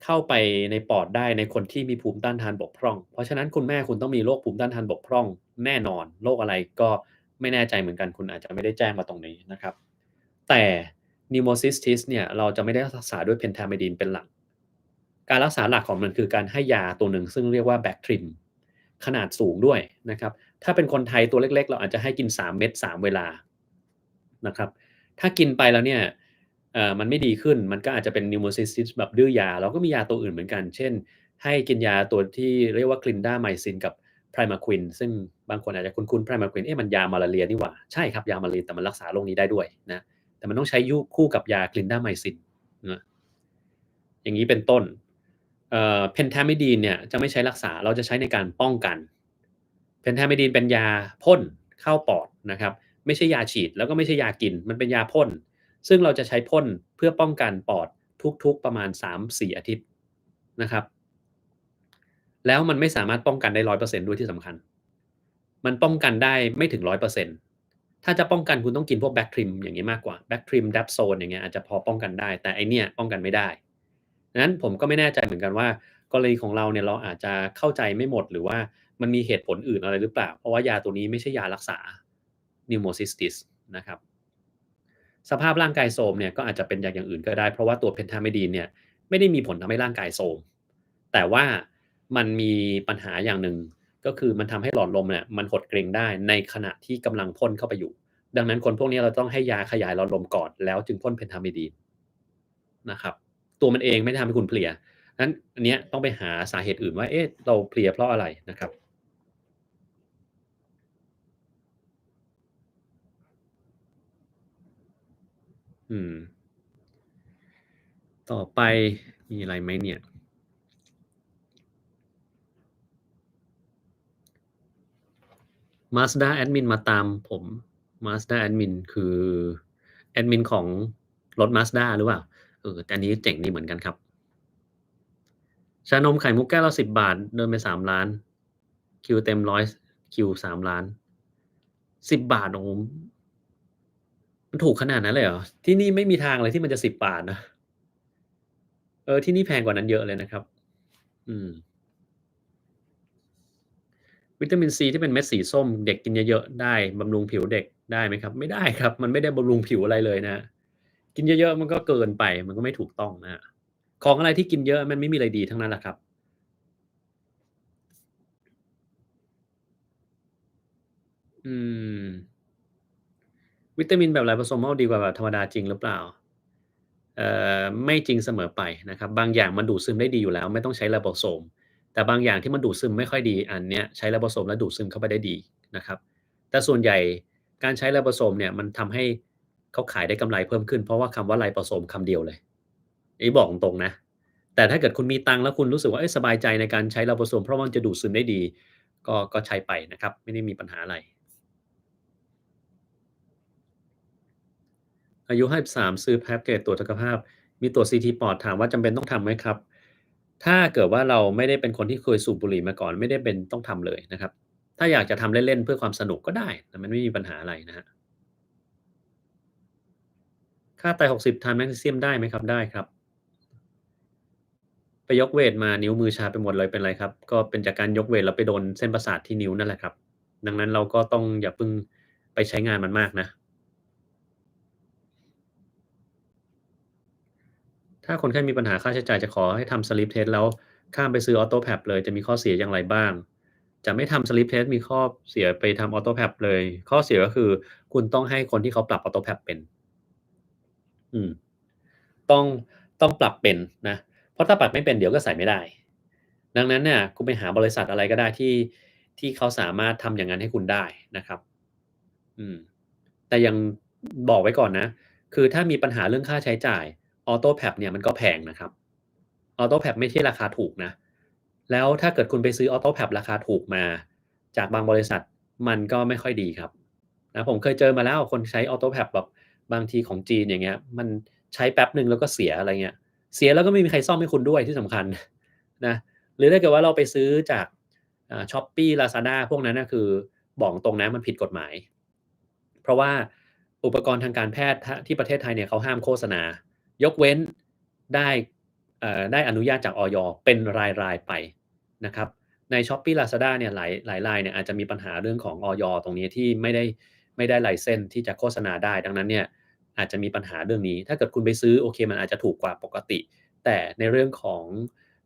เข้าไปในปอดได้ในคนที่มีภูมิต้านทานบกพร่องเพราะฉะนั้นคุณแม่คุณต้องมีโรคภูมิต้านทานบกพร่องแน่นอนโรคอะไรก็ไม่แน่ใจเหมือนกันคุณอาจจะไม่ได้แจ้งมาตรงนี้นะครับแต่ pneumocystis เนี่ยเราจะไม่ได้รักษาด้วย pentamidine เป็นหลักการรักษาหลักของมันคือการให้ยาตัวหนึ่งซึ่งเรียกว่า Bactrim ขนาดสูงด้วยนะครับ ถ้าเป็นคนไทยตัวเล็กๆเราอาจจะให้กิน3 เม็ด3 เวลานะครับถ้ากินไปแล้วเนี่ยมันไม่ดีขึ้นมันก็อาจจะเป็น pneumocystis แบบดื้อยาเราก็มียาตัวอื่นเหมือนกันเช่นให้กินยาตัวที่เรียกว่า clindamycin กับ primaquine ซึ่งบางคนอาจจะคุ้นๆ primaquine มันยามาลาเรียนี่หว่าใช่ครับยามาลาเรียแต่มันรักษาโรคนี้ได้ด้วยนะแต่มันต้องใช้คู่กับยา clindamycin นะอย่างนี้เป็นต้นPentamidine เนี่ยจะไม่ใช้รักษาเราจะใช้ในการป้องกัน Pentamidine เป็นยาพ่นเข้าปอดนะครับไม่ใช่ยาฉีดแล้วก็ไม่ใช่ยากินมันเป็นยาพ่นซึ่งเราจะใช้พ่นเพื่อป้องกันปอดทุกๆประมาณ3-4อาทิตย์นะครับแล้วมันไม่สามารถป้องกันได้100%ด้วยที่สำคัญมันป้องกันได้ไม่ถึง100%ถ้าจะป้องกันคุณต้องกินพวก Bactrim อย่างงี้มากกว่า Bactrim Dapsone อย่างเงี้ยอาจจะพอป้องกันได้แต่ไอ้เนี่ยป้องกันไม่ได้ดังนั้นผมก็ไม่แน่ใจเหมือนกันว่ากรณีของเราเนี่ยเราอาจจะเข้าใจไม่หมดหรือว่ามันมีเหตุผลอื่นอะไรหรือเปล่าเพราะว่ายาตัวนี้ไม่ใช่ยารักษา Pneumocystis นะครับสภาพร่างกายโทรมเนี่ยก็อาจจะเป็นอย่างอื่นก็ได้เพราะว่าตัว Pentamidine เนี่ยไม่ได้มีผลทำให้ร่างกายโทรมแต่ว่ามันมีปัญหาอย่างหนึ่งก็คือมันทำให้หลอดลมเนี่ยมันหดเกร็งได้ในขณะที่กำลังพ่นเข้าไปอยู่ดังนั้นคนพวกนี้เราต้องให้ยาขยายหลอดลมก่อนแล้วจึงพ่น Pentamidine นะครับตัวมันเองไม่ได้ทำให้คุณเพลียนั้นอันเนี้ยต้องไปหาสาเหตุอื่นว่าเอ๊ะเราเพลียเพราะอะไรนะครับอืมต่อไปมีอะไรไหมเนี่ย Mazda แอดมินมาตามผม Mazda แอดมินคือแอดมินของรถ Mazda หรือเปล่าแต่อันนี้เจ๋งดีเหมือนกันครับชานมไข่มุกแก้วละ10 บาทเดินไป3 ร้านคิวเต็ม100คิว3 ร้าน10 บาทโอ้โฮมันถูกขนาดนั้นเลยเหรอที่นี่ไม่มีทางเลยที่มันจะ10 บาทนะที่นี่แพงกว่านั้นเยอะเลยนะครับอืมวิตามินซีที่เป็นเม็ดสีส้มเด็กกินเยอะๆได้บำรุงผิวเด็กได้ไหมครับไม่ได้ครับมันไม่ได้บำรุงผิวอะไรเลยนะครับกินเยอะๆมันก็เกินไปมันก็ไม่ถูกต้องนะครับของอะไรที่กินเยอะมันไม่มีอะไรดีทั้งนั้นแหละครับ อืมวิตามินแบบไลโปโซมัลดีกว่าแบบธรรมดาจริงหรือเปล่าไม่จริงเสมอไปนะครับบางอย่างมันดูดซึมได้ดีอยู่แล้วไม่ต้องใช้ไลโปโซมแต่บางอย่างที่มันดูดซึมไม่ค่อยดีอันเนี้ยใช้ไลโปโซมแล้วดูดซึมเข้าไปได้ดีนะครับแต่ส่วนใหญ่การใช้ไลโปโซมเนี่ยมันทำให้เขาขายได้กำไรเพิ่มขึ้นเพราะว่าคำว่าไลโปโซมคำเดียวเลยอันนี้บอกตรงๆนะแต่ถ้าเกิดคุณมีตังค์แล้วคุณรู้สึกว่าเฮ้ยสบายใจในการใช้ไลโปโซมเพราะว่ามันจะดูดซึมได้ดีก็ใช้ไปนะครับไม่ได้มีปัญหาอะไร อายุ53ซื้อแพ็กเกจตรวจสุขภาพมีตรวจ CT ปอดถามว่าจำเป็นต้องทำไหมครับถ้าเกิดว่าเราไม่ได้เป็นคนที่เคยสูบบุหรี่มาก่อนไม่ได้เป็นต้องทำเลยนะครับถ้าอยากจะทำเล่นๆเพื่อความสนุกก็ได้แต่มันไม่มีปัญหาอะไรนะครับค่าไต60ทานแมกนีเซียมได้ไหมครับได้ครับไปยกเวตมานิ้วมือชาไปหมดเลยเป็นไรครับก็เป็นจากการยกเวตแล้วไปโดนเส้นประสาทที่นิ้วนั่นแหละครับดังนั้นเราก็ต้องอย่าเพิ่งไปใช้งานมันมากนะ ถ้าคนไข้มีปัญหาค่าใช้จ่ายจะขอให้ทำ Sleep Test แล้วข้ามไปซื้อ Orthopad เลยจะมีข้อเสียอย่างไรบ้างจะไม่ทำ Sleep Test มีข้อเสียไปทำ Orthopad เลยข้อเสียก็คือคุณต้องให้คนที่เขาปรับ Orthopad เป็นอืมต้องต้องปรับเป็นนะเพราะถ้าปรับไม่เป็นเดี๋ยวก็ใส่ไม่ได้ดังนั้นเนี่ยคุณไปหาบริษัทอะไรก็ได้ที่เขาสามารถทำอย่างนั้นให้คุณได้นะครับอืมแต่ยังบอกไว้ก่อนนะคือถ้ามีปัญหาเรื่องค่าใช้จ่าย Orthopad เนี่ยมันก็แพงนะครับ Orthopad ไม่ใช่ราคาถูกนะแล้วถ้าเกิดคุณไปซื้อ Orthopad ราคาถูกมาจากบางบริษัทมันก็ไม่ค่อยดีครับนะผมเคยเจอมาแล้วคนใช้ Orthopad แบบบางทีของจีนอย่างเงี้ยมันใช้แป๊บหนึ่งแล้วก็เสียอะไรเงี้ยเสียแล้วก็ไม่มีใครซ่อมให้คุณด้วยที่สำคัญนะหรือถ้าเกิดว่าเราไปซื้อจากShopee Lazada พวกนั้นน่ะคือบอกตรงนะมันผิดกฎหมายเพราะว่าอุปกรณ์ทางการแพทย์ที่ประเทศไทยเนี่ยเขาห้ามโฆษณายกเว้นได้ได้อนุญาตจากอยเป็นรายๆไปนะครับใน Shopee Lazada เนี่ยหลายรายเนี่ยอาจจะมีปัญหาเรื่องของอยตรงนี้ที่ไม่ได้ไลเซนส์ที่จะโฆษณาได้ดังนั้นเนี่ยอาจจะมีปัญหาเรื่องนี้ถ้าเกิดคุณไปซื้อโอเคมันอาจจะถูกกว่าปกติแต่ในเรื่องของ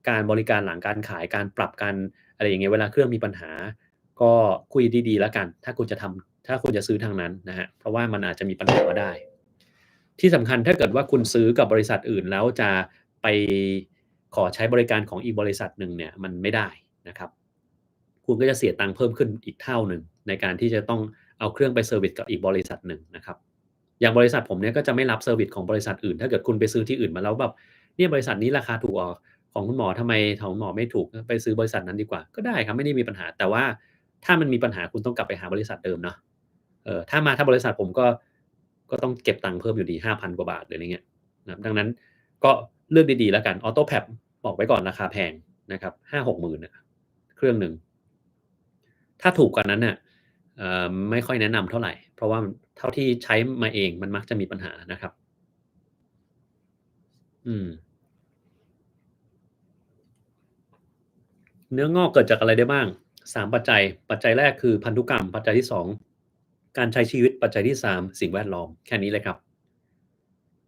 การบริการหลังการขายการปรับกันอะไรอย่างเงี้ยเวลาเครื่องมีปัญหาก็คุยดีๆแล้วกันถ้าคุณจะซื้อทางนั้นนะครับเพราะว่ามันอาจจะมีปัญหาก็ได้ ที่สำคัญถ้าเกิดว่าคุณซื้อกับบริษัทอื่นแล้วจะไปขอใช้บริการของอีกบริษัทหนึ่งเนี่ยมันไม่ได้นะครับคุณก็จะเสียตังค์เพิ่มขึ้นอีกเท่าหนึ่งในการที่จะต้องเอาเครื่องไปเซอร์วิสกับอีกบริษัทหนึ่งนะครับอย่างบริษัทผมเนี่ยก็จะไม่รับเซอร์วิสของบริษัทอื่นถ้าเกิดคุณไปซื้อที่อื่นมาแล้วแบบเนี่ยบริษัทนี้ราคาถูกกว่าของคุณหมอทำไมของคุณหมอไม่ถูกไปซื้อบริษัทนั้นดีกว่าก็ได้ครับไม่ได้มีปัญหาแต่ว่าถ้ามันมีปัญหาคุณต้องกลับไปหาบริษัทเดิมเนาะ ถ้าบริษัทผมก็ต้องเก็บตังค์เพิ่มอยู่ดี5,000กว่าบาทหรืออะไรเงี้ยนะครับดังนั้นก็เลือกดีๆแล้วกัน AutoPad บอกไว้ก่อนราคาแพงนะครับ5-6หมื่นน่ะเครื่องหนึ่งถ้าถูกกว่านั้นน่ะไม่ค่อยแนะนำเท่าไรเพราะว่าเท่าที่ใช้มาเองมันมักจะมีปัญหานะครับอืมเนื้องอกเกิดจากอะไรได้บ้าง3ปัจจัยปัจจัยแรกคือพันธุกรรมปัจจัยที่2การใช้ชีวิตปัจจัยที่3สิ่งแวดล้อมแค่นี้เลยครับ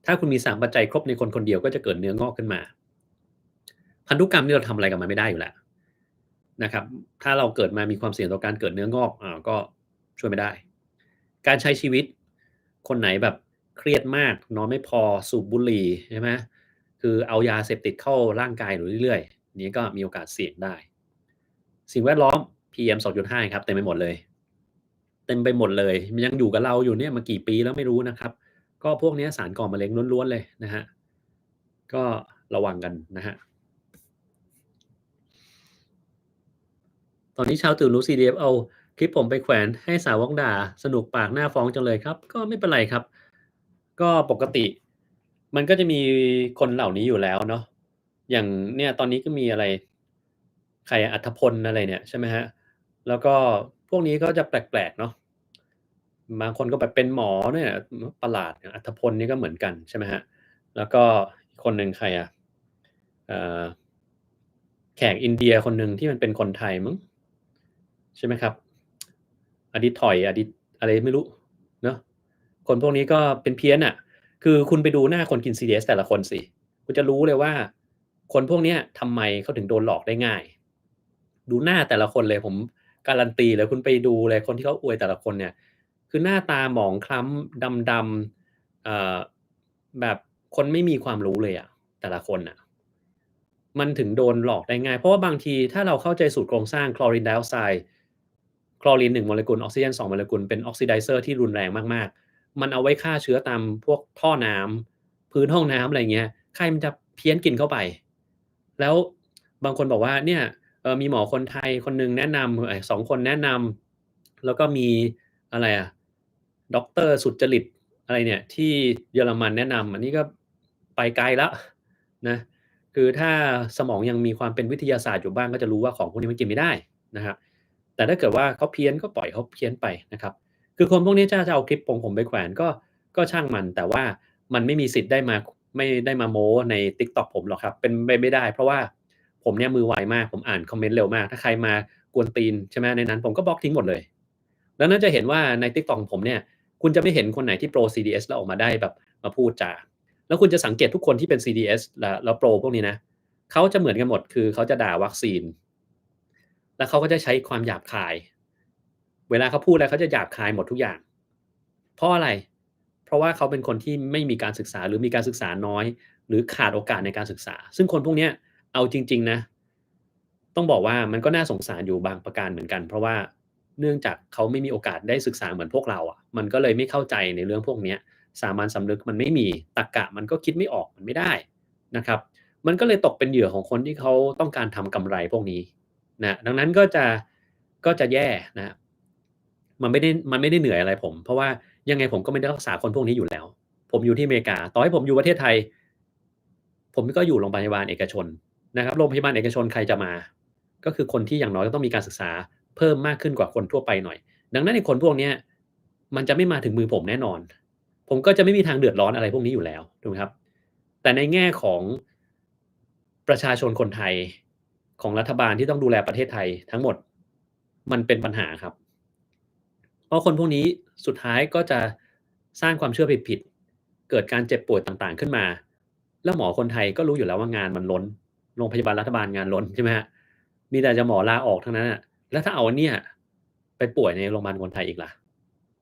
ถ้าคุณมี3ปัจจัยครบในคนคนเดียวก็จะเกิดเนื้องอกขึ้นมาพันธุกรรมนี่เราทำอะไรกับมันไม่ได้อยู่แล้วนะครับถ้าเราเกิดมามีความเสี่ยงต่อการเกิดเนื้องอกก็ช่วยไม่ได้การใช้ชีวิตคนไหนแบบเครียดมากนอนไม่พอสูบบุหรี่ใช่ไหมคือเอายาเสพติดเข้าร่างกายอยู่เรื่อยๆอันนี้ก็มีโอกาสเสี่ยงได้สิ่งแวดล้อม PM 2.5ครับเต็มไปหมดเลยเต็มไปหมดเลยมันยังอยู่กับเราอยู่เนี่ยมากี่ปีแล้วไม่รู้นะครับก็พวกเนี้ยสารก่อมะเร็งล้วนๆเลยนะครับ ก็ระวังกันนะครับตอนนี้ชาวตื่นรู้ CDF เอาคลิปผมไปแขวนให้สาวกด่าสนุกปากหน้าฟ้องจังเลยครับก็ไม่เป็นไรครับก็ปกติมันก็จะมีคนเหล่านี้อยู่แล้วเนาะอย่างเนี่ยตอนนี้ก็มีอะไรใครอะอัธพลอะไรเนี่ยใช่ไหมครับแล้วก็พวกนี้ก็จะแปลกๆเนาะบางคนก็แบบเป็นหมอเนี่ยประหลาดอย่างอัธพลนี่ก็เหมือนกันใช่ไหมครับแล้วก็อีกคนหนึ่งใครอะเอ่อ แขกอินเดียคนหนึ่งที่มันเป็นคนไทยมั้งใช่ไหมครับอดิษฐ์ถอยอดิษฐ์อะไรไม่รู้เนาะคนพวกนี้ก็เป็นเพี้ยนอะคือคุณไปดูหน้าคนกิน CDS แต่ละคนสิคุณจะรู้เลยว่าคนพวกเนี้ยทำไมเขาถึงโดนหลอกได้ง่ายดูหน้าแต่ละคนเลยผม การันตีเลยคุณไปดูเลยคนที่เขาอวยแต่ละคนเนี่ยคือหน้าตาหมองคล้ำดำๆแบบคนไม่มีความรู้เลยอะแต่ละคนน่ะมันถึงโดนหลอกได้ง่ายเพราะว่าบางทีถ้าเราเข้าใจสูตรโครงสร้างคลอรีนไดออกไซด์คลอรีน1โมเลกุลออกซิเจน2โมเลกุลเป็น oxidizer ที่รุนแรงมากๆมันเอาไว้ฆ่าเชื้อตามพวกท่อน้ำพื้นห้องน้ำอะไรอย่างเงี้ยใครมันจะเพี้ยนกินเข้าไปแล้วบางคนบอกว่าเนี่ย มีหมอคนไทยคนหนึ่งแนะนำ2คนแนะนำแล้วก็มีอะไรอะด็อกเตอร์สุจริตอะไรเนี่ยที่เยอรมันแนะนำอันนี้ก็ไปไกลแล้วนะคือถ้าสมองยังมีความเป็นวิทยาศาสตร์อยู่บ้างก็จะรู้ว่าของพวกนี้มันกินไม่ได้นะครับแต่ถ้าเกิดว่าเขาเพี้ยนก็ปล่อยเขาเพี้ยนไปนะครับคือคนพวกนี้ถ้าจะเอาคลิปของผมไปแขวนก็ช่างมันแต่ว่ามันไม่มีสิทธิ์ได้มาไม่ได้มาโม้ใน TikTok ผมหรอกครับเป็นไปไม่ได้เพราะว่า ผมเนี่ยมือไวมากผมอ่านคอมเมนต์เร็วมากถ้าใครมากวนตีนใช่ไหมในนั้นผมก็บล็อกทิ้งหมดเลยดังนั้นจะเห็นว่าใน TikTok ของผมเนี่ยคุณจะไม่เห็นคนไหนที่โปร CDS แล้วออกมาได้แบบมาพูดจาแล้วคุณจะสังเกตทุกคนที่เป็น CDS แล้วโปรพวกนี้นะเขาจะเหมือนกันหมดคือเขาจะด่าวัคซีนแล้วเขาก็จะใช้ความหยาบคายเวลาเขาพูดอะไรเขาจะหยาบคายหมดทุกอย่างเพราะอะไรเพราะว่าเขาเป็นคนที่ไม่มีการศึกษาหรือมีการศึกษาน้อยหรือขาดโอกาสในการศึกษาซึ่งคนพวกเนี้ยเอาจริงๆนะ ต้องบอกว่ามันก็น่าสงสารอยู่บางประการเหมือนกันเพราะว่าเนื่องจากเขาไม่มีโอกาสได้ศึกษาเหมือนพวกเราอะมันก็เลยไม่เข้าใจในเรื่องพวกเนี้ยสามัญสำนึกมันไม่มีตรรกะมันก็คิดไม่ออกมันไม่ได้นะครับมันก็เลยตกเป็นเหยื่อของคนที่เขาต้องการทำกำไรพวกนี้นะดังนั้นก็จะแย่นะครับมันไม่ได้เหนื่อยอะไรผมเพราะว่ายังไงผมก็ไม่ได้รักษาคนพวกนี้อยู่แล้วผมอยู่ที่อเมริกาต่อให้ผมอยู่ประเทศไทยผมก็อยู่โรงพยาบาลเอกชนนะครับโรงพยาบาลเอกชนใครจะมา ก็คือคนที่อย่างน้อยก็ต้องมีการศึกษาเพิ่มมากขึ้นกว่าคนทั่วไปหน่อยดังนั้นไอ้คนพวกเนี้ยมันจะไม่มาถึงมือผมแน่นอนผมก็จะไม่มีทางเดือดร้อนอะไรพวกนี้อยู่แล้วถูกไหมครับแต่ในแง่ของประชาชนคนไทยของรัฐบาลที่ต้องดูแลประเทศไทยทั้งหมดมันเป็นปัญหาครับเพราะคนพวกนี้สุดท้ายก็จะสร้างความเชื่อผิดๆเกิดการเจ็บป่วยต่างๆขึ้นมาแล้วหมอคนไทยก็รู้อยู่แล้วว่างานมันล้นโรงพยาบาลรัฐบาลงานล้นใช่ไหมครับ มีแต่จะหมอลาออกทั้งนั้นอะแล้วถ้าเอาอันเนี่ยไปป่วยในโรงพยาบาลคนไทยอีกล่ะ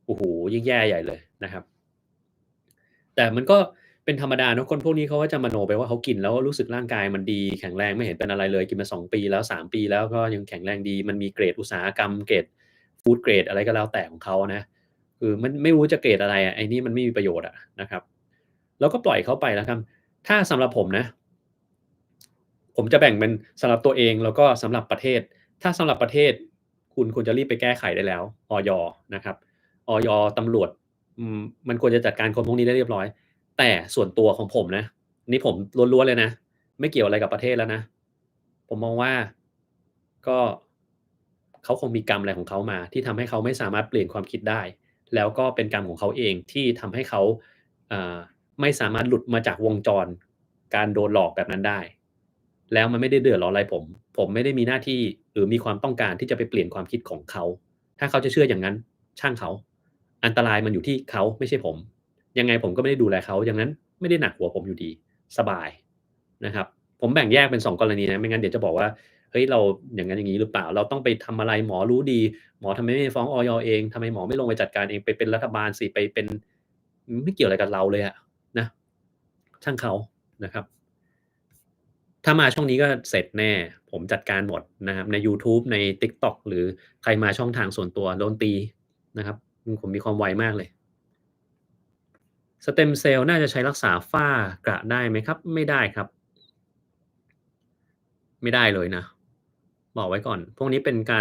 โอ้โฮยิ่งแย่ใหญ่เลยนะครับแต่มันก็เป็นธรรมดาเนาะคนพวกนี้เขาก็จะมโนไปว่าเขากินแล้วรู้สึกร่างกายมันดีแข็งแรงไม่เห็นเป็นอะไรเลยกินมา2ปีแล้ว3ปีแล้วก็ยังแข็งแรงดีมันมีเกรดอุตสาหกรรมเกรดฟูดเกรดอะไรก็แล้วแต่ของเขานะคือมันไม่รู้จะเกรดอะไรอะไอ้นี่มันไม่มีประโยชน์อะนะครับเราก็ปล่อยเขาไปแล้วกันถ้าสำหรับผมนะ ผมจะแบ่งเป็นสำหรับตัวเองแล้วก็สำหรับประเทศ ถ้าสำหรับประเทศคุณควรจะรีบไปแก้ไขได้แล้วอยนะครับอยตำรวจมันควรจะจัดการคนพวกนี้ได้เรียบร้อยแต่ส่วนตัวของผมนะนี่ผมล้วนๆเลยนะไม่เกี่ยวอะไรกับประเทศแล้วนะผมมองว่าก็เขาคงมีกรรมอะไรของเขามาที่ทำให้เขาไม่สามารถเปลี่ยนความคิดได้แล้วก็เป็นกรรมของเขาเองที่ทำให้เขาอ่าไม่สามารถหลุดมาจากวงจรการโดนหลอกแบบนั้นได้ แล้วมันไม่ได้เดือดร้อนอะไรผมไม่ได้มีหน้าที่หรือมีความต้องการที่จะไปเปลี่ยนความคิดของเขาถ้าเขาจะเชื่ออย่างนั้นช่างเขาอันตรายมันอยู่ที่เขาไม่ใช่ผมยังไงผมก็ไม่ได้ดูแลเขาดังนั้นไม่ได้หนักหัวผมอยู่ดีสบายนะครับผมแบ่งแยกเป็น2กรณีนะไม่งั้นเดี๋ยวจะบอกว่าเฮ้ยเราอย่างงั้นอย่างงี้หรือเปล่าเราต้องไปทำอะไรหมอรู้ดีหมอทำไมไม่ฟ้องอยเองทำไมหมอไม่ลงไปจัดการเองไปเป็นรัฐบาลสิไปเป็นไม่เกี่ยวอะไรกับเราเลยอะนะช่างเขานะครับ ถ้ามาช่องนี้ก็เสร็จแน่ผมจัดการหมดนะครับในยูทูบใน TikTok หรือใครมาช่องทางส่วนตัวโดนตีนะครับผมมีความไวมากเลย Stem Cell น่าจะใช้รักษาฝ้ากระได้ไหมครับไม่ได้ครับไม่ได้เลยนะบอกไว้ก่อนพวกนี้เป็นก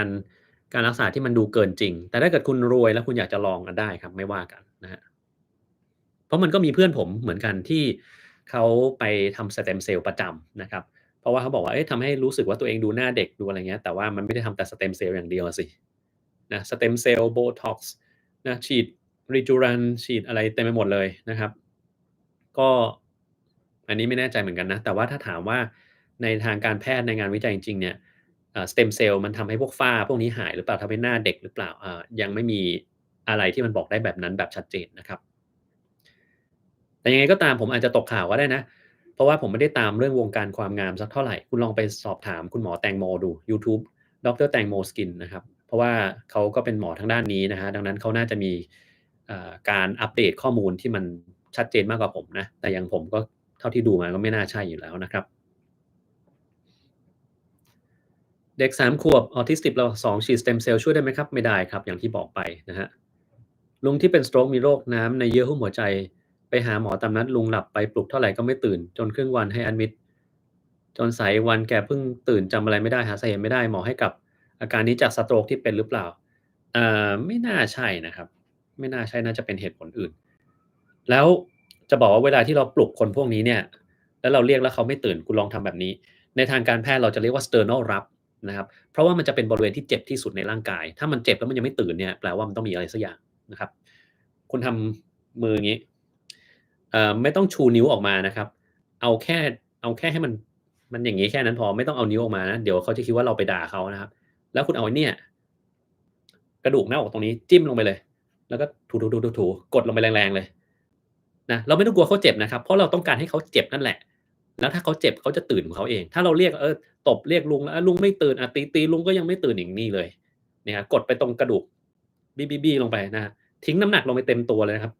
ารรักษาที่มันดูเกินจริงแต่ถ้าเกิดคุณรวยแล้วคุณอยากจะลองอะได้ครับไม่ว่ากันนะครับ เพราะมันก็มีเพื่อนผมเหมือนกันที่เขาไปทำ Stem Cell ประจำนะครับเพราะว่าเขาบอกว่าเอ๊ะทำให้รู้สึกว่าตัวเองดูหน้าเด็กดูอะไรเงี้ยแต่ว่ามันไม่ได้ทำแต่ Stem Cell อย่างเดียวอะสินะ Stem Cell Botox นะฉีด Rejuven ฉีดอะไรเต็มไปหมดเลยนะครับก็อันนี้ไม่แน่ใจเหมือนกันนะแต่ว่าถ้าถามว่าในทางการแพทย์ในงานวิจัยจริงๆเนี่ยStem Cell มันทำให้พวกฝ้าพวกนี้หายหรือเปล่าทำให้หน้าเด็กหรือเปล่ายังไม่มีอะไรที่มันบอกได้แบบนั้นแบบชัดเจนนะครับ แต่ยังไงก็ตามผมอาจจะตกข่าวก็ได้นะ เพราะว่าผมไม่ได้ตามเรื่องวงการความงามสักเท่าไรคุณลองไปสอบถามคุณหมอแตงโมดูยูทูบดรแตงโม Skin นะครับ ราะว่าเขาก็เป็นหมอทางด้านนี้นะครับดังนั้นเขาน่าจะมีการอัปเดตข้อมูลที่มันชัดเจนมากกว่าผมนะแต่อย่างผมก็เท่าที่ดูมาก็ไม่น่าใช่อยู่แล้วนะครับเด็ก3 ขวบออทิสติกระดับ2ฉีด Stem Cell ช่วยได้ไหมครับไม่ได้ครับอย่างที่บอกไปนะครับลุงที่เป็นสโตรกมีโรคน้ำในเยื่อหุ้มหัวใจไปหาหมอตามนัดลุงหลับไปปลุกเท่าไรก็ไม่ตื่นจนครึ่งวันให้แอดมิตจนสายอีกวันแกเพิ่งตื่นจำอะไรไม่ได้หาสาเหตุไม่ได้หมอให้กลับอาการนี้จากสโตรกที่เป็นหรือเปล่าไม่น่าใช่นะครับไม่น่าใช่น่าจะเป็นเหตุผลอื่นแล้วจะบอกว่าเวลาที่เราปลุกคนพวกนี้เนี่ยแล้วเราเรียกแล้วเขาไม่ตื่นคุณลองทำแบบนี้ในทางการแพทย์เราจะเรียกว่า sternal rub นะครับเพราะว่ามันจะเป็นบริเวณที่เจ็บที่สุดในร่างกายถ้ามันเจ็บแล้วมันยังไม่ตื่นเนี่ยแปลว่ามันต้องมีอะไรสักอย่างนะครับคุณทำมืออย่างงี้ไม่ต้องชูนิ้วออกมานะครับเอาแค่เอาแค่ให้มันอย่างงี้แค่นั้นพอไม่ต้องเอานิ้วออกมานะเดี๋ยวเขาจะคิดว่าเราไปด่าเขานะครับแล้วคุณเอาไอ้เนี่ยกระดูกหน้าอกตรงนี้จิ้มลงไปเลยแล้วก็ถูๆๆๆๆกดลงไปแรงๆเลยนะเราไม่ต้องกลัวเขาเจ็บนะครับเพราะเราต้องการให้เขาเจ็บนั่นแหละแล้วถ้าเขาเจ็บเขาจะตื่นของเขาเองถ้าเราเรียกตบเรียกลุงแล้วลุงไม่ตื่นตีๆลุงก็ยังไม่ตื่นอีกนี่เลยเนี่ยครับกดไปตรงกระดูกบี้ๆๆลงไปนะครับทิ้งน้ำหนักลงไปเต็มตัวเลยนะครับ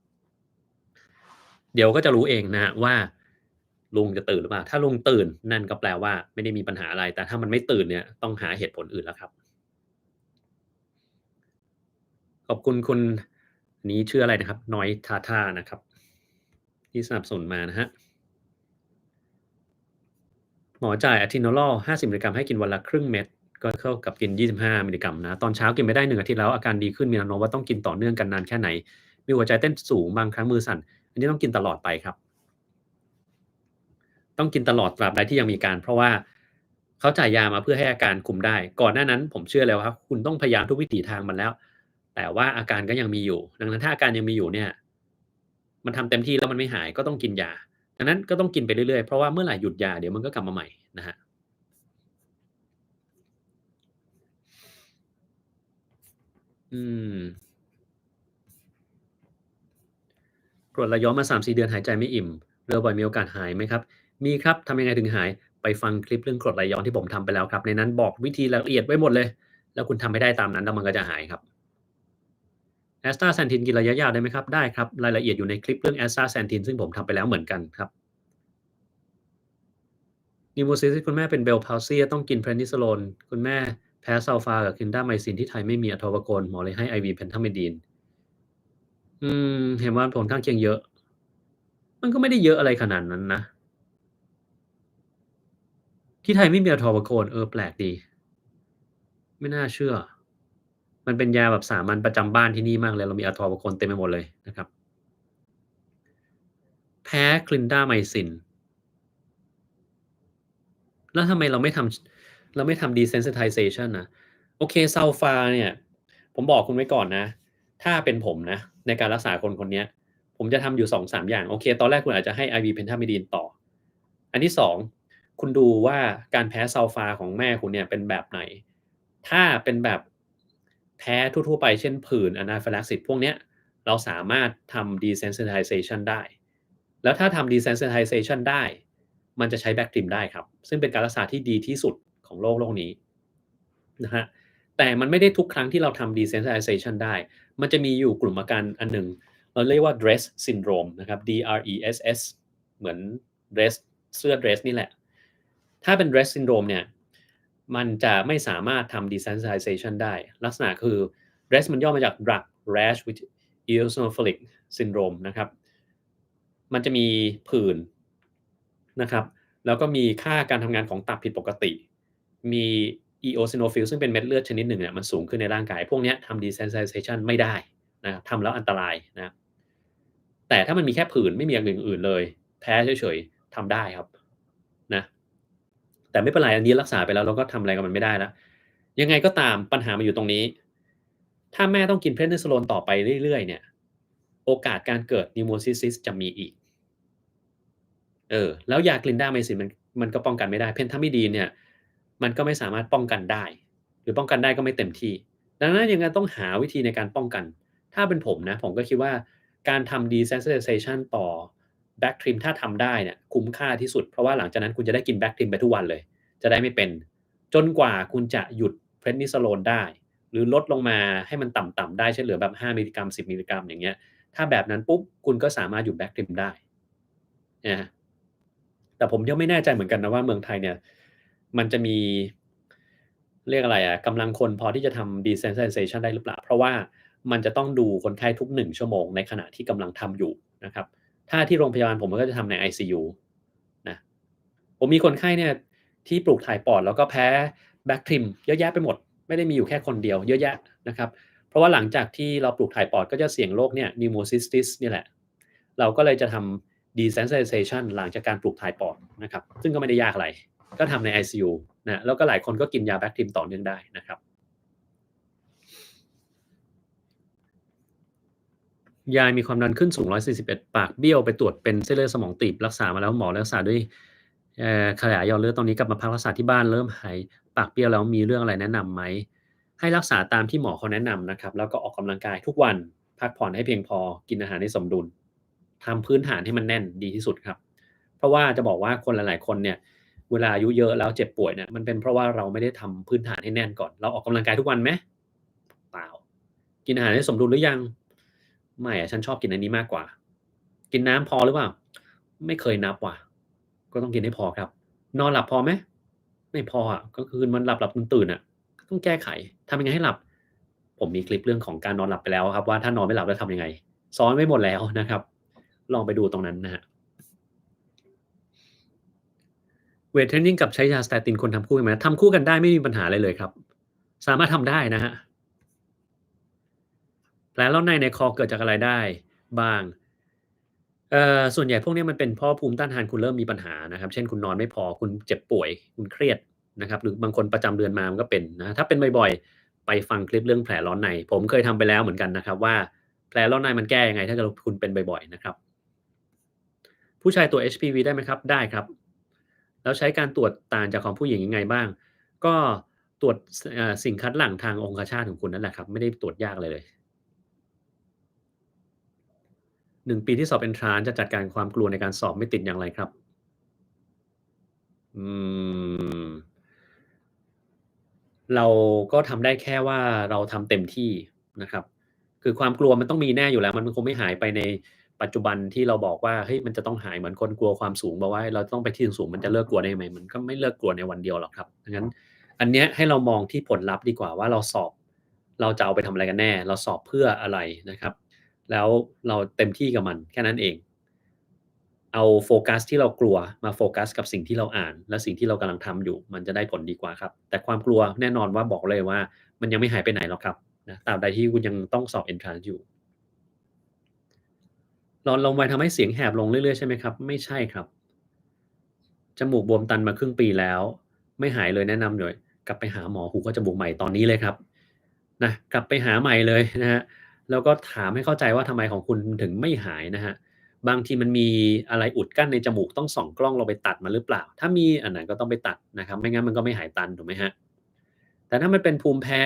เดี๋ยวก็จะรู้เองนะครับว่าลุงจะตื่นหรือเปล่าถ้าลุงตื่นนั่นก็แปลว่าไม่ได้มีปัญหาอะไรแต่ถ้ามันไม่ตื่นเนี่ยต้องหาเหตุผลอื่นแล้วครับขอบคุณคุณอันนี้ชื่ออะไรนะครับ Noise Tata นะครับที่สนับสนุนมานะครับหมอจ่าย Atenolol 50 มิลลิกรัมให้กินวันละครึ่งเม็ดก็เท่ากับกิน25 มิลลิกรัมนะตอนเช้ากินไปได้1อาทิตย์แล้วอาการดีขึ้นมีแนวโน้มว่าต้องกินต่อเนื่องกันนานแค่ไหนมีหัวใจเต้นสูงบางครั้งมือสั่นอันนี้ต้องกินตลอดไปครับ ต้องกินตลอดตราบใดที่ยังมีอาการเพราะว่าเขาจ่ายยามาเพื่อให้อาการคุมได้ก่อนหน้านั้นผมเชื่อเลยว่าครับคุณต้องพยายามทุกวิถีทางมันแล้วแต่ว่าอาการก็ยังมีอยู่ดังนั้นถ้าอาการยังมีอยู่เนี่ยมันทำเต็มที่แล้วมันไม่หายก็ต้องกินยาดังนั้นก็ต้องกินไปเรื่อยๆเพราะว่าเมื่อไหร่หยุดยาเดี๋ยวมันก็กลับมาใหม่นะครับอืมกรดไหลย้อนมา3-4เดือนหายใจไม่อิ่มเรือบ่อยมีโอกาสหายไหมครับมีครับทำยังไงถึงหายไปฟังคลิปเรื่องกรดไหลย้อนที่ผมทำไปแล้วครับในนั้นบอกวิธีรายละเอียดไว้หมดเลยแล้วคุณทำให้ได้ตามนั้นแล้วมันก็จะหายครับ Astaxanthin กินระยะยาวได้ไหมครับได้ครับรายละเอียดอยู่ในคลิปเรื่อง Astaxanthin ซึ่งผมทำไปแล้วเหมือนกันครับ Pneumocystis คุณแม่เป็น Bell palsy ต้องกิน Prednisolone คุณแม่แพ้ซัลฟากับ Clindamycin ที่ไทยไม่มี Atorvastatin หมอเลยให้ IV Pentamidine เห็นว่าผลข้างเคียงเยอะมันก็ไม่ได้เยอะอะไรขนาดนั้นนะที่ไทยไม่มี Atorvastatin แปลกดีไม่น่าเชื่อมันเป็นยาแบบสามัญประจำบ้านที่นี่มากเลยเรามี Atorvastatin เต็มไปหมดเลยนะครับแพ้ Clindamycin แล้วทำไมเราไม่ทำ desensitization น่ะโอเคซัลฟาเนี่ยผมบอกคุณไว้ก่อนนะถ้าเป็นผมนะในการรักษาคนคนเนี้ยผมจะทำอยู่2-3อย่างโอเคตอนแรกคุณอาจจะให้ IV Pentamidine ต่ออันที่2คุณดูว่าการแพ้ซัลฟาของแม่คุณเนี่ยเป็นแบบไหนถ้าเป็นแบบแพ้ทั่วๆไปเช่นผื่น Anaphylaxis พวกเนี้ยเราสามารถทำ desensitization ได้แล้วถ้าทำ desensitization ได้มันจะใช้ Bactrim ได้ครับซึ่งเป็นการรักษาที่ดีที่สุดของโลกนี้นะฮะแต่มันไม่ได้ทุกครั้งที่เราทำ desensitization ได้มันจะมีอยู่กลุ่มอาการอันหนึ่งเราเรียกว่า DRESS syndrome นะครับ DRESS เหมือน dress เสื้อ dress นี่แหละถ้าเป็น DRESS syndrome เนี่ยมันจะไม่สามารถทำ desensitization ได้ลักษณะคือ DRESS มันย่อมาจาก drug rash with eosinophilic syndrome นะครับมันจะมีผื่นนะครับแล้วก็มีค่าการทำงานของตับผิดปกติมี eosinophil ซึ่งเป็นเม็ดเลือดชนิดหนึ่งเนี่ยมันสูงขึ้นในร่างกายพวกเนี้ยทำ desensitization ไม่ได้นะครับทำแล้วอันตรายนะครับแต่ถ้ามันมีแค่ผื่นไม่มีอย่างอื่นเลยแพ้เฉยๆทำได้ครับนะแต่ไม่เป็นไรอันนี้รักษาไปแล้วเราก็ทำอะไรกับมันไม่ได้แล้วยังไงก็ตามปัญหามันอยู่ตรงนี้ถ้าแม่ต้องกิน Prednisolone ต่อไปเรื่อยๆเนี่ยโอกาสการเกิด Pneumocystis จะมีอีก แล้วยา Clindamycin มันก็ป้องกันไม่ได้ Pentamidine เนี่ยมันก็ไม่สามารถป้องกันได้หรือป้องกันได้ก็ไม่เต็มที่ดังนั้นยังไงต้องหาวิธีในการป้องกันถ้าเป็นผมนะผมก็คิดว่าการทำ desensitization ต่อ Bactrim ถ้าทำได้เนี่ยคุ้มค่าที่สุดเพราะว่าหลังจากนั้นคุณจะได้กิน Bactrim ไปทุกวันเลยจะได้ไม่เป็นจนกว่าคุณจะหยุด Prednisolone ได้ หรือลดลงมาให้มันต่ำๆได้เช่นเหลือแบบ5มิลลิกรัม10มิลลิกรัมอย่างเงี้ยถ้าแบบนั้นปุ๊บคุณก็สามารถอยู่ back trim ได้นะครับแต่ผมยังไม่แน่ใจเหมือนกันนะว่าเมืองไทยเนี่ยมันจะมีเรียกอะไรอะกำลังคนพอที่จะทำ desensitization ได้หรือเปล่าเพราะว่ามันจะต้องดูคนไข้ทุก1ชั่วโมงในขณะที่กำลังทำอยู่นะครับถ้าที่โรงพยาบาลผมก็จะทำในไอซียูนะผมมีคนไข้เนี่ยที่ปลูกถ่ายปอดแล้วก็แพ้ back trim เยอะแยะไปหมดไม่ได้มีอยู่แค่คนเดียวเยอะแยะนะครับเพราะว่าหลังจากที่เราปลูกถ่ายปอดก็จะเสี่ยงโรคเนี่ย pneumocystis เนี่ยแหละเราก็เลยจะทำ desensitization หลังจากการปลูกถ่ายปอดนะครับซึ่งก็ไม่ได้ยากอะไรก็ทำใน ICU นะแล้วก็หลายคนก็กินยา Bactrim ต่อเนื่องได้นะครับยายมีความดันขึ้นสูง141ปากเบี้ยวไปตรวจเป็นเส้นเลือดสมองตีบรักษามาแล้วหมอรักษาด้วยขยายหลอดเลือดตอนนี้กลับมาพักรักษาที่บ้านเริ่มหายปากเบี้ยวแล้วมีเรื่องอะไรแนะนำไหมให้รักษาตามที่หมอเขาแนะนำนะครับแล้วก็ออกกำลังกายทุกวันพักผ่อนให้เพียงพอกินอาหารให้สมดุลทำพื้นฐานให้มันแน่นดีที่สุดครับเพราะว่าจะบอกว่าคนหลายๆคนเนี่ยเวลาอายุเยอะแล้วเจ็บป่วยเนี่ยมันเป็นเพราะว่าเราไม่ได้ทำพื้นฐานให้แน่นก่อนเราออกกำลังกายทุกวันไหมเปล่ากินอาหารให้สมดุลหรือยังไม่อะฉันชอบกินอันนี้มากกว่ากินน้ำพอหรือเปล่าไม่เคยนับว่ะก็ต้องกินให้พอครับนอนหลับพอไหมไม่พออะก็คืนมันหลับๆตื่นๆอะต้องแก้ไขทำยังไงให้หลับผมมีคลิปเรื่องของการนอนหลับไปแล้วครับว่าถ้านอนไม่หลับแล้วทำยังไงสอนไว้หมดแล้วนะครับลองไปดูตรงนั้นนะครับเวตเทรนนิงกับใช้ยาสเตตินควรทำคู่กันไหมทำคู่กันได้ไม่มีปัญหาอะไรเลยครับสามารถทำได้นะครับ แผลลอกในในคอเกิดจากอะไรได้บ้างส่วนใหญ่พวกนี้มันเป็นเพราะภูมิต้านทานคุณเริ่มมีปัญหานะครับเช่นคุณนอนไม่พอคุณเจ็บป่วยคุณเครียดนะครับหรือบางคนประจำเดือนมามันก็เป็นนะถ้าเป็นบ่อยๆไปฟังคลิปเรื่องแผลร้อนในผมเคยทำไปแล้วเหมือนกันนะครับว่าแผลร้อนในมันแก้ยังไงถ้าเกิดคุณเป็นบ่อยๆนะครับผู้ชายตรวจ HPV ได้ไหมครับได้ครับแล้วใช้การตรวจต่างจากของผู้หญิงยังไงบ้างก็ตรวจสิ่งคัดหลั่งทางองคชาตของคุณนั่นแหละครับไม่ได้ตรวจยากอะไรเลย 1 ปีที่สอบ Entrance จะจัดการความกลัวในการสอบไม่ติดอย่างไรครับอืมเราก็ทำได้แค่ว่าเราทำเต็มที่นะครับคือความกลัวมันต้องมีแน่อยู่แล้วมันคงไม่หายไปในปัจจุบันที่เราบอกว่าเฮ้ยมันจะต้องหายเหมือนคนกลัวความสูงบอกว่าเราต้องไปที่สูงๆมันจะเลิกกลัวได้ไหมมันก็ไม่เลิกกลัวในวันเดียวหรอกครับดังนั้นอันเนี้ยให้เรามองที่ผลลัพธ์ดีกว่าว่าเราสอบเราจะเอาไปทำอะไรกันแน่เราสอบเพื่ออะไรนะครับแล้วเราเต็มที่กับมันแค่นั้นเอง เอาโฟกัสที่เรากลัวมาโฟกัสกับสิ่งที่เราอ่านและสิ่งที่เรากำลังทำอยู่มันจะได้ผลดีกว่าครับแต่ความกลัวแน่นอนว่าบอกเลยว่ามันยังไม่หายไปไหนหรอกครับนะตราบใดที่คุณยังต้องสอบ Entrance อยู่หลอดลมไวทำให้เสียงแหบลงเรื่อยๆใช่ไหมครับไม่ใช่ครับจมูกบวมตันมาครึ่งปีแล้วไม่หายเลยแนะนำเลยกลับไปหาหมอหูคอจมูกใหม่ตอนนี้เลยครับนะกลับไปหาใหม่เลยนะครับแล้วก็ถามให้เข้าใจว่าทำไมของคุณถึงไม่หายนะครับ บางทีมันมีอะไรอุดกั้นในจมูกต้องส่องกล้องเราไปตัดมันหรือเปล่าถ้ามีอันนั้นก็ต้องไปตัดนะครับไม่งั้นมันก็ไม่หายตันถูกไหมครับแต่ถ้ามันเป็นภูมิแพ้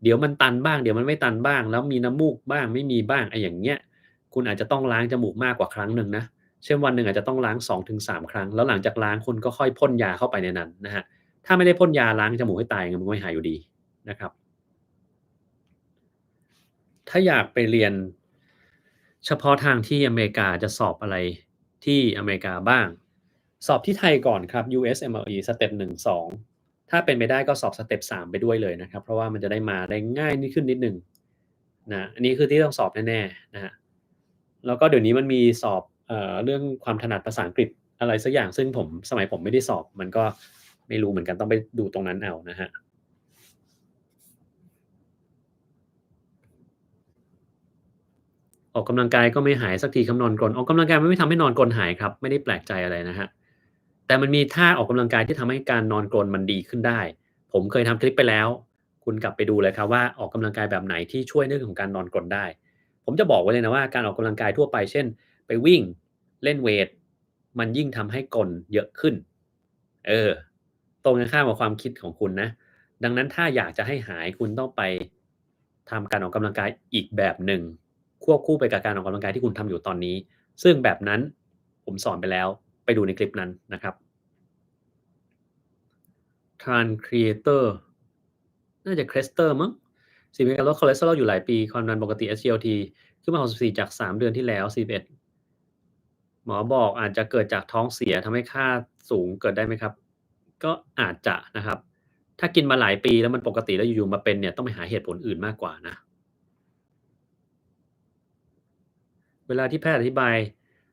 เดี๋ยวมันตันบ้างเดี๋ยวมันไม่ตันบ้างแล้วมีน้ำมูกบ้างไม่มีบ้างไอ้อย่างเงี้ยคุณอาจจะต้องล้างจมูกมากกว่าครั้งหนึ่งนะเช่นวันหนึ่งอาจจะต้องล้าง2-3ครั้งแล้วหลังจากล้างคุณก็ค่อยพ่นยาเข้าไปในนั้นนะครับถ้าไม่ได้พ่นยาล้างจมูกให้ตายยังไงมันก็ไม่หายอยู่ดีนะครับ ถ้าอยากไปเรียนเฉพาะทางที่อเมริกาจะสอบอะไรที่อเมริกาบ้างสอบที่ไทยก่อนครับ USMLE สเต็ป1-2ถ้าเป็นไปได้ก็สอบสเต็ป3ไปด้วยเลยนะครับเพราะว่ามันจะได้มาได้ง่ายขึ้นนิดหนึ่งนะอันนี้คือที่ต้องสอบแน่ๆนะครับแล้วก็เดี๋ยวนี้มันมีสอบเรื่องความถนัดภาษาอังกฤษอะไรสักอย่างซึ่งสมัยผมไม่ได้สอบมันก็ไม่รู้เหมือนกันต้องไปดูตรงนั้นเอานะครับ ออกกำลังกายก็ไม่หายสักทีครับนอนกรนออกกำลังกายมันไม่ทำให้นอนกรนหายครับไม่ได้แปลกใจอะไรนะครับแต่มันมีท่าออกกำลังกายที่ทำให้การนอนกรนมันดีขึ้นได้ผมเคยทำคลิปไปแล้วคุณกลับไปดูเลยครับว่าออกกำลังกายแบบไหนที่ช่วยเรื่องของการนอนกรนได้ผมจะบอกไว้เลยนะว่าการออกกำลังกายทั่วไปเช่นไปวิ่งเล่นเวตมันยิ่งทำให้กรนเยอะขึ้นเออตรงกันข้ามกับความคิดของคุณนะดังนั้นถ้าอยากจะให้หายคุณต้องไปทำการออกกำลังกายอีกแบบหนึ่ง ควบคู่ไปกับการออกกำลังกายที่คุณทำอยู่ตอนนี้ ซึ่งแบบนั้นผมสอนไปแล้ว ไปดูในคลิปนั้นนะครับ Tran Creator น่าจะ Crester มั้ง 4มีการลดคอเลสเตอรอลอยู่หลายปีความดันปกติ SGLT ขึ้นมา64จาก3เดือนที่แล้ว41หมอบอกอาจจะเกิดจากท้องเสียทำให้ค่าสูงเกิดได้ไหมครับก็อาจจะนะครับถ้ากินมาหลายปีแล้วมันปกติแล้วอยู่ๆมาเป็นเนี่ยต้องไปหาเหตุผลอื่นมากกว่านะเวลาที่แพทย์อธิบาย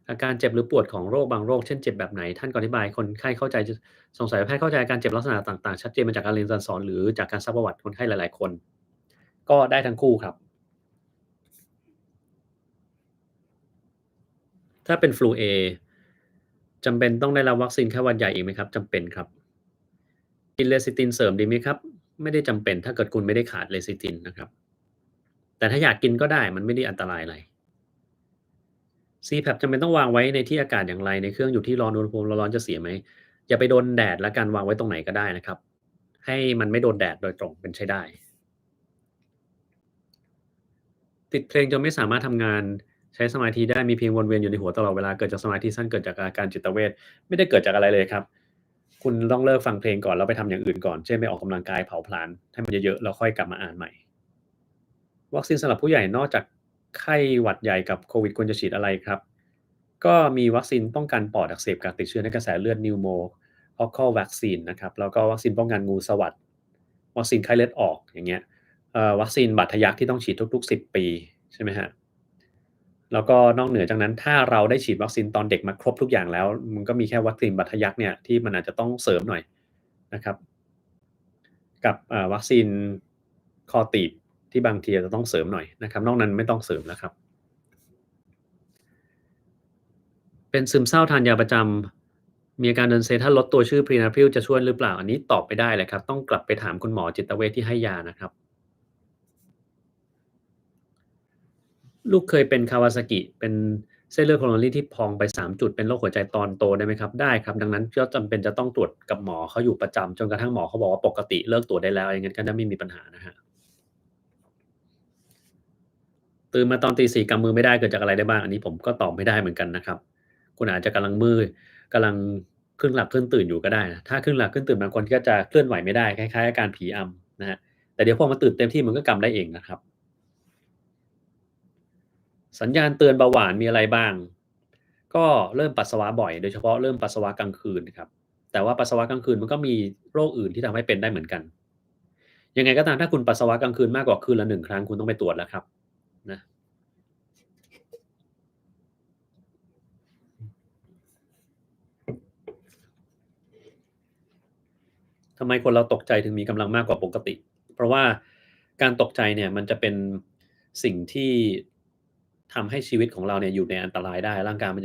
อาการเจ็บหรือปวดของโรคบางโรคเช่นเจ็บแบบไหนท่านก็อธิบายคนไข้เข้าใจจะสงสัยว่าแพทย์เข้าใจอาการเจ็บลักษณะต่างๆชัดเจนมาจากการเรียนการสอนหรือจากการซักประวัติคนไข้หลายๆคนก็ได้ทั้งคู่ครับ ถ้าเป็น Flu A จำเป็นต้องได้รับวัคซีนไข้หวัดใหญ่อีกไหมครับจำเป็นครับกิน Lecithin เสริมดีไหมครับไม่ได้จำเป็นถ้าเกิดคุณไม่ได้ขาด Lecithin นะครับแต่ถ้าอยากกินก็ได้มันไม่ได้อันตรายอะไร CPAP จำเป็นต้องวางไว้ในที่อากาศอย่างไรในเครื่องอยู่ที่ร้อนอุณหภูมิร้อนๆจะเสียไหมอย่าไปโดนแดดแล้วกันวางไว้ตรงไหนก็ได้นะครับให้มันไม่โดนแดดโดยตรงเป็นใช้ได้ ติดเพลงจนไม่สามารถทำงานใช้สมาธิได้มีเพลงวนเวียนอยู่ในหัวตลอดเวลาเกิดจากสมาธิสั้นเกิดจากอาการจิตเวชไม่ได้เกิดจากอะไรเลยครับคุณต้องเลิกฟังเพลงก่อนแล้วไปทำอย่างอื่นก่อนเช่นไปออกกำลังกายเผาผลาญให้มันเยอะๆแล้วค่อยกลับมาอ่านใหม่วัคซีนสำหรับผู้ใหญ่นอกจากไข้หวัดใหญ่กับโควิดควรจะฉีดอะไรครับก็มีวัคซีนป้องกันปอดอักเสบการติดเชื้อในกระแสเลือด pneumococcal vaccine นะครับแล้วก็วัคซีนป้องกันงูสวัสด์วัคซีนไข้เลือดออกอย่างเงี้ยวัคซีนบาดทะยักที่ต้องฉีดทุกๆ10ปีใช่ไหมฮะ แล้วก็นอกเหนือจากนั้นถ้าเราได้ฉีดวัคซีนตอนเด็กมาครบทุกอย่างแล้วมันก็มีแค่วัคซีนบาดทะยักเนี่ยที่มันอาจจะต้องเสริมหน่อยนะครับกับวัคซีนคอตีบที่บางทีอาจจะต้องเสริมหน่อยนะครับนอกนั้นไม่ต้องเสริมแล้วครับเป็นซึมเศร้าทานยาประจำมีอาการเดินเซถ้าลดตัวชื่อ Prenapryl จะช่วยหรือเปล่าอันนี้ตอบไม่ได้เลยครับต้องกลับไปถามคุณหมอจิตเวชที่ให้ยานะครับ ลูกเคยเป็น Kawasaki เป็นเส้นเลือด coronary ที่พองไป3จุดเป็นโรคหัวใจตอนโตได้ไหมครับได้ครับดังนั้นก็จำเป็นจะต้องตรวจกับหมอเขาอยู่ประจำจนกระทั่งหมอเขาบอกว่าปกติเลิกตรวจได้แล้วอย่างงั้นก็จะไม่มีปัญหานะครับตื่นมาตอนตี4กำมือไม่ได้เกิดจากอะไรได้บ้างอันนี้ผมก็ตอบไม่ได้เหมือนกันนะครับคุณอาจจะกำลังครึ่งหลับครึ่งตื่นอยู่ก็ได้นะถ้าครึ่งหลับครึ่งตื่นบางคนก็จะเคลื่อนไหวไม่ได้คล้ายๆอาการผีอำนะครับแต่เดี๋ยวพอมันตื่นเต็มที่มันก็กำได้เองนะครับ สัญญาณเตือนเบาหวานมีอะไรบ้าง ก็เริ่มปัสสาวะบ่อยโดยเฉพาะเริ่มปัสสาวะกลางคืนครับแต่ว่าปัสสาวะกลางคืนมันก็มีโรคอื่นที่ทำให้เป็นได้เหมือนกันยังไงก็ตามถ้าคุณปัสสาวะกลางคืนมากกว่าคืนละ1ครั้งคุณต้องไปตรวจแล้วครับนะทำไมคนเราตกใจถึงมีกำลังมากกว่าปกติเพราะว่าการตกใจเนี่ยมันจะเป็นสิ่งที่ทำให้ชีวิตของเราเนี่ยอยู่ในอันตรายได้ร่างกายมัน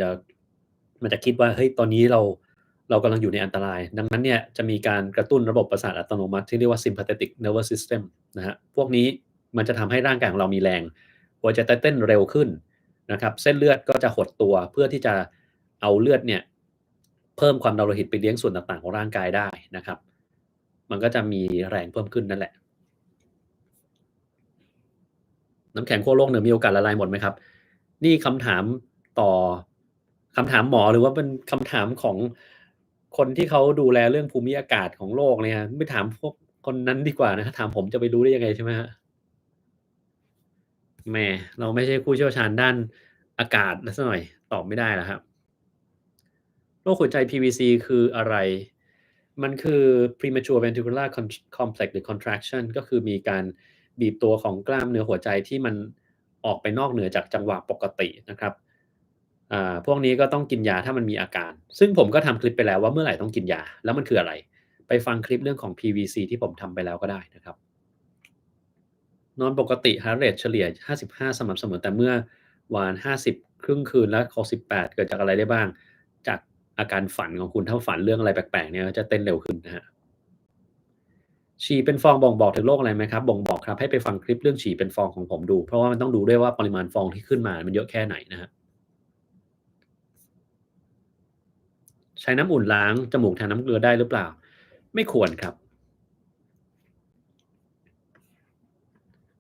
จะคิดว่าเฮ้ยตอนนี้เรากำลังอยู่ในอันตรายดังนั้นเนี่ยจะมีการกระตุ้นระบบประสาทอัตโนมัติที่เรียกว่า sympathetic nervous system นะครับพวกนี้มันจะทำให้ร่างกายของเรามีแรงหัวใจเต้นเร็วขึ้นนะครับเส้นเลือดก็จะหดตัวเพื่อที่จะเอาเลือดเนี่ยเพิ่มความดันโลหิตไปเลี้ยงส่วนต่างๆของร่างกายได้นะครับมันก็จะมีแรงเพิ่มขึ้นนั่นแหละน้ำแข็งขั้วโลกเหนือมีโอกาสละลายหมดไหมครับนี่คำถามต่อคำถามหมอหรือว่าเป็นคำถามของคนที่เขาดูแลเรื่องภูมิอากาศของโลกเนี่ยไม่ถามพวกคนนั้นดีกว่านะครับถามผมจะไปรู้ได้ยังไงใช่ไหมครับแหมเราไม่ใช่ผู้เชี่ยวชาญด้านอากาศสักหน่อยตอบไม่ได้แล้วครับโรคหัวใจ PVC คืออะไรมันคือ premature ventricular complex หรือ contraction ก็คือมีการบีบตัวของกล้ามเนื้อหัวใจที่มันออกไปนอกเหนือจากจังหวะปกตินะครับพวกนี้ก็ต้องกินยาถ้ามันมีอาการซึ่งผมก็ทำคลิปไปแล้วว่าเมื่อไหร่ต้องกินยาแล้วมันคืออะไรไปฟังคลิปเรื่องของ PVC ที่ผมทำไปแล้วก็ได้นะครับนอนปกติ heart rate เฉลี่ย55สม่ำเสมอแต่เมื่อวาน50ครึ่งคืนและ68เกิดจากอะไรได้บ้างจากอาการฝันของคุณถ้าฝันเรื่องอะไรแปลกๆเนี่ยจะเต้นเร็วขึ้นนะครับฉี่เป็นฟองบ่งบอกถึงโรคอะไรไหมครับบ่งบอกครับให้ไปฟังคลิปเรื่องฉี่เป็นฟองของผมดูเพราะว่ามันต้องดูด้วยว่าปริมาณฟองที่ขึ้นมามันเยอะแค่ไหนนะครับ ใช้น้ำอุ่นล้างจมูกแทนน้ำเกลือได้หรือเปล่าไม่ควรครับ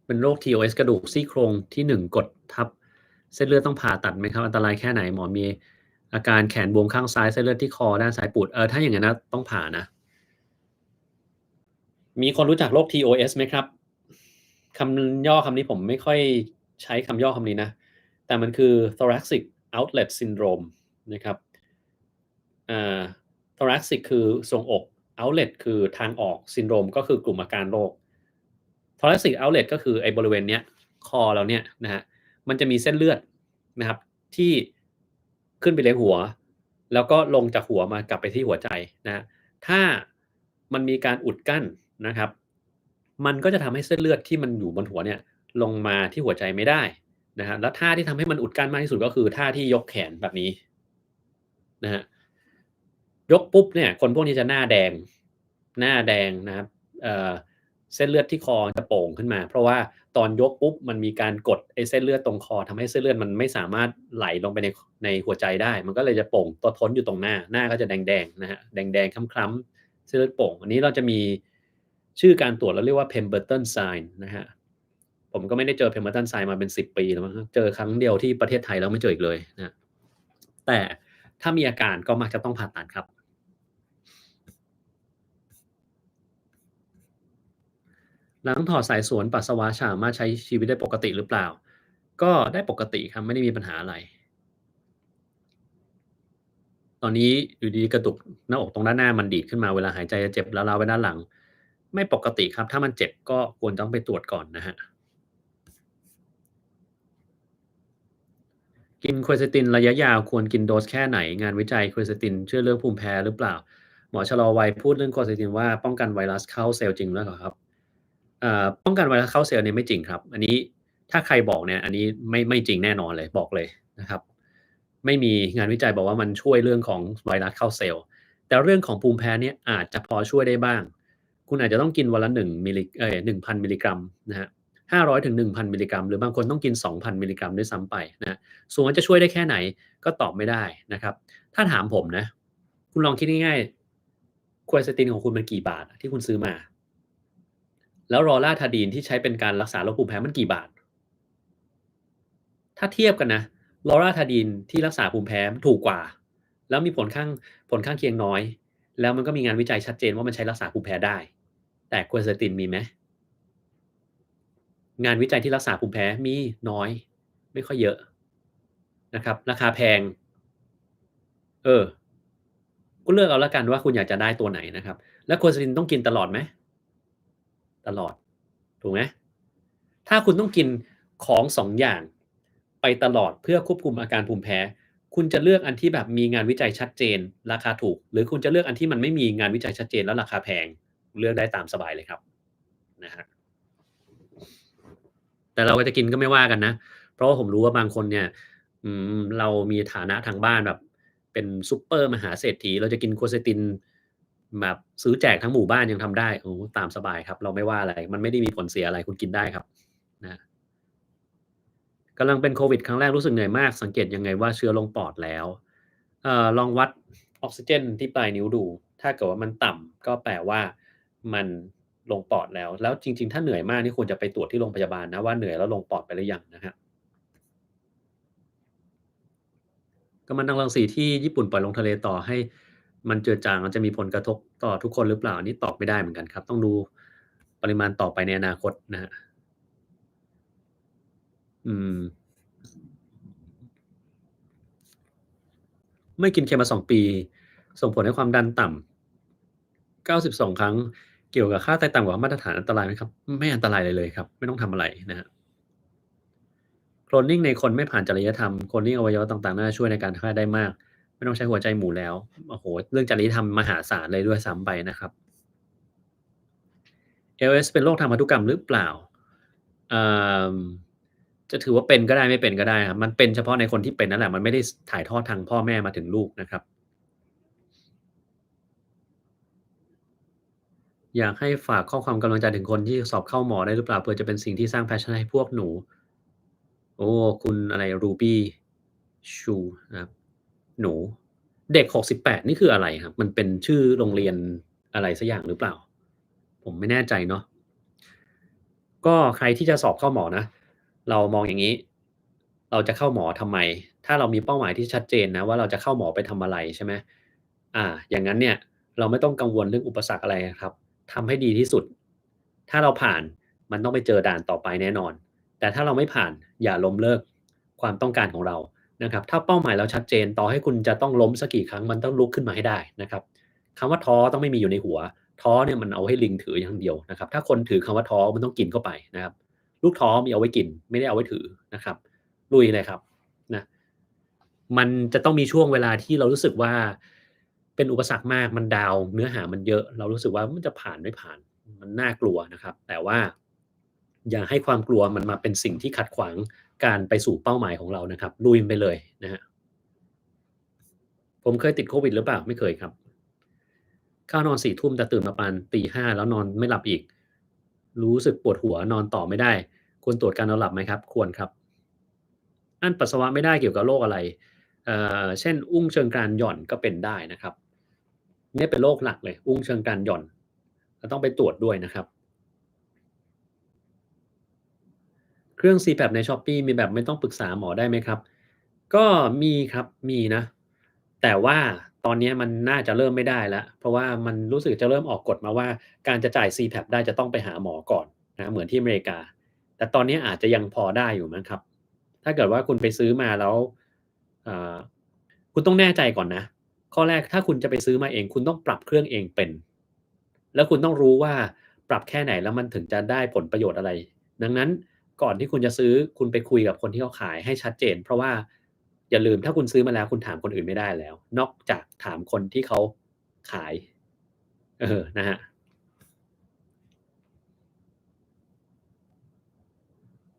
เป็นโรค TOS กระดูกซี่โครงที่1กดทับเส้นเลือดต้องผ่าตัดไหมครับอันตรายแค่ไหนหมอมีอาการแขนบวมข้างซ้ายเส้นเลือดที่คอด้านซ้ายปูดถ้าอย่างงั้นนะต้องผ่านะมีคนรู้จักโรค TOS ไหมครับ คำย่อคำนี้ผมไม่ค่อยใช้คำย่อคำนี้นะ แต่มันคือ thoracic outlet syndrome นะครับอ่า thoracic คือทรวงอก outlet คือทางออก syndrome ก็คือกลุ่มอาการโรค thoracic outlet ก็คือไอ้บริเวณเนี้ยคอเราเนี่ยนะฮะมันจะมีเส้นเลือดนะครับที่ขึ้นไปเลี้ยงหัวแล้วก็ลงจากหัวมากลับไปที่หัวใจนะฮะถ้ามันมีการอุดกั้นนะครับมันก็จะทำให้เส้นเลือดที่มันอยู่บนหัวเนี่ยลงมาที่หัวใจไม่ได้นะฮะแล้วท่าที่ทำให้มันอุดกั้นมากที่สุดก็คือท่าที่ยกแขนแบบนี้นะฮะ ยกปุ๊บเนี่ยคนพวกนี้จะหน้าแดงนะครับเอ่อเส้นเลือดที่คอจะโป่งขึ้นมาเพราะว่าตอนยกปุ๊บมันมีการกดไอ้เส้นเลือดตรงคอทำให้เส้นเลือดมันไม่สามารถไหลลงไปในหัวใจได้มันก็เลยจะโป่งตัวท้นอยู่ตรงหน้าก็จะแดงๆนะฮะแดงๆคล้ำๆเส้นเลือดโป่งอันนี้เราจะมีชื่อการตรวจเราเรียกว่า Pemberton sign นะฮะผมก็ไม่ได้เจอ Pemberton sign มาเป็น10 ปีแล้วมั้งเจอครั้งเดียวที่ประเทศไทยแล้วไม่เจออีกเลยนะแต่ถ้ามีอาการก็มักจะต้องผ่าตัดครับ หลังถอดสายสวนปัสสาวะสามารถใช้ชีวิตได้ปกติหรือเปล่าก็ได้ปกติครับไม่ได้มีปัญหาอะไรตอนนี้อยู่ดีๆกระตุกหน้าอกตรงด้านหน้ามันดีดขึ้นมาเวลาหายใจจะเจ็บร้าวๆไปด้านหลังไม่ปกติครับถ้ามันเจ็บก็ควรต้องไปตรวจก่อนนะครับกิน Quercetin ระยะยาวควรกินโดสแค่ไหนงานวิจัย Quercetin ช่วยเรื่องภูมิแพ้หรือเปล่าหมอชะลอวัยพูดเรื่อง Quercetin ว่าป้องกันไวรัสเข้าเซลล์จริงหรือเปล่าครับป้องกันไวรัสเข้าเซลล์เนี่ยไม่จริงครับอันนี้ถ้าใครบอกเนี่ยอันนี้ไม่จริงแน่นอนเลยบอกเลยนะครับไม่มีงานวิจัยบอกว่ามันช่วยเรื่องของไวรัสเข้าเซลล์แต่เรื่องของภูมิแพ้เนี่ยอาจจะพอช่วยได้บ้างคุณอาจจะต้องกินวันละ1,000 มิลลิกรัมนะครับ500ถึง1,000 มิลลิกรัมหรือบางคนต้องกิน 2,000 มิลลิกรัมด้วยซ้ำไปนะส่วนว่าจะช่วยได้แค่ไหนก็ตอบไม่ได้นะครับถ้าถามผมนะคุณลองคิดง่ายๆ Quercetin ของคุณมันกี่บาทที่คุณซื้อมา แล้วลอราทาดีนที่ใช้เป็นการรักษาโรคภูมิแพ้มันกี่บาท ถ้าเทียบกันนะลอราทาดีนที่รักษาภูมิแพ้ถูกกว่า แล้วมีผลข้างเคียงน้อย แล้วมันก็มีงานวิจัยชัดเจนว่ามันใช้รักษาภูมิแพ้ได้ แต่ Quercetin มีไหม งานวิจัยที่รักษาภูมิแพ้มีน้อย ไม่ค่อยเยอะนะครับราคาแพงเออก็เลือกเอาแล้วกันว่าคุณอยากจะได้ตัวไหนนะครับแล้ว Quercetin ต้องกินตลอดไหมตลอดถูกไหม ถ้าคุณต้องกินของ2องอย่างไปตลอดเพื่อควบคุมอาการภูมิแพ้คุณจะเลือกอันที่แบบมีงานวิจัยชัดเจนราคาถูกหรือคุณจะเลือกอันที่มันไม่มีงานวิจัยชัดเจนแล้วราคาแพงเลือกได้ตามสบายเลยครับนะครับแต่เราก็จะกินก็ไม่ว่ากันนะเพราะว่าผมรู้ว่าบางคนเนี่ยเรามีฐานะทางบ้านแบบเป็นซุปเปอร์มหาเศรษฐีเราจะกิน Quercetin แบบซื้อแจกทั้งหมู่บ้านยังทำได้โอ้ตามสบายครับเราไม่ว่าอะไรมันไม่ได้มีผลเสียอะไรคุณกินได้ครับนะ กำลังเป็นโควิดครั้งแรกรู้สึกเหนื่อยมากสังเกตยังไงว่าเชื้อลงปอดแล้วลองวัดออกซิเจนที่ปลายนิ้วดูถ้าเกิดว่ามันต่ำก็แปลว่ามันลงปอดแล้วจริงๆถ้าเหนื่อยมากนี่ควรจะไปตรวจที่โรงพยาบาลนะว่าเหนื่อยแล้วลงปอดไปหรือยังนะครับกัมมันตรังสีที่ญี่ปุ่นปล่อยลงทะเลต่อให้มันเจือจางมันจะมีผลกระทบต่อทุกคนหรือเปล่าอันนี้ตอบไม่ได้เหมือนกันครับต้องดูปริมาณต่อไปในอนาคตนะครับอืม ไม่กินเคมา2 ปีส่งผลให้ความดันต่ำ92ครั้งเกี่ยวกับค่าไตต่ำกว่ามาตรฐานอันตรายไหมครับไม่อันตรายเลยครับไม่ต้องทำอะไรนะครับโคลนนิ่งในคนไม่ผ่านจริยธรรมโคลนนิ่งอวัยวะต่างๆน่าจะช่วยในการฆ่าได้มากไม่ต้องใช้หัวใจหมูแล้วโอ้โฮเรื่องจริยธรรมมหาศาลเลยด้วยซ้ำไปนะครับ ALS เป็นโรคทางพันธุกรรมหรือเปล่าเอ่อจะถือว่าเป็นก็ได้ไม่เป็นก็ได้ครับมันเป็นเฉพาะในคนที่เป็นนั่นแหละมันไม่ได้ถ่ายทอดทางพ่อแม่มาถึงลูกนะครับ อยากให้ฝากข้อความกำลังใจถึงคนที่สอบเข้าหมอได้หรือเปล่าเผื่อจะเป็นสิ่งที่สร้าง passion ให้พวกหนูโอ้คุณอะไร Ruby Chu นะครับหนูเด็ก68นี่คืออะไรครับมันเป็นชื่อโรงเรียนอะไรสักอย่างหรือเปล่าผมไม่แน่ใจเนาะก็ใครที่จะสอบเข้าหมอนะเรามองอย่างงี้เราจะเข้าหมอทำไมถ้าเรามีเป้าหมายที่ชัดเจนนะว่าเราจะเข้าหมอไปทำอะไรใช่ไหมอย่างงั้นเนี่ยเราไม่ต้องกังวลเรื่องอุปสรรคอะไรอะครับทำให้ดีที่สุดถ้าเราผ่าน มันต้องไปเจอด่านต่อไปแน่นอนแต่ถ้าเราไม่ผ่านอย่าล้มเลิกความต้องการของเรานะครับถ้าเป้าหมายเราชัดเจนต่อให้คุณจะต้องล้มสักกี่ครั้งมันต้องลุกขึ้นมาให้ได้นะครับคำว่าท้อต้องไม่มีอยู่ในหัวท้อเนี่ยมันเอาให้ลิงถืออย่างเดียวนะครับถ้าคนถือคำว่าท้อมันต้องกินเข้าไปนะครับลูกท้อมีเอาไว้กินไม่ได้เอาไว้ถือนะครับลุยเลยครับนะมันจะต้องมีช่วงเวลาที่เรารู้สึกว่าเป็นอุปสรรคมากมันดาวน์เนื้อหามันเยอะเรารู้สึกว่ามันจะผ่านไม่ผ่านมันน่ากลัวนะครับแต่ว่าอย่าให้ความกลัวมันมาเป็นสิ่งที่ขัดขวางการไปสู่เป้าหมายของเรานะครับลุยมันไปเลยนะฮะผมเคยติดโควิดหรือเปล่าไม่เคยครับเข้านอน4ทุ่มแต่ตื่นมาประมาณตี5แล้วนอนไม่หลับอีกรู้สึกปวดหัวนอนต่อไม่ได้ควรตรวจการนอนหลับไหมครับควรครับอั้นปัสสาวะไม่ได้เกี่ยวกับโรคอะไรเช่นอุ้งเชิงกรานหย่อนก็เป็นได้นะครับเนี่ยเป็นโรคหลักเลยอุ้งเชิงกรานหย่อนก็ต้องไปตรวจด้วยนะครับเครื่อง CPAP ใน Shopee มีแบบไม่ต้องปรึกษาหมอได้ไหมครับก็มีครับมีนะแต่ว่าตอนเนี้ยมันน่าจะเริ่มไม่ได้แล้วเพราะว่ามันรู้สึกจะเริ่มออกกฎมาว่าการจะจ่าย CPAP ได้จะต้องไปหาหมอก่อนนะเหมือนที่อเมริกาแต่ตอนนี้อาจจะยังพอได้อยู่มั้งครับถ้าเกิดว่าคุณไปซื้อมาแล้วอ่าคุณต้องแน่ใจก่อนนะข้อแรกถ้าคุณจะไปซื้อมาเองคุณต้องปรับเครื่องเองเป็นแล้วคุณต้องรู้ว่าปรับแค่ไหนแล้วมันถึงจะได้ผลประโยชน์อะไรดังนั้นก่อนที่คุณจะซื้อคุณไปคุยกับคนที่เขาขายให้ชัดเจนเพราะว่าอย่าลืมถ้าคุณซื้อมาแล้วคุณถามคนอื่นไม่ได้แล้วนอกจากถามคนที่เขาขายนะครับ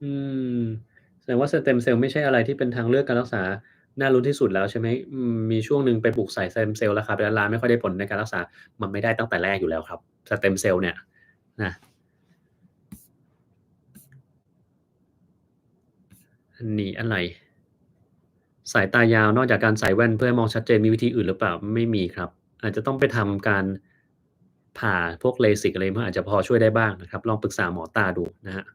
อืมแสดงว่า Stem Cell ไม่ใช่อะไรที่เป็นทางเลือกการรักษาน่าลุ้นที่สุดแล้วใช่ไหมมีช่วงหนึ่งไปปลูกใส่ Stem Cell ราคาเป็นล้านๆไม่ค่อยได้ผลในการรักษามันไม่ได้ตั้งแต่แรกอยู่แล้วครับ Stem Cell เนี่ยนะอันนี้อะไรสายตายาวนอกจากการใส่แว่นเพื่อให้มองชัดเจนมีวิธีอื่นหรือเปล่าไม่มีครับอาจจะต้องไปทำการผ่าพวก LASIK อะไรมันอาจจะพอช่วยได้บ้างนะครับลองปรึกษาหมอตาดูนะครับ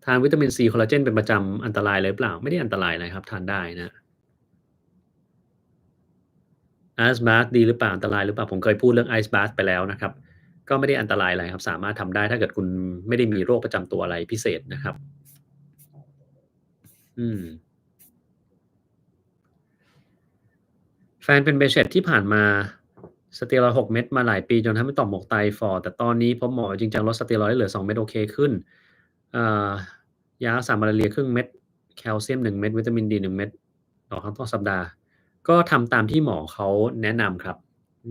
ทานวิตามินซีคอลลาเจนเป็นประจำอันตรายเลยหรือเปล่าไม่ได้อันตรายอะไรครับทานได้นะ Ice Bath ดีหรือเปล่าอันตรายหรือเปล่าผมเคยพูดเรื่อง Ice Bath ไปแล้วนะครับก็ไม่ได้อันตรายอะไรครับสามารถทำได้ถ้าเกิดคุณไม่ได้มีโรคประจำตัวอะไรพิเศษนะครับอืมแฟนเป็น Behçet ที่ผ่านมาสเตียรอยด์6เม็ดมาหลายปีจนทำให้ต่อมหมวกไตฝ่อแต่ตอนนี้พบหมอจริงจังลดสเตียรอยด์ให้เหลือ2เม็ดโอเคขึ้นอ่ายารักษามาลาเรียครึ่งเม็ดแคลเซียม1เม็ดวิตามินดี1เม็ดต่อครั้งต่อสัปดาห์ก็ทำตามที่หมอเขาแนะนำครับ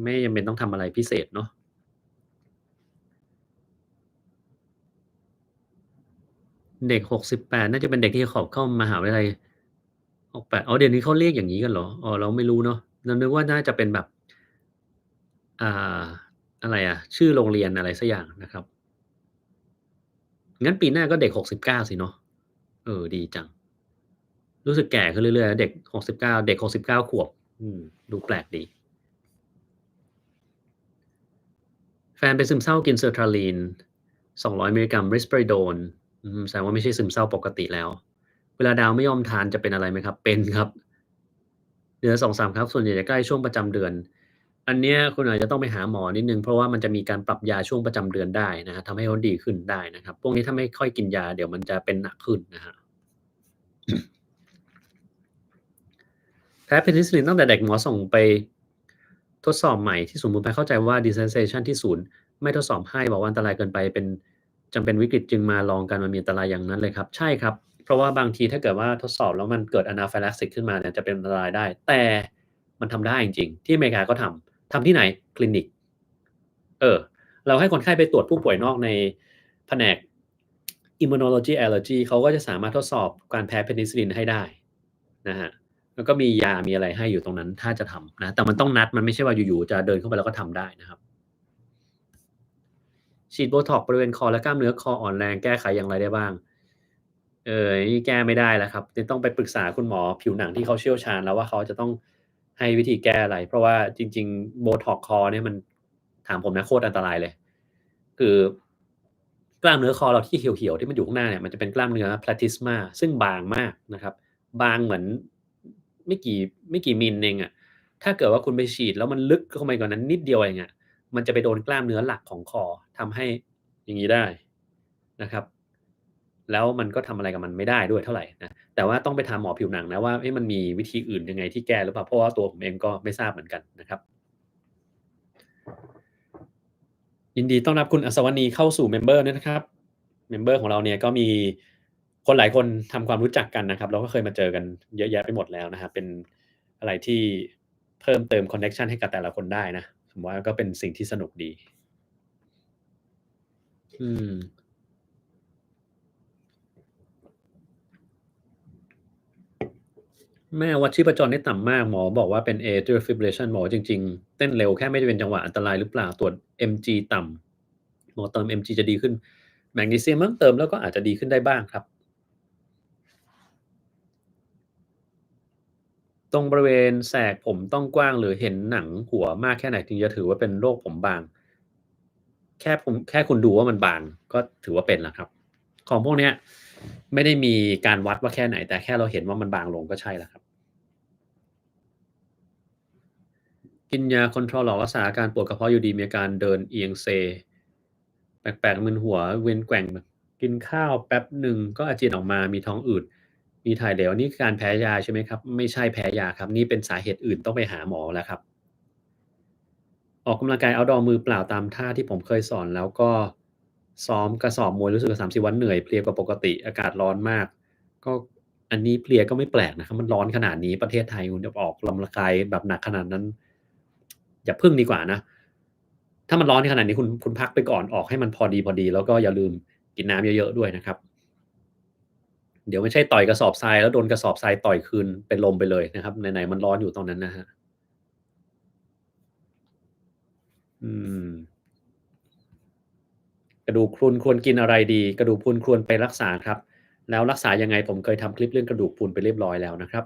ไม่จำเป็นต้องทำอะไรพิเศษเนาะ เด็ก68น่าจะเป็นเด็กที่สอบเข้ามหาวิทยาลัย68อ๋อเดี๋ยวนี้เขาเรียกอย่างงี้กันเหรออ๋อเราไม่รู้เนาะเรานึกว่าน่าจะเป็นแบบอ่าอะไรอะชื่อโรงเรียนอะไรสักอย่างนะครับงั้นปีหน้าก็เด็ก69สิเนาะเออดีจังรู้สึกแก่ขึ้นเรื่อยๆนะเด็ก69เด็ก69ขวบดูแปลกดีแฟนเป็นซึมเศร้ากิน Sertraline 200มิลลิกรัม Risperidone แสดงว่าไม่ใช่ซึมเศร้าปกติแล้วเวลาดาวไม่ยอมทานจะเป็นอะไรไหมครับเป็นครับ เดือนละ2-3ครั้งส่วนใหญ่จะใกล้ช่วงประจำเดือนอันเนี้ยคุณอาจจะต้องไปหาหมอนิดหนึ่งเพราะว่ามันจะมีการปรับยาช่วงประจำเดือนได้นะครับทำให้เขาดีขึ้นได้นะครับพวกนี้ถ้าไม่ค่อยกินยาเดี๋ยวมันจะเป็นหนักขึ้นนะครับแพ้ Penicillin ตั้งแต่เด็กหมอส่งไปทดสอบใหม่ที่ศูนย์บำบัดเข้าใจว่า Desensitization ที่ศูนย์ไม่ทดสอบให้บอกว่าอันตรายเกินไปเป็นจำเป็นวิกฤตจึงมาลองกันมันมีอันตรายอย่างนั้นเลยครับใช่ครับเพราะว่าบางทีถ้าเกิดว่าทดสอบแล้วมันเกิด Anaphylaxis ขึ้นมาเนี่ยจะเป็นอันตรายได้แต่มันทำได้จริงๆที่อเมริกาก็ทำที่ไหนคลินิก เออเราให้คนไข้ไปตรวจผู้ป่วยนอกในแผนก Immunology Allergy เขาก็จะสามารถทดสอบการแพ้ Penicillin ให้ได้นะครับแล้วก็มียามีอะไรให้อยู่ตรงนั้นถ้าจะทำนะแต่มันต้องนัดมันไม่ใช่ว่าอยู่ๆจะเดินเข้าไปแล้วก็ทำได้นะครับฉีด Botox บริเวณคอและกล้ามเนื้อคออ่อนแรงแก้ไขอย่างไรได้บ้างนี่แก้ไม่ได้แล้วครับจะต้องไปปรึกษาคุณหมอผิวหนังที่เขาเชี่ยวชาญแล้วว่าเขาจะต้องให้วิธีแก้อะไรเพราะว่าจริงๆ Botox คอเนี่ยมันถามผมนะโคตรอันตรายเลยคือ กล้ามเนื้อคอเราที่เหี่ยวๆที่มันอยู่ข้างหน้าเนี่ยมันจะเป็นกล้ามเนื้อ platysma ซึ่งบางมากนะครับบางเหมือนไม่กี่มิลเองอะถ้าเกิดว่าคุณไปฉีดแล้วมันลึกเข้าไปกว่านั้นนิดเดียวเองอะ มันจะไปโดนกล้ามเนื้อหลักของคอทำให้อย่างงี้ได้นะครับแล้วมันก็ทำอะไรกับมันไม่ได้ด้วยเท่าไรนะแต่ว่าต้องไปถามหมอผิวหนังนะว่าเอ๊ะมันมีวิธีอื่นยังไงที่แก้หรือเปล่าเพราะว่าตัวผมเองก็ไม่ทราบเหมือนกันนะครับยินดีต้อนรับคุณอัศวนีเข้าสู่เมมเบอร์ด้วยนะครับเมมเบอร์ของเราเนี่ยก็มีคนหลายคนทำความรู้จักกันนะครับเราก็เคยมาเจอกันเยอะแยะไปหมดแล้วนะครับเป็นอะไรที่เพิ่มเติมคอนเน็กชันให้กับแต่ละคนได้นะผมว่าก็เป็นสิ่งที่สนุกดีอืม แม่วัดชีพจรได้ต่ำมากหมอบอกว่าเป็น atrial fibrillation หมอจริงๆเต้นเร็วแค่ไม่ได้เป็นจังหวะอันตรายหรือเปล่าตรวจ MG ต่ำหมอเติม MG จะดีขึ้นแมกนีเซียมมั้งเติมแล้วก็อาจจะดีขึ้นได้บ้างครับตรงบริเวณแสกผมต้องกว้างหรือเห็นหนังหัวมากแค่ไหนถึงจะถือว่าเป็นโรคผมบางแค่คุณดูว่ามันบางก็ถือว่าเป็นแล้วครับของพวกเนี้ยไม่ได้มีการวัดว่าแค่ไหนแต่แค่เราเห็นว่ามันบางลงก็ใช่แล้วครับ กินยาคอนโทรลหลอกรักษาอาการปวดกระเพาะอยู่ดีมีอาการเดินเอียงเซแปลกๆมึนหัวเวียนแกว่งกินข้าวแป๊บหนึ่งก็อาเจียนออกมามีท้องอืดมีถ่ายเหลวนี่คือการแพ้ยาใช่ไหมครับไม่ใช่แพ้ยาครับนี่เป็นสาเหตุอื่นต้องไปหาหมอแล้วครับออกกำลังกาย outdoor มือเปล่าตามท่าที่ผมเคยสอนแล้วก็ซ้อมกระสอบมวยรู้สึกว่า3-4วันเหนื่อยเพลียกว่าปกติอากาศร้อนมากก็อันนี้เพลียก็ไม่แปลกนะครับมันร้อนขนาดนี้ประเทศไทยคุณจะออกกำลังกายแบบหนักขนาดนั้นอย่าพึ่งดีกว่านะ ถ้ามันร้อนขนาดนี้คุณพักไปก่อนออกให้มันพอดีๆแล้วก็อย่าลืมกินน้ำเยอะๆด้วยนะครับเดี๋ยวไม่ใช่ต่อยกระสอบทรายแล้วโดนกระสอบทรายต่อยคืนเป็นลมไปเลยนะครับไหนๆมันร้อนอยู่ตรงนั้นนะครับอืมกระดูกพรุนควรกินอะไรดีกระดูกพรุนควรไปรักษาครับแล้วรักษายังไงผมเคยทำคลิปเรื่องกระดูกพรุนไปเรียบร้อยแล้วนะครับ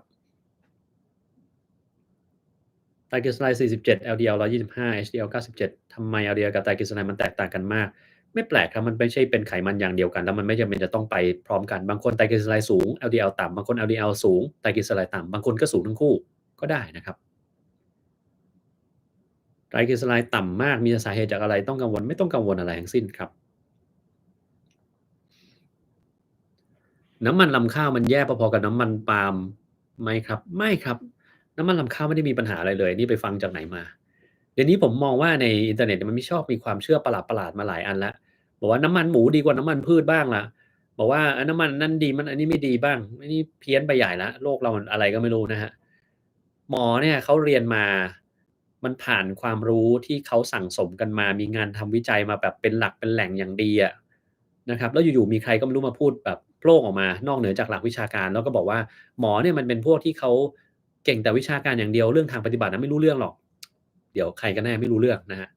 Triglyceride 47 LDL 125 HDL 97ทำไม LDL กับ Triglyceride มันแตกต่างกันมากไม่แปลกครับมันไม่ใช่เป็นไขมันอย่างเดียวกันแล้วมันไม่จำเป็นจะต้องไปพร้อมกันบางคน Triglyceride สูง LDL ต่ำบางคน LDL สูง Triglyceride ต่ำบางคนก็สูงทั้งคู่ก็ได้นะครับ Triglyceride ต่ำมากมีสาเหตุจากอะไรต้องกังวลไม่ต้องกังวลอะไรทั้งสิ้นครับน้ำมันรำข้าวมันแย่พอๆกับน้ำมันปาล์มไหมครับไม่ครับน้ำมันรำข้าวไม่ได้มีปัญหาอะไรเลยนี่ไปฟังจากไหนมา เดี๋ยวนี้ผมมองว่าในอินเทอร์เน็ตเนี่ยมันไม่ชอบมีความเชื่อประหลาดๆมาหลายอันแล้วบอกว่าน้ำมันหมูดีกว่าน้ำมันพืชบ้างล่ะบอกว่าน้ำมันนั่นดีมันอันนี้ไม่ดีบ้างอันนี้เพี้ยนไปใหญ่แล้วโลกเรามันอะไรก็ไม่รู้นะครับหมอเนี่ยเขาเรียนมามันผ่านความรู้ที่เขาสั่งสมกันมามีงานทำวิจัยมาแบบเป็นหลักเป็นแหล่งอย่างดีอะนะครับแล้วอยู่ๆมีใครก็ไม่รู้มาพูดแบบโพร่งออกมานอกเหนือจากหลักวิชาการแล้วก็บอกว่าหมอเนี่ยมันเป็นพวกที่เขาเก่งแต่วิชาการอย่างเดียวเรื่องทางปฏิบัติอะไม่รู้เรื่องหรอก เดี๋ยวใครกันแน่ไม่รู้เรื่องนะครับ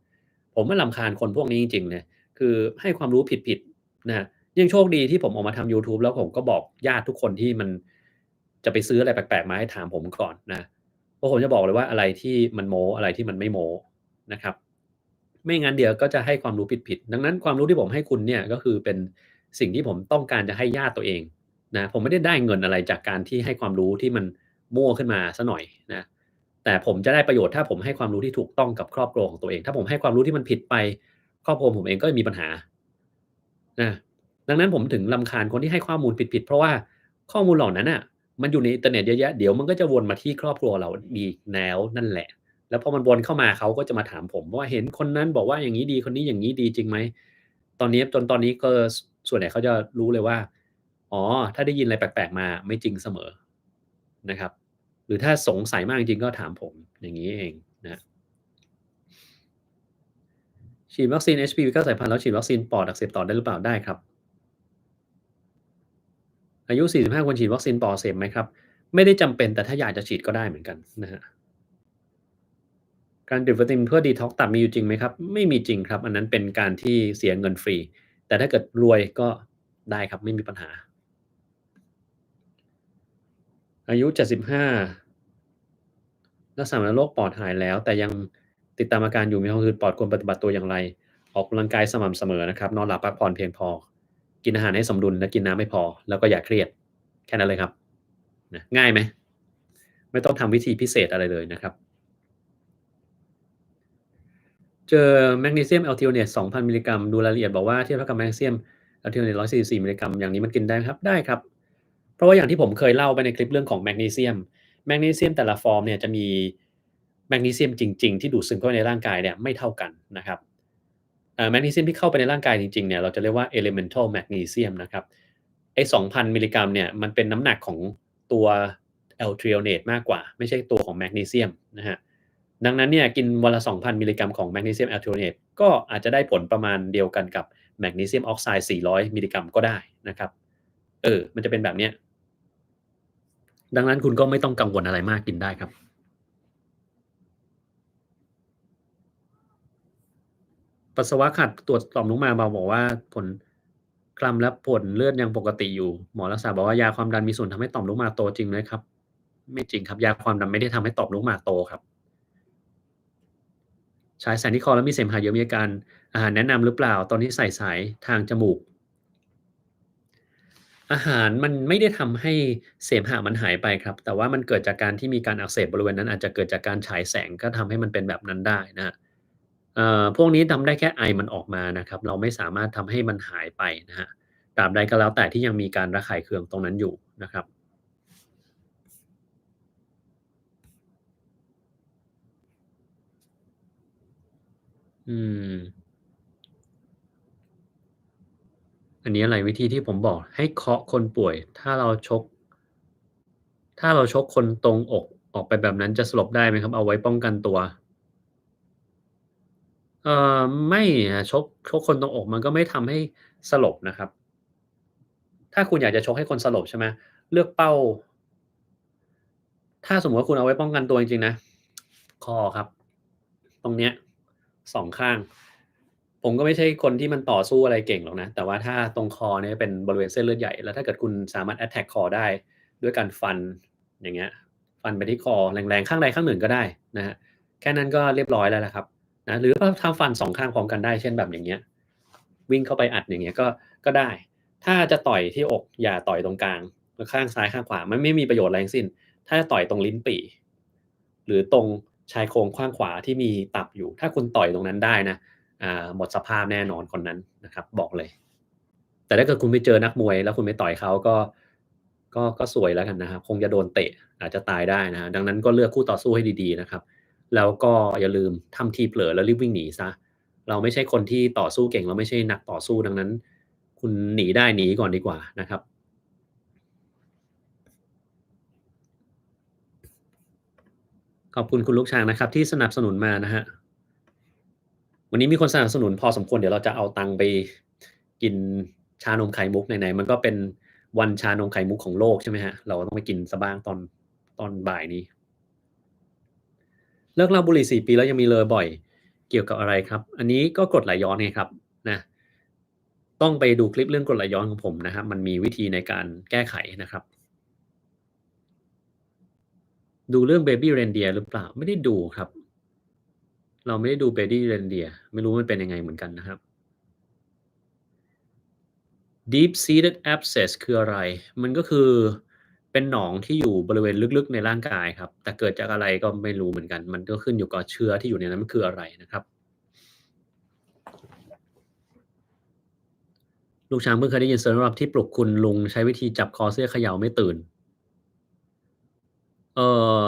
ผมอะรำคาญคนพวกนี้จริงๆเลยคือให้ความรู้ผิดๆนะครับยังโชคดีที่ผมออกมาทำยูทูบแล้วผมก็บอกญาติทุกคนที่มันจะไปซื้ออะไรแปลกๆมาให้ถามผมก่อนนะเพราะผมจะบอกเลยว่าอะไรที่มันโม้อะไรที่มันไม่โม้นะครับไม่งั้นเดี๋ยวก็จะให้ความรู้ผิดๆดังนั้นความรู้ที่ผมให้คุณเนี่ยก็คือเป็นสิ่งที่ผมต้องการจะให้ญาติตัวเองนะผมไม่ได้เงินอะไรจากการที่ให้ความรู้ที่มันมั่วขึ้นมาเสียหน่อยนะ แต่ผมจะได้ประโยชน์ถ้าผมให้ความรู้ที่ถูกต้องกับครอบครัวของตัวเองถ้าผมให้ความรู้ที่มันผิดไปครอบครัวผมเองก็จะมีปัญหาอาดังนั้นผมถึงรำคาญคนที่ให้ข้อมูลผิดๆเพราะว่าข้อมูลเหล่านั้นน่ะมันอยู่ในอินเทอร์เน็ตเยอะแยะเดี๋ยวมันก็จะวนมาที่ครอบครัวเราอีกแล้วนั่นแหละแล้วพอมันวนเข้ามาเขาก็จะมาถามผมว่าเห็นคนนั้นบอกว่าอย่างงี้ดีคนนี้อย่างงี้ดีจริงไหมตอนนี้ก็ส่วนใหญ่เขาจะรู้เลยว่าอ๋อถ้าได้ยินอะไรแปลกๆมาไม่จริงเสมอนะครับ หรือถ้าสงสัยมากจริงๆก็ถามผมอย่างงี้เองนะครับฉีดวัคซีน HPV 9สายพันธุ์แล้วฉีดวัคซีนปอดอักเสบต่อได้หรือเปล่าได้ครับอายุ45ควรฉีดวัคซีนปอดอักเสบไหมครับไม่ได้จำเป็นแต่ถ้าอยากจะฉีดก็ได้เหมือนกันนะครับการดื่ม Statin เพื่อ Detox ตับมีอยู่จริงไหมครับไม่มีจริงครับอันนั้นเป็นการที่เสียเงินฟรีแต่ถ้าเกิดรวยก็ได้ครับไม่มีปัญหาอายุ75รักษาวัณโรคปอดหายแล้วแต่ยังติดตามอาการอยู่มีท้องอืดปอดควรปฏิบัติตัวอย่างไรออกกำลังกายสม่ำเสมอนะครับนอนหลับพักผ่อนเพียงพอกินอาหารให้สมดุลและกินน้ำให้พอแล้วก็อย่าเครียดแค่นั้นเลยครับนะง่ายไหมไม่ต้องทำวิธีพิเศษอะไรเลยนะครับ เจอแมกนีเซียมแอลทิโอเนต 2,000 มิลลิกรัมดูรายละเอียดบอกว่าเทียบเท่ากับแมกนีเซียมแอลทิโอเนต 144 มิลลิกรัมอย่างนี้มันกินได้ไหมครับได้ครับเพราะว่าอย่างที่ผมเคยเล่าไปในคลิปเรื่องของแมกนีเซียมแต่ละฟอร์มเนี่ยจะมีแมกนีเซียมจริงๆที่ดูดซึมเข้าไปในร่างกายเนี่ยไม่เท่ากันนะครับแมกนีเซียมที่เข้าไปในร่างกายจริงๆเนี่ยเราจะเรียกว่า elemental magnesium นะครับไอ้ 2,000 มิลลิกรัมเนี่ยมันเป็นน้ำหนักของตัวแอลทริโอเนตมากกว่าไม่ใช่ตัวของแมกนีเซียมนะฮะดังนั้นเนี่ยกินวันละ 2,000 มิลลิกรัมของแมกนีเซียมแอลทริโอเนตก็อาจจะได้ผลประมาณเดียวกันกับแมกนีเซียมออกไซด์ 400 มิลลิกรัมก็ได้นะครับมันจะเป็นแบบเนี้ยดังนั้นคุณก็ไม่ต้องกังวลอะไรมากกินได้ครับปัสสาวะขัดตรวจต่อมลูกหมากบอกว่าผลคลำและผลเลือดยังปกติอยู่หมอรักษาบอกว่ายาความดันมีส่วนทำให้ต่อมลูกหมากโตจริงไหมครับไม่จริงครับยาความดันไม่ได้ทำให้ต่อมลูกหมากโตครับฉายแสงที่คอแล้วมีเสมหะเยอะมีอาหารแนะนำหรือเปล่าตอนที่ใส่สายทางจมูกอาหารมันไม่ได้ทำให้เสมหะมันหายไปครับแต่ว่ามันเกิดจากการที่มีการอักเสบบริเวณนั้นอาจจะเกิดจากการฉายแสงก็ทำให้มันเป็นแบบนั้นได้นะครับพวกนี้ทำได้แค่ไอมันออกมานะครับเราไม่สามารถทำให้มันหายไปนะครับตราบใดก็แล้วแต่ที่ยังมีการระคายเคืองตรงนั้นอยู่นะครับอืมอันนี้อะไรวิธีที่ผมบอกให้เคาะคนป่วยถ้าเราชกคนตรงอกออกไปแบบนั้นจะสลบได้ไหมครับเอาไว้ป้องกันตัวเอ่ไม่อะชกคนตรงอกมันก็ไม่ทำให้สลบนะครับถ้าคุณอยากจะชกให้คนสลบใช่ไหมเลือกเป้าถ้าสมมุติว่าคุณเอาไว้ป้องกันตัวจริงๆนะคอครับตรงเนี้ย2ข้างผมก็ไม่ใช่คนที่มันต่อสู้อะไรเก่งหรอกนะแต่ว่าถ้าตรงคอเนี่ยเป็นบริเวณเส้นเลือดใหญ่แล้วถ้าเกิดคุณสามารถ attack คอได้ด้วยการฟันอย่างเงี้ยฟันไปที่คอแรงๆข้างใดข้างหนึ่งก็ได้นะครับแค่นั้นก็เรียบร้อยแล้วแหละครับนะหรือถ้าฟัน2ข้างพร้อมกันได้เช่นแบบอย่างเงี้ยวิ่งเข้าไปอัดอย่างเงี้ยก็ได้ถ้าจะต่อยที่อกอย่าต่อยตรงกลางข้างซ้ายข้างขวามันไม่มีประโยชน์อะไรทั้งสิ้น ถ้าจะต่อยตรงลิ้นปี่หรือตรงชายโครงข้างขวาที่มีตับอยู่ถ้าคุณต่อยตรงนั้นได้นะหมดสภาพแน่นอนคนนั้นนะครับบอกเลยแต่ถ้าเกิดคุณไปเจอนักมวยแล้วคุณไปต่อยเขาก็ซวยแล้วกันนะครับคงจะโดนเตะอาจจะตายได้นะครับดังนั้นก็เลือกคู่ต่อสู้ให้ดีๆนะครับแล้วก็อย่าลืมทำทีเผลอแล้วรีบวิ่งหนีเสียเราไม่ใช่คนที่ต่อสู้เก่งเราไม่ใช่นักต่อสู้ดังนั้นคุณหนีได้หนีก่อนดีกว่านะครับขอบคุณคุณลูกช้างนะครับที่สนับสนุนมานะครับ วันนี้มีคนสนับสนุนพอสมควรเดี๋ยวเราจะเอาตังค์ไปกินชานมไข่มุกไหนๆมันก็เป็นวันชานมไข่มุกของโลกใช่ไหมฮะเราก็ต้องไปกินเสียบ้างตอนบ่ายนี้เลิกเหล้าบุหรี่4 ปีแล้วยังมีเลอบ่อยเกี่ยวกับอะไรครับอันนี้ก็กรดไหลย้อนไงครับนะต้องไปดูคลิปเรื่องกรดไหลย้อนของผมนะครับมันมีวิธีในการแก้ไขนะครับดูเรื่อง Baby Reindeer หรือเปล่าไม่ได้ดูครับเราไม่ได้ดู Baby Reindeer ไม่รู้มันเป็นยังไงเหมือนกันนะครับ Deep seated abscess คืออะไร มันก็คือเป็นหนองที่อยู่บริเวณลึกๆในร่างกายครับ แต่เกิดจากอะไรก็ไม่รู้เหมือนกัน มันก็ขึ้นอยู่กับเชื้อที่อยู่ในนั้นมันคืออะไรนะครับลูกช้างเพิ่งเคยได้ยินสำหรับที่ปลุกคุณลุงใช้วิธีจับคอเสื้อเขย่าไม่ตื่นเอ่อ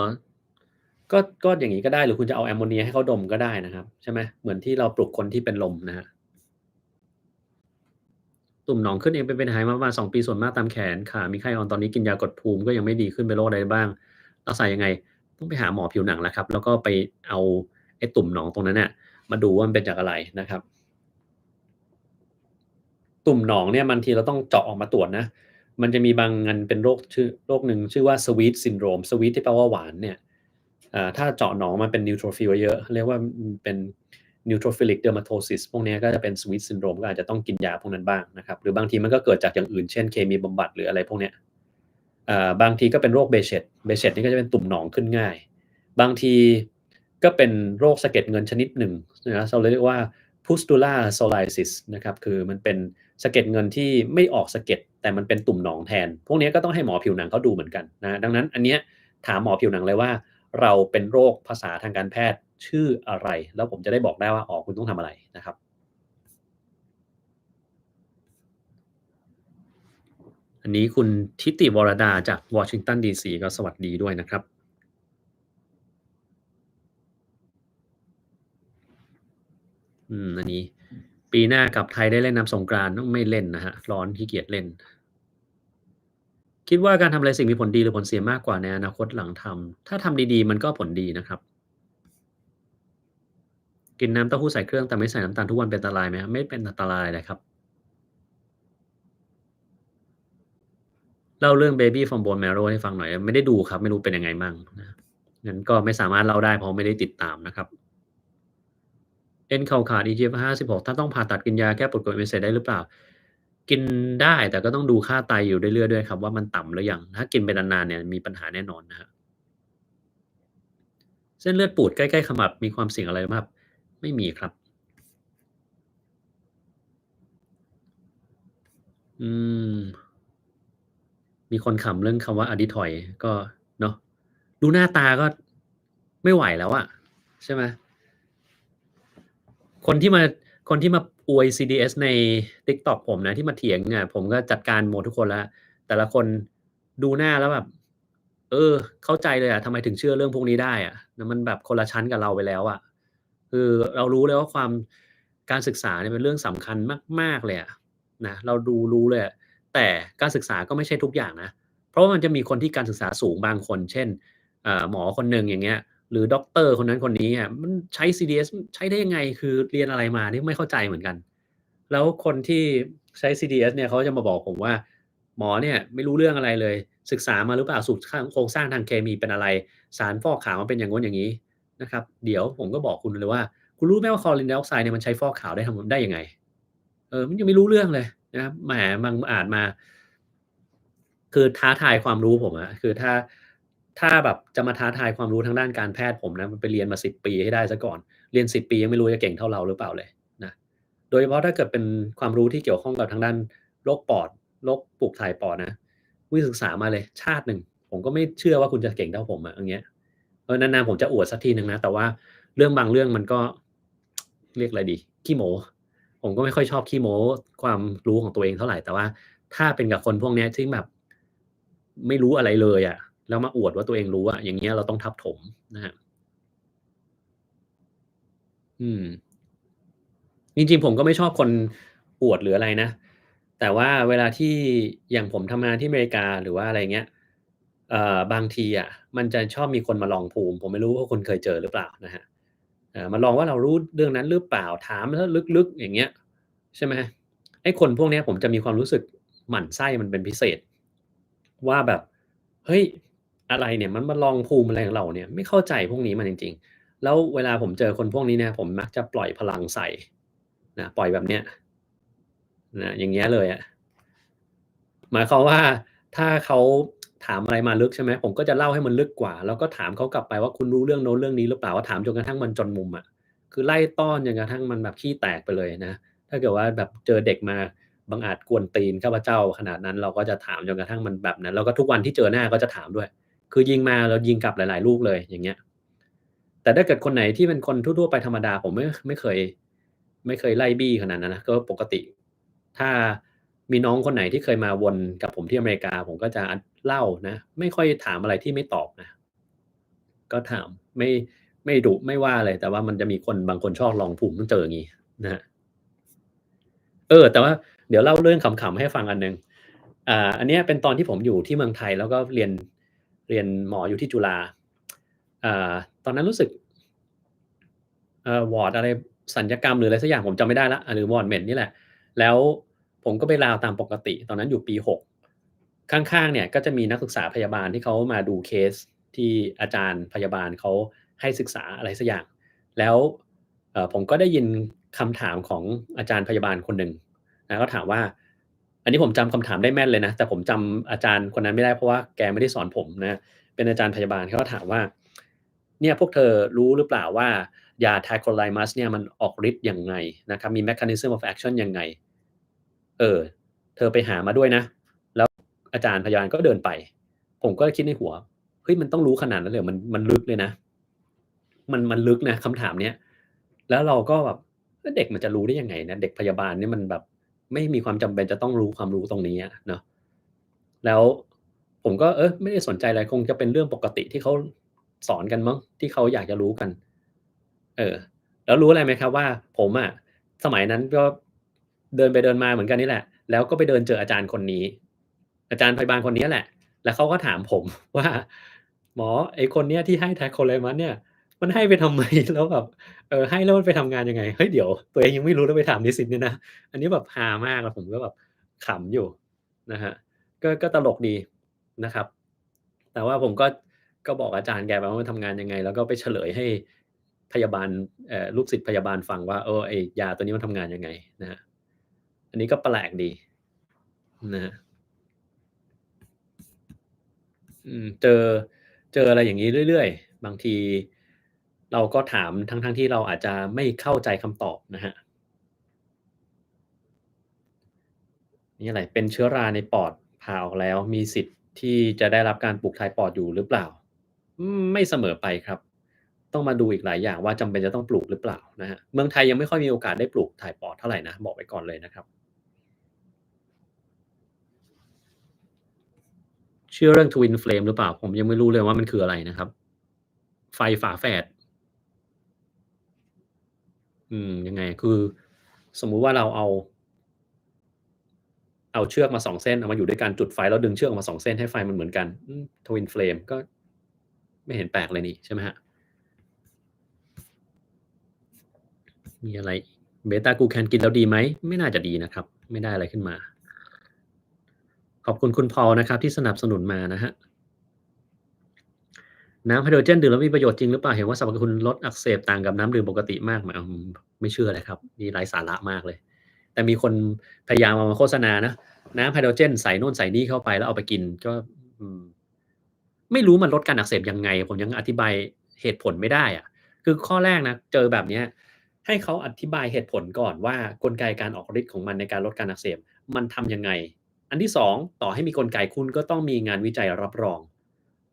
ก็อย่างงี้ก็ได้หรือคุณจะเอาแอมโมเนียให้เขาดมก็ได้นะครับใช่ไหมเหมือนที่เราปลุกคนที่เป็นลมนะครับ ตุ่มหนองขึ้นเองเป็นหายมาประมาณ2 ปีส่วนมากตามแขนขามีไข้อ่อนตอนนี้กินยากดภูมิก็ยังไม่ดีขึ้นเป็นโรคอะไรบ้างรักษายังไงต้องไปหาหมอผิวหนังแล้วครับแล้วก็ไปเอาไอ้ตุ่มหนองตรงนั้นน่ะมาดูว่ามันเป็นจากอะไรนะครับตุ่มหนองเนี่ยบางทีเราต้องเจาะออกมาตรวจนะมันจะมีบางอันเป็นโรคหนึ่งชื่อว่า Sweet Syndrome Sweet ที่แปลว่าหวานเนี่ยถ้าเจาะหนองมันเป็น Neutrophil เยอะเรียกว่าเป็น Neutrophilic dermatosis พวกนี้ก็จะเป็น Sweet Syndrome ก็อาจจะต้องกินยาพวกนั้นบ้างนะครับหรือบางทีมันก็เกิดจากอย่างอื่นเช่นเคมีบำบัดหรืออะไรพวกเนี้ยบางทีก็เป็นโรคเบเชตนี่ก็จะเป็นตุ่มหนองขึ้นง่ายบางทีก็เป็นโรคสะเก็ดเงินชนิดหนึ่งนะเราเรียกว่า Pustular psoriasis นะครับคือมันเป็นสะเก็ดเงินที่ไม่ออกสะเก็ดแต่มันเป็นตุ่มหนองแทนพวกนี้ก็ต้องให้หมอผิวหนังเขาดูเหมือนกันนะดังนั้นอันเนี้ยถามหมอผิวหนังเลยว่าเราเป็นโรคภาษาทางการแพทย์ ชื่ออะไรแล้วผมจะได้บอกได้ว่าอ๋อคุณต้องทำอะไรนะครับอันนี้คุณทิติวรดาจากวอชิงตันดีซีก็สวัสดีด้วยนะครับอันนี้ปีหน้ากลับไทยได้เล่นน้ำสงกรานต์ไม่เล่นนะครับร้อนขี้เกียจเล่นคิดว่าการทำอะไรสิ่งมีผลดีหรือผลเสียมากกว่าในอนาคตหลังทำถ้าทำดีๆมันก็ผลดีนะครับกินน้ำเต้าหู้ใส่เครื่องแต่ไม่ใส่น้ำตาลทุกวันเป็นอันตรายไหมครับไม่เป็นอันตรายเลยครับเล่าเรื่อง Baby from Bone Marrow ให้ฟังหน่อยไม่ได้ดูครับไม่รู้เป็นยังไงมั่งนะงั้นก็ไม่สามารถเล่าได้เพราะไม่ได้ติดตามนะครับเอ็นเข่าขาด EGFR 16ถ้าต้องผ่าตัดกินยาแก้ปวดกด MSH ได้หรือเปล่ากินได้แต่ก็ต้องดูค่าไตอยู่เรื่อยๆด้วยครับว่ามันต่ำหรือยังถ้ากินไปนานๆเนี่ยมีปัญหาแน่นอนนะครับเส้นเลือดปูดใกล้ๆขมับมีความเสี่ยงอะไรบ้างครับไม่มีครับอืม มีคนขำเรื่องคำว่า Aditoid ก็เนาะดูหน้าตาก็ไม่ไหวแล้วอะใช่ไหมคนที่มาคนที่มาอวย CDS ใน TikTok ผมนะที่มาเถียงอะผมก็จัดการหมดทุกคนแล้วแต่ละคนดูหน้าแล้วแบบเข้าใจเลยอะทำไมถึงเชื่อเรื่องพวกนี้ได้อะแล้วมันแบบคนละชั้นกับเราไปแล้วอะคือเรารู้เลยว่าการศึกษาเนี่ยเป็นเรื่องสำคัญมากๆเลยอะนะเรารู้เลยอะแต่การศึกษาก็ไม่ใช่ทุกอย่างนะเพราะว่ามันจะมีคนที่การศึกษาสูงบางคนเช่นหมอคนหนึ่งอย่างเงี้ย หรือด็อกเตอร์คนนั้นคนนี้อะมันใช้ CDS ใช้ได้ยังไงคือเรียนอะไรมานี่ไม่เข้าใจเหมือนกันแล้วคนที่ใช้ CDS เนี่ยเขาจะมาบอกผมว่าหมอเนี่ยไม่รู้เรื่องอะไรเลยศึกษามาหรือเปล่าสูตรข้างโครงสร้างทางเคมีเป็นอะไรสารฟอกขาวมันเป็นอย่างโน้นอย่างงี้นะครับเดี๋ยวผมก็บอกคุณเลยว่าคุณรู้ไหมว่า Chlorine Dioxide เนี่ยมันใช้ฟอกขาวได้ยังไงมันยังไม่รู้เรื่องเลยนะครับแหมบางอาจมาคือท้าทายความรู้ผมอะคือถ้าแบบจะมาท้าทายความรู้ทางด้านการแพทย์ผมนะมันไปเรียนมา10ปีให้ได้เสียก่อนเรียน10ปียังไม่รู้จะเก่งเท่าเราหรือเปล่าเลยนะโดยเฉพาะถ้าเกิดเป็นความรู้ที่เกี่ยวข้องกับทางด้านโรคปอดโรคปลูกถ่ายปอดนะวิ่งศึกษามาเลยชาติหนึ่งผมก็ไม่เชื่อว่าคุณจะเก่งเท่าผมอะอย่างเงี้ยนานๆผมจะอวดสักทีหนึ่งนะแต่ว่าเรื่องบางเรื่องมันก็เรียกอะไรดีขี้โม้ผมก็ไม่ค่อยชอบขี้โม้ความรู้ของตัวเองเท่าไรแต่ว่าถ้าเป็นกับคนพวกเนี้ยที่แบบไม่รู้อะไรเลยอะแล้วมาอวดว่าตัวเองรู้อะอย่างเงี้ยเราต้องทับถมนะครับอืม จริงๆผมก็ไม่ชอบคนอวดหรืออะไรนะแต่ว่าเวลาที่อย่างผมทำงานที่อเมริกาหรือว่าอะไรเงี้ยบางทีอะมันจะชอบมีคนมาลองภูมิผมไม่รู้ว่าคุณเคยเจอหรือเปล่านะครับมาลองว่าเรารู้เรื่องนั้นหรือเปล่าถามเสียลึกๆอย่างเงี้ยใช่ไหมไอ้คนพวกเนี้ยผมจะมีความรู้สึกหมั่นไส้มันเป็นพิเศษว่าแบบเฮ้ยอะไรเนี่ยมันมาลองภูมิอะไรของเราเนี่ยไม่เข้าใจพวกนี้มันจริงๆแล้วเวลาผมเจอคนพวกนี้เนี่ยผมมักจะปล่อยพลังใส่ นะปล่อยแบบเนี้ยนะอย่างเงี้ยเลยอะหมายความว่าถ้าเขาถามอะไรมาลึกใช่ไหมผมก็จะเล่าให้มันลึกกว่าแล้วก็ถามเขากลับไปว่าคุณรู้เรื่องโน้นเรื่องนี้หรือเปล่าว่าถามจนกระทั่งมันจนมุมอะคือไล่ต้อนจนกระทั่งมันแบบขี้แตกไปเลยนะถ้าเกิดว่าแบบเจอเด็กมาบังอาจกวนตีนข้าพเจ้าขนาดนั้นเราก็จะถามจนกระทั่งมันแบบนั้นแล้วก็ทุกวันที่เจอหน้าก็จะถามด้วยคือยิงมาเรายิงกลับหลายๆลูกเลยอย่างเงี้ย แต่ถ้าเกิดคนไหนที่เป็นคนทั่วๆไปธรรมดาผมไม่เคยไล่บี้ขนาดนั้นนะก็ปกติถ้ามีน้องคนไหนที่เคยมาวนกับผมที่อเมริกาผมก็จะเล่านะไม่ค่อยถามอะไรที่ไม่ตอบนะก็ถามไม่ดุไม่ว่าอะไรแต่ว่ามันจะมีคนบางคนชอบลองภูมิต้องเจออย่างงี้นะครับแต่ว่าเดี๋ยวเล่าเรื่องขำๆให้ฟังอันหนึ่งอันเนี้ยเป็นตอนที่ผมอยู่ที่เมืองไทยแล้วก็เรียนหมออยู่ที่จุฬาอ่าตอนนั้นรู้สึก วอร์ดอะไรสัญญกรรมหรืออะไรสักอย่างผมจำไม่ได้แล้วหรือวอร์ด Med นี่แหละแล้วผมก็ไปราวตามปกติตอนนั้นอยู่ปี6ข้างๆเนี่ยก็จะมีนักศึกษาพยาบาลที่เขามาดูเคสที่อาจารย์พยาบาลเขาให้ศึกษาอะไรสักอย่างแล้วผมก็ได้ยินคำถามของอาจารย์พยาบาลคนหนึ่งนะเขาถามว่าอันนี้ผมจำคำถามได้แม่นเลยนะแต่ผมจำอาจารย์คนนั้นไม่ได้เพราะว่าแกไม่ได้สอนผมนะเป็นอาจารย์พยาบาลเขาก็ถามว่าเนี่ยพวกเธอรู้หรือเปล่าว่า ยา tacrolimus เนี่ยมันออกฤทธิ์ยังไงนะครับมี mechanism of action ยังไงเออเธอไปหามาด้วยนะแล้วอาจารย์พยาบาลก็เดินไปผมก็คิดในหัวเฮ้ยมันต้องรู้ขนาดนั้นเลยเหรอมันลึกเลยนะ มันลึกนะคำถามเนี้ยแล้วเราก็แบบเด็กมันจะรู้ได้ยังไงนะเด็กพยาบาลเนี่ยมันแบบไม่มีความจำเป็นจะต้องรู้ความรู้ตรงนี้อะเนาะแล้วผมก็ไม่ได้สนใจอะไรคงจะเป็นเรื่องปกติที่เขาสอนกันมั้งที่เขาอยากจะรู้กันเออแล้วรู้อะไรไหมครับว่าผมอะสมัยนั้นก็เดินไปเดินมาเหมือนกันนี่แหละแล้วก็ไปเดินเจออาจารย์คนนี้อาจารย์พยาบาลคนเนี้ยแหละแล้วเขาก็ถามผมว่าหมอไอ้คนเนี้ยที่ให้ Tacrolimus เนี่ย มันให้ไปทำไมแล้วแบบให้แล้วมันไปทำงานยังไงเฮ้ยเดี๋ยวตัวเองยังไม่รู้แล้วไปถามนิสิตเนี่ยนะอันนี้แบบฮามากแล้วผมก็แบบขำอยู่นะครับก็ตลกดีนะครับแต่ว่าผมก็บอกอาจารย์แกไปว่ามันทำงานยังไงแล้วก็ไปเฉลยให้พยาบาลลูกศิษย์พยาบาลฟังว่าไอ้ยาตัวนี้มันทำงานยังไงนะครับอันนี้ก็แปลกดีนะครับเจออะไรอย่างงี้เรื่อยๆบางทีเราก็ถามทั้งๆที่เราอาจจะไม่เข้าใจคำตอบนะครับ นี่อะไรเป็นเชื้อราในปอดผ่าออกแล้วมีสิทธิ์ที่จะได้รับการปลูกถ่ายปอดอยู่หรือเปล่าไม่เสมอไปครับต้องมาดูอีกหลายอย่างว่าจำเป็นจะต้องปลูกหรือเปล่านะครับเมืองไทยยังไม่ค่อยมีโอกาสได้ปลูกถ่ายปอดเท่าไรนะบอกไว้ก่อนเลยนะครับเชื่อเรื่อง Twin Flame หรือเปล่าผมยังไม่รู้เลยว่ามันคืออะไรนะครับไฟฝาแฝดยังไงคือสมมุติว่าเราเอาเชือกมา2เส้นเอามาอยู่ด้วยกันจุดไฟแล้วดึงเชือกออกมา2เส้นให้ไฟมันเหมือนกันTwin Flame ก็ไม่เห็นแปลกเลยนี่ใช่ไหมครับ มีอะไรอีก Beta-glucan กินแล้วดีไหมไม่น่าจะดีนะครับไม่ได้อะไรขึ้นมาขอบคุณคุณพอลนะครับที่สนับสนุนมานะครับน้ำไฮโดรเจนดื่มแล้วมีประโยชน์จริงหรือเปล่าเห็นว่าสรรพคุณลดอักเสบต่างกับน้ำดื่มปกติมากไหมไม่เชื่อเลยครับนี่ไร้สาระมากเลยแต่มีคนพยายามเอามาโฆษณานะน้ำไฮโดรเจนใส่โน่นใส่นี่เข้าไปแล้วเอาไปกินก็อืมไม่รู้มันลดการอักเสบยังไงผมยังอธิบายเหตุผลไม่ได้อะคือข้อแรกนะเจอแบบเนี้ย ให้เขาอธิบายเหตุผลก่อนว่ากลไกการออกฤทธิ์ของมันในการลดการอักเสบมันทำยังไงอันที่2ต่อให้มีกลไกคุณก็ต้องมีงานวิจัยรับรอง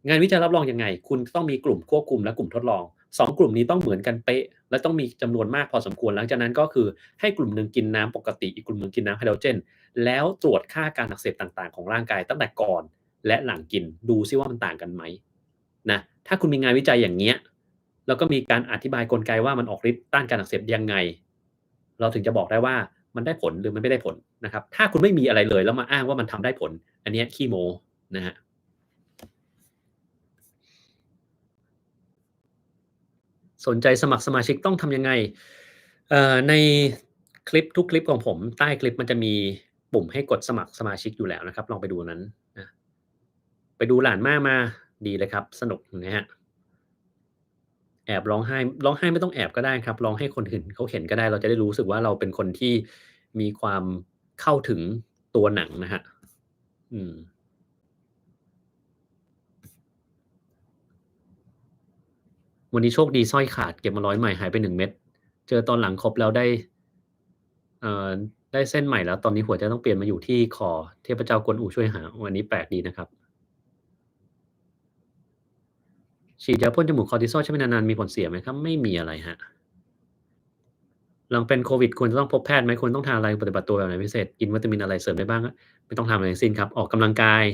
งานวิจัยรับรองยังไงคุณต้องมีกลุ่มควบคุมและกลุ่มทดลอง2กลุ่มนี้ต้องเหมือนกันเป๊ะและต้องมีจำนวนมากพอสมควรหลังจากนั้นก็คือให้กลุ่มหนึ่งกินน้ำปกติอีกกลุ่มหนึ่งกินน้ำไฮโดรเจนแล้วตรวจค่าการอักเสบต่างๆของร่างกายตั้งแต่ก่อนและหลังกินดูซิว่ามันต่างกันไหมนะถ้าคุณมีงานวิจัยอย่างเงี้ย แล้วก็มีการอธิบายกลไกว่ามันออกฤทธิ์ต้านการอักเสบยังไงเราถึงจะบอกได้ว่ามันได้ผลหรือมันไม่ได้ผลนะครับถ้าคุณไม่มีอะไรเลยแล้วมาอ้างว่ามันทำได้ผลอันเนี้ยขี้โม้นะครับสนใจสมัครสมาชิกต้องทำยังไงในคลิปทุกคลิปของผมใต้คลิปมันจะมีปุ่มให้กดสมัครสมาชิกอยู่แล้วนะครับลองไปดูอันนั้นนะไปดูหลานม่ามาดีเลยครับสนุกนะครับ แอบร้องไห้ร้องไห้ไม่ต้องแอบก็ได้ครับร้องให้คนอื่นเขาเห็นก็ได้เราจะได้รู้สึกว่าเราเป็นคนที่มีความเข้าถึงตัวหนังนะครับอืมวันนี้โชคดีสร้อยขาดเก็บมาร้อยใหม่หายไป1เม็ดเจอตอนหลังครบแล้วได้เอ่อได้เส้นใหม่แล้วตอนนี้หัวใจต้องเปลี่ยนมาอยู่ที่คอเทพเจ้ากวนอูช่วยหาอันนี้แปลกดีนะครับฉีดยาพ่นจมูก Cortisone ใช้ไปนานๆมีผลเสียไหมครับไม่มีอะไรครับ หลังเป็นโควิดควรจะต้องพบแพทย์ไหมควรต้องทานอะไรปฏิบัติตัวแบบไหนพิเศษกินวิตามินอะไรเสริมได้บ้างไม่ต้องทำอะไรทั้งสิ้นครับออกกำลังกาย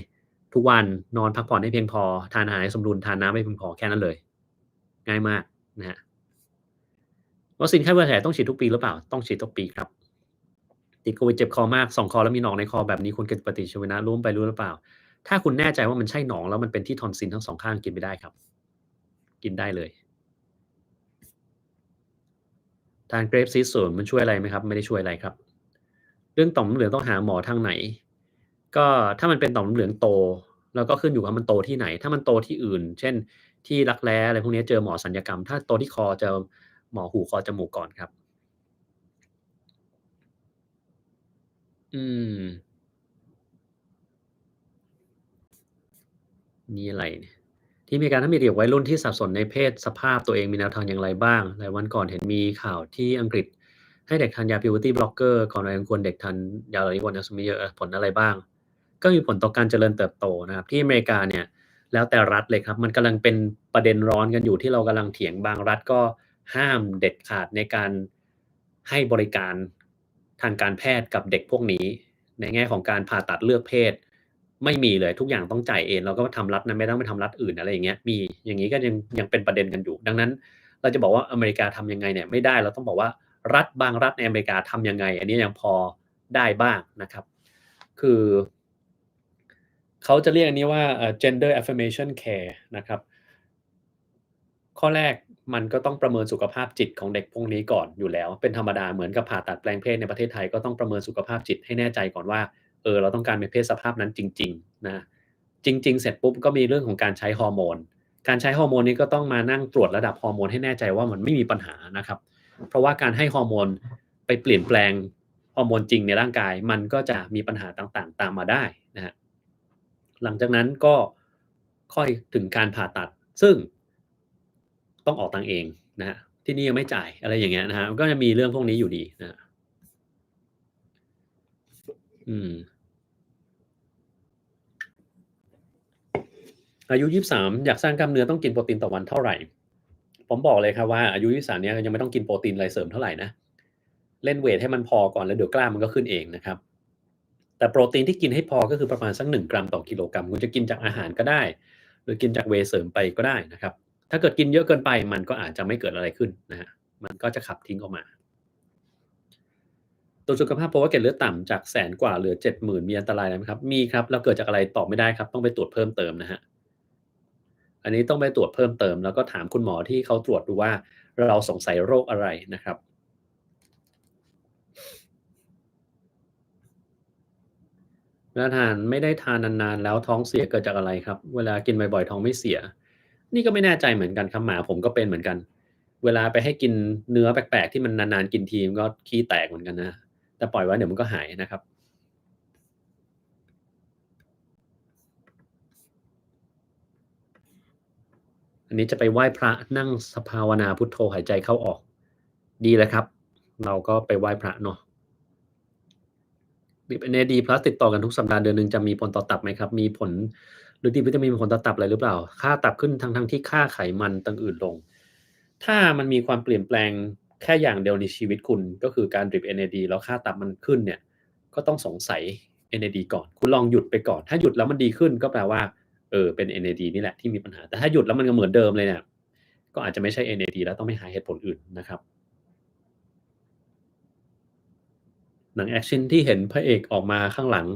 ทุกวันนอนพักผ่อนให้เพียงพอทานอาหารให้สมดุลทานน้ำให้เพียงพอแค่นั้นเลยง่ายมากนะครับวัคซีนไข้หวัดใหญ่ต้องฉีดทุกปีหรือเปล่าต้องฉีดทุกปีครับติดโควิดเจ็บคอมากส่องคอแล้วมีหนองในคอแบบนี้ควรกินปฏิชีวนะร่วมไปรู้หรือเปล่าถ้าคุณแน่ใจว่ามันใช่หนองแล้วมันเป็นที่ทอนซิลทั้งสองข้างกินไม่ได้ครับกินได้เลยทาน Grape Seed 0มันช่วยอะไรไหมครับไม่ได้ช่วยอะไรครับ เรื่องต่อมน้ำเหลืองต้องหาหมอทางไหนก็ถ้ามันเป็นต่อมน้ำเหลืองโตเราก็ขึ้นอยู่กับว่ามันโตที่ไหนถ้ามันโตที่อื่นเช่นที่รักแร้อะไรพวกนี้เจอหมอศัลยกรรมถ้าโตที่คอเจอหมอหูคอจมูกก่อนครับอืมนี่อะไรเนี่ยที่อเมริกาถ้ามีเด็กวัยรุ่นที่สับสนในเพศสภาพตัวเองมีแนวทางอย่างไรบ้างหลายวันก่อนเห็นมีข่าวที่อังกฤษให้เด็กทานยา puberty blocker ก่อนวัยอันควรเด็กทานยาเหล่านี้ควรจะมีผลอะไรบ้างก็มีผลต่อการเจริญเติบโตนะครับที่อเมริกาเนี่ย แล้วแต่รัฐเลยครับมันกำลังเป็นประเด็นร้อนกันอยู่ที่เรากำลังเถียงบางรัฐก็ห้ามเด็ดขาดในการให้บริการทางการแพทย์กับเด็กพวกนี้ในแง่ของการผ่าตัดเลือกเพศไม่มีเลยทุกอย่างต้องจ่ายเองเราก็ทำรัฐนั้นไม่ต้องไปทำรัฐอื่นอะไรอย่างเงี้ยมีอย่างงี้ก็ยังเป็นประเด็นกันอยู่ดังนั้นเราจะบอกว่าอเมริกาทำยังไงเนี่ยไม่ได้เราต้องบอกว่ารัฐบางรัฐในอเมริกาทำยังไงอันนี้ยังพอได้บ้างนะครับคือเขาจะเรียกอันนี้ว่าgender affirmation care นะครับข้อแรกมันก็ต้องประเมินสุขภาพจิตของเด็กพวกนี้ก่อนอยู่แล้วเป็นธรรมดาเหมือนกับผ่าตัดแปลงเพศในประเทศไทยก็ต้องประเมินสุขภาพจิตให้แน่ใจก่อนว่าเราต้องการเป็นเพศสภาพนั้นจริงๆนะจริงๆเสร็จปุ๊บก็มีเรื่องของการใช้ฮอร์โมนการใช้ฮอร์โมนนี้ก็ต้องมานั่งตรวจระดับฮอร์โมนให้แน่ใจว่ามันไม่มีปัญหานะครับเพราะว่าการให้ฮอร์โมนไปเปลี่ยนแปลงฮอร์โมนจริงในร่างกายมันก็จะมีปัญหาต่างๆตามมาได้นะฮะหลังจากนั้นก็ค่อยถึงการผ่าตัดซึ่ง ต้องออกตังค์เองนะฮะที่นี่ยังไม่จ่ายอะไรอย่างเงี้ยนะฮะมันก็จะมีเรื่องพวกนี้อยู่ดีนะอืมอายุ23อยากสร้างกล้ามเนื้อต้องกินโปรตีนต่อวันเท่าไรผมบอกเลยครับว่าอายุ23เนี่ยยังไม่ต้องกินโปรตีนอะไรเสริมเท่าไรนะเล่นเวตให้มันพอก่อนแล้วเดี๋ยวกล้ามมันก็ขึ้นเองนะครับแต่โปรตีนที่กินให้พอก็คือประมาณสัก1กรัมต่อกิโลกรัมคุณจะกินจากอาหารก็ได้หรือกินจากเวย์เสริมไปก็ได้นะครับถ้าเกิดกินเยอะเกินไปมันก็อาจจะไม่เกิดอะไรขึ้นนะครับมันก็จะขับทิ้งออกมา ตรวจสุขภาพเพราะว่าเกล็ดเลือดต่ำจาก100,000กว่าเหลือ70,000มีอันตรายอะไรไหมครับมีครับแล้วเกิดจากอะไรตอบไม่ได้ครับต้องไปตรวจเพิ่มเติมนะครับอันนี้ต้องไปตรวจเพิ่มเติมแล้วก็ถามคุณหมอที่เขาตรวจดูว่าเราสงสัยโรคอะไรนะครับเวลาทานไม่ได้ทานนานๆแล้วท้องเสียเกิดจากอะไรครับเวลากินบ่อยๆท้องไม่เสียนี่ก็ไม่แน่ใจเหมือนกันครับหมาผมก็เป็นเหมือนกันเวลาไปให้กินเนื้อแปลกๆที่มันนานๆกินทีมันก็ขี้แตกเหมือนกันนะแต่ปล่อยไว้เดี๋ยวมันก็หายนะครับ อันนี้จะไปไหว้พระนั่งภาวนาพุทโธหายใจเข้าออกดีเลยครับเราก็ไปไหว้พระเนาะ Drip NAD+ ติดต่อกันทุกสัปดาห์เดือนหนึ่งจะมีผลต่อตับไหมครับมีผลหรือ D วิตามินมีผลต่อตับอะไรหรือเปล่าค่าตับขึ้นทั้งๆที่ค่าไขมันตรงอื่นลงถ้ามันมีความเปลี่ยนแปลงแค่อย่างเดียวในชีวิตคุณก็คือการ Drip NAD แล้วค่าตับมันขึ้นเนี่ยก็ต้องสงสัย NAD ก่อนคุณลองหยุดไปก่อนถ้าหยุดแล้วมันดีขึ้นก็แปลว่าเป็น NAD นี่แหละที่มีปัญหาแต่ถ้าหยุดแล้วมันก็เหมือนเดิมเลยเนี่ยก็อาจจะไม่ใช่ NAD แล้วต้องไปหาเหตุผลอื่นนะครับหนังแอกชันที่เห็นพระเอกออกมาข้างหลัง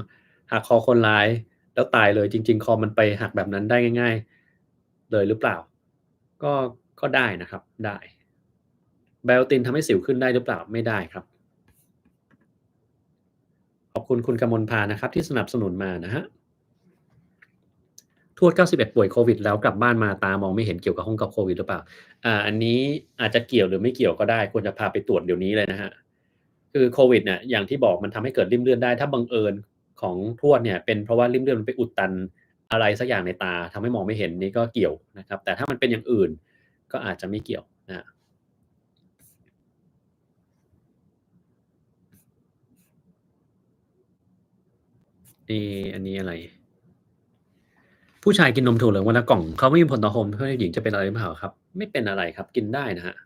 หักคอคนร้ายแล้วตายเลยจริงๆคอมันไปหักแบบนั้นได้ง่ายๆเลยหรือเปล่าก็ก็ได้นะครับได้ Biotin ทำให้สิวขึ้นได้หรือเปล่าไม่ได้ครับขอบคุณคุณกมลพานะครับที่สนับสนุนมานะครับทวด91ป่วยโควิดแล้วกลับบ้านมาตามองไม่เห็นเกี่ยวกับโควิดหรือเปล่าอันนี้อาจจะเกี่ยวหรือไม่เกี่ยวก็ได้ควรจะพาไปตรวจเดี๋ยวนี้เลยนะครับคือโควิดเนี่ยอย่างที่บอกมันทำให้เกิดริ่มเลือดได้ถ้าบังเอิญของทวดเนี่ยเป็นเพราะว่าริ่มเลือดมันไปอุดตันอะไรสักอย่างในตาทำให้มองไม่เห็นนี่ก็เกี่ยวนะครับแต่ถ้ามันเป็นอย่างอื่นก็อาจจะไม่เกี่ยวนะครับอันนี้อะไรผู้ชายกินนมถั่วเหลืองวันละกล่องเขาไม่มีผลต่อฮอร์โมนเพศหญิงจะเป็นอะไรหรือเปล่าครับไม่เป็นอะไรครับกินได้นะครับ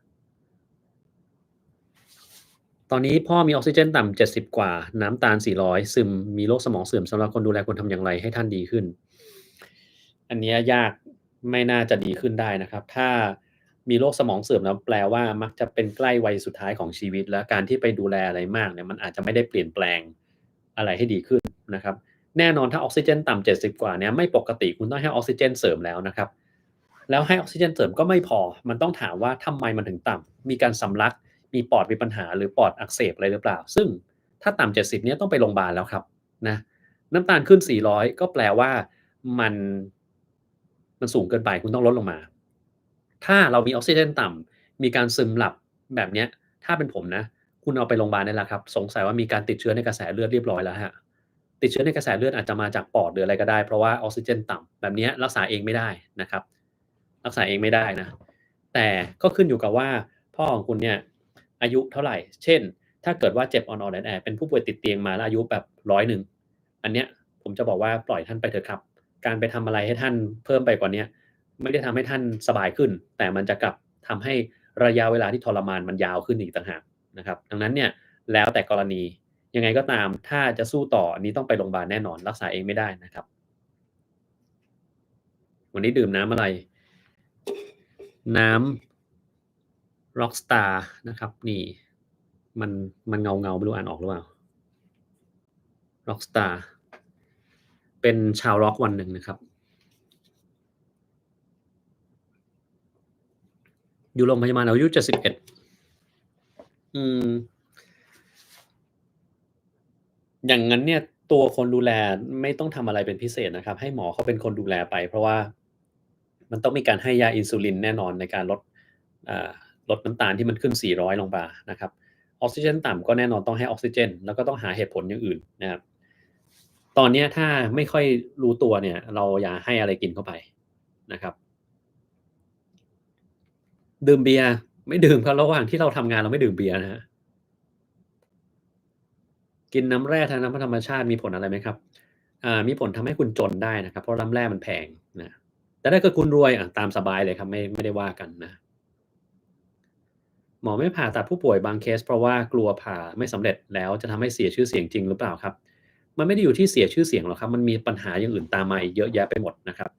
ตอนนี้พ่อมีออกซิเจนต่ำ70กว่าน้ำตาล400ซึมมีโรคสมองเสื่อมสำหรับคนดูแลควรทำอย่างไรให้ท่านดีขึ้นอันเนี้ยยากไม่น่าจะดีขึ้นได้นะครับถ้ามีโรคสมองเสื่อมแล้วแปลว่ามักจะเป็นใกล้วัยสุดท้ายของชีวิตแล้วการที่ไปดูแลอะไรมากเนี่ยมันอาจจะไม่ได้เปลี่ยนแปลงอะไรให้ดีขึ้นนะครับแน่นอนถ้าออกซิเจนต่ำ70กว่าเนี่ยไม่ปกติคุณต้องให้ออกซิเจนเสริมแล้วนะครับแล้วให้ออกซิเจนเสริมก็ไม่พอมันต้องถามว่าทำไมมันถึงต่ำมีการสำลัก มีปอดมีปัญหาหรือปอดอักเสบอะไรหรือเปล่าซึ่งถ้าต่ำ70เนี่ยต้องไปโรงพยาบาลแล้วครับนะน้ำตาลขึ้น400ก็แปลว่ามันมันสูงเกินไปคุณต้องลดลงมาถ้าเรามีออกซิเจนต่ำมีการซึมหลับแบบเนี้ยถ้าเป็นผมนะคุณเอาไปโรงพยาบาลได้แล้วครับสงสัยว่ามีการติดเชื้อในกระแสเลือดเรียบร้อยแล้วครับติดเชื้อในกระแสเลือดอาจจะมาจากปอดหรืออะไรก็ได้เพราะว่าออกซิเจนต่ำแบบเนี้ยรักษาเองไม่ได้นะครับรักษาเองไม่ได้นะแต่ก็ขึ้นอยู่กับว่าพ่อของคุณเนี่ย อายุเท่าไรเช่น ถ้าเกิดว่าเจ็บอ่อนๆแอดๆเป็นผู้ป่วยติดเตียงมาแล้วอายุแบบ100อันเนี้ยผมจะบอกว่าปล่อยท่านไปเถอะครับ การไปทำอะไรให้ท่านเพิ่มไปกว่าเนี้ยไม่ได้ทำให้ท่านสบายขึ้นแต่มันจะกลับทำให้ระยะเวลาที่ทรมานมันยาวขึ้นอีกต่างหากนะครับดังนั้นเนี่ยแล้วแต่กรณียังไงก็ตามถ้าจะสู้ต่ออันนี้ต้องไปโรงพยาบาลแน่นอนรักษาเองไม่ได้นะครับวันนี้ดื่มน้ำอะไรน้ำ Rockstar นะครับนี่มันเงาไม่รู้อ่านออกหรือเปล่า Rockstar เป็นชาวร็อกวันหนึ่งนะครับอยู่โรงพยาบาลอายุ71อย่างนั้นเนี่ยตัวคนดูแลไม่ต้องทำอะไรเป็นพิเศษนะครับให้หมอเขาเป็นคนดูแลไปเพราะว่ามันต้องมีการให้ยาอินซูลินแน่นอนในการอ่าลดน้ำตาลที่มันขึ้น400ลงมานะครับออกซิเจนต่ำก็แน่นอนต้องให้ออกซิเจนแล้วก็ต้องหาเหตุผลอย่างอื่นนะครับตอนนี้ถ้าไม่ค่อยรู้ตัวเนี่ยเราอย่าให้อะไรกินเข้าไปนะครับดื่มเบียร์ไม่ดื่มครับระหว่างที่เราทำงานเราไม่ดื่มเบียร์นะครับกินน้ำแร่ทางน้ำธรรมชาติมีผลอะไรไหมครับมีผลทำให้คุณจนได้นะครับเพราะน้ำแร่มันแพงนะแต่ถ้าเกิดคุณรวยตามสบายเลยครับไม่ได้ว่ากันนะหมอไม่ผ่าตัดผู้ป่วยบางเคสเพราะว่ากลัวผ่าไม่สำเร็จแล้วจะทำให้เสียชื่อเสียงจริงหรือเปล่าครับมันไม่ได้อยู่ที่เสียชื่อเสียงหรอกครับมันมีปัญหาอย่างอื่นตามมาอีกเยอะแยะไปหมดนะครับ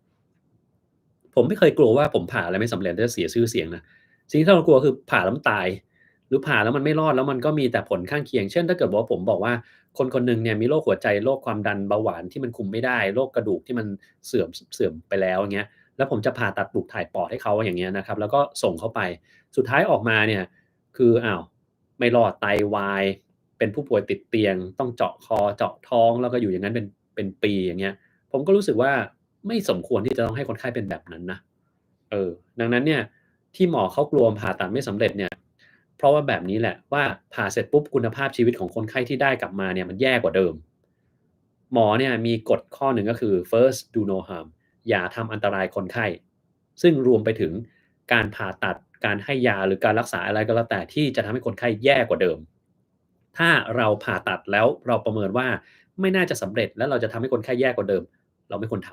ผมไม่เคยกลัวว่าผมผ่าอะไรไม่สำเร็จจะเสียชื่อเสียงนะสิ่งที่เรากลัวคือผ่าแล้วมันตายหรือผ่าแล้วมันไม่รอดแล้วมันก็มีแต่ผลข้างเคียงเช่นถ้าเกิดว่าผมบอกว่าคนคนหนึ่งเนี่ยมีโรคหัวใจโรคความดันเบาหวานที่มันคุมไม่ได้โรคกระดูกที่มันเสื่อมไปแล้วอย่างเงี้ยแล้วผมจะผ่าตัดปลูกถ่ายปอดให้เขาอย่างเงี้ยนะครับแล้วก็ส่งเขาไปสุดท้ายออกมาเนี่ยคือไม่รอดไตวายเป็นผู้ป่วยติดเตียงต้องเจาะคอเจาะท้องแล้วก็อยู่อย่างนั้นเป็นปีอย่างเงี้ย ผมก็รู้สึกว่าไม่สมควรที่จะต้องให้คนไข้เป็นแบบนั้นนะดังนั้นเนี่ยที่หมอเขากลัวผ่าตัดไม่สำเร็จเนี่ยเพราะว่าแบบนี้แหละว่าผ่าเสร็จปุ๊บคุณภาพชีวิตของคนไข้ที่ได้กลับมาเนี่ยมันแย่กว่าเดิมหมอเนี่ยมีกฎข้อหนึ่งก็คือ first do no harm อย่าทำอันตรายคนไข้ซึ่งรวมไปถึงการผ่าตัดการให้ยาหรือการรักษาอะไรก็แล้วแต่ที่จะทำให้คนไข้แย่กว่าเดิมถ้าเราผ่าตัดแล้วเราประเมินว่าไม่น่าจะสำเร็จแล้วเราจะทำให้คนไข้แย่กว่าเดิมเราไม่ควรท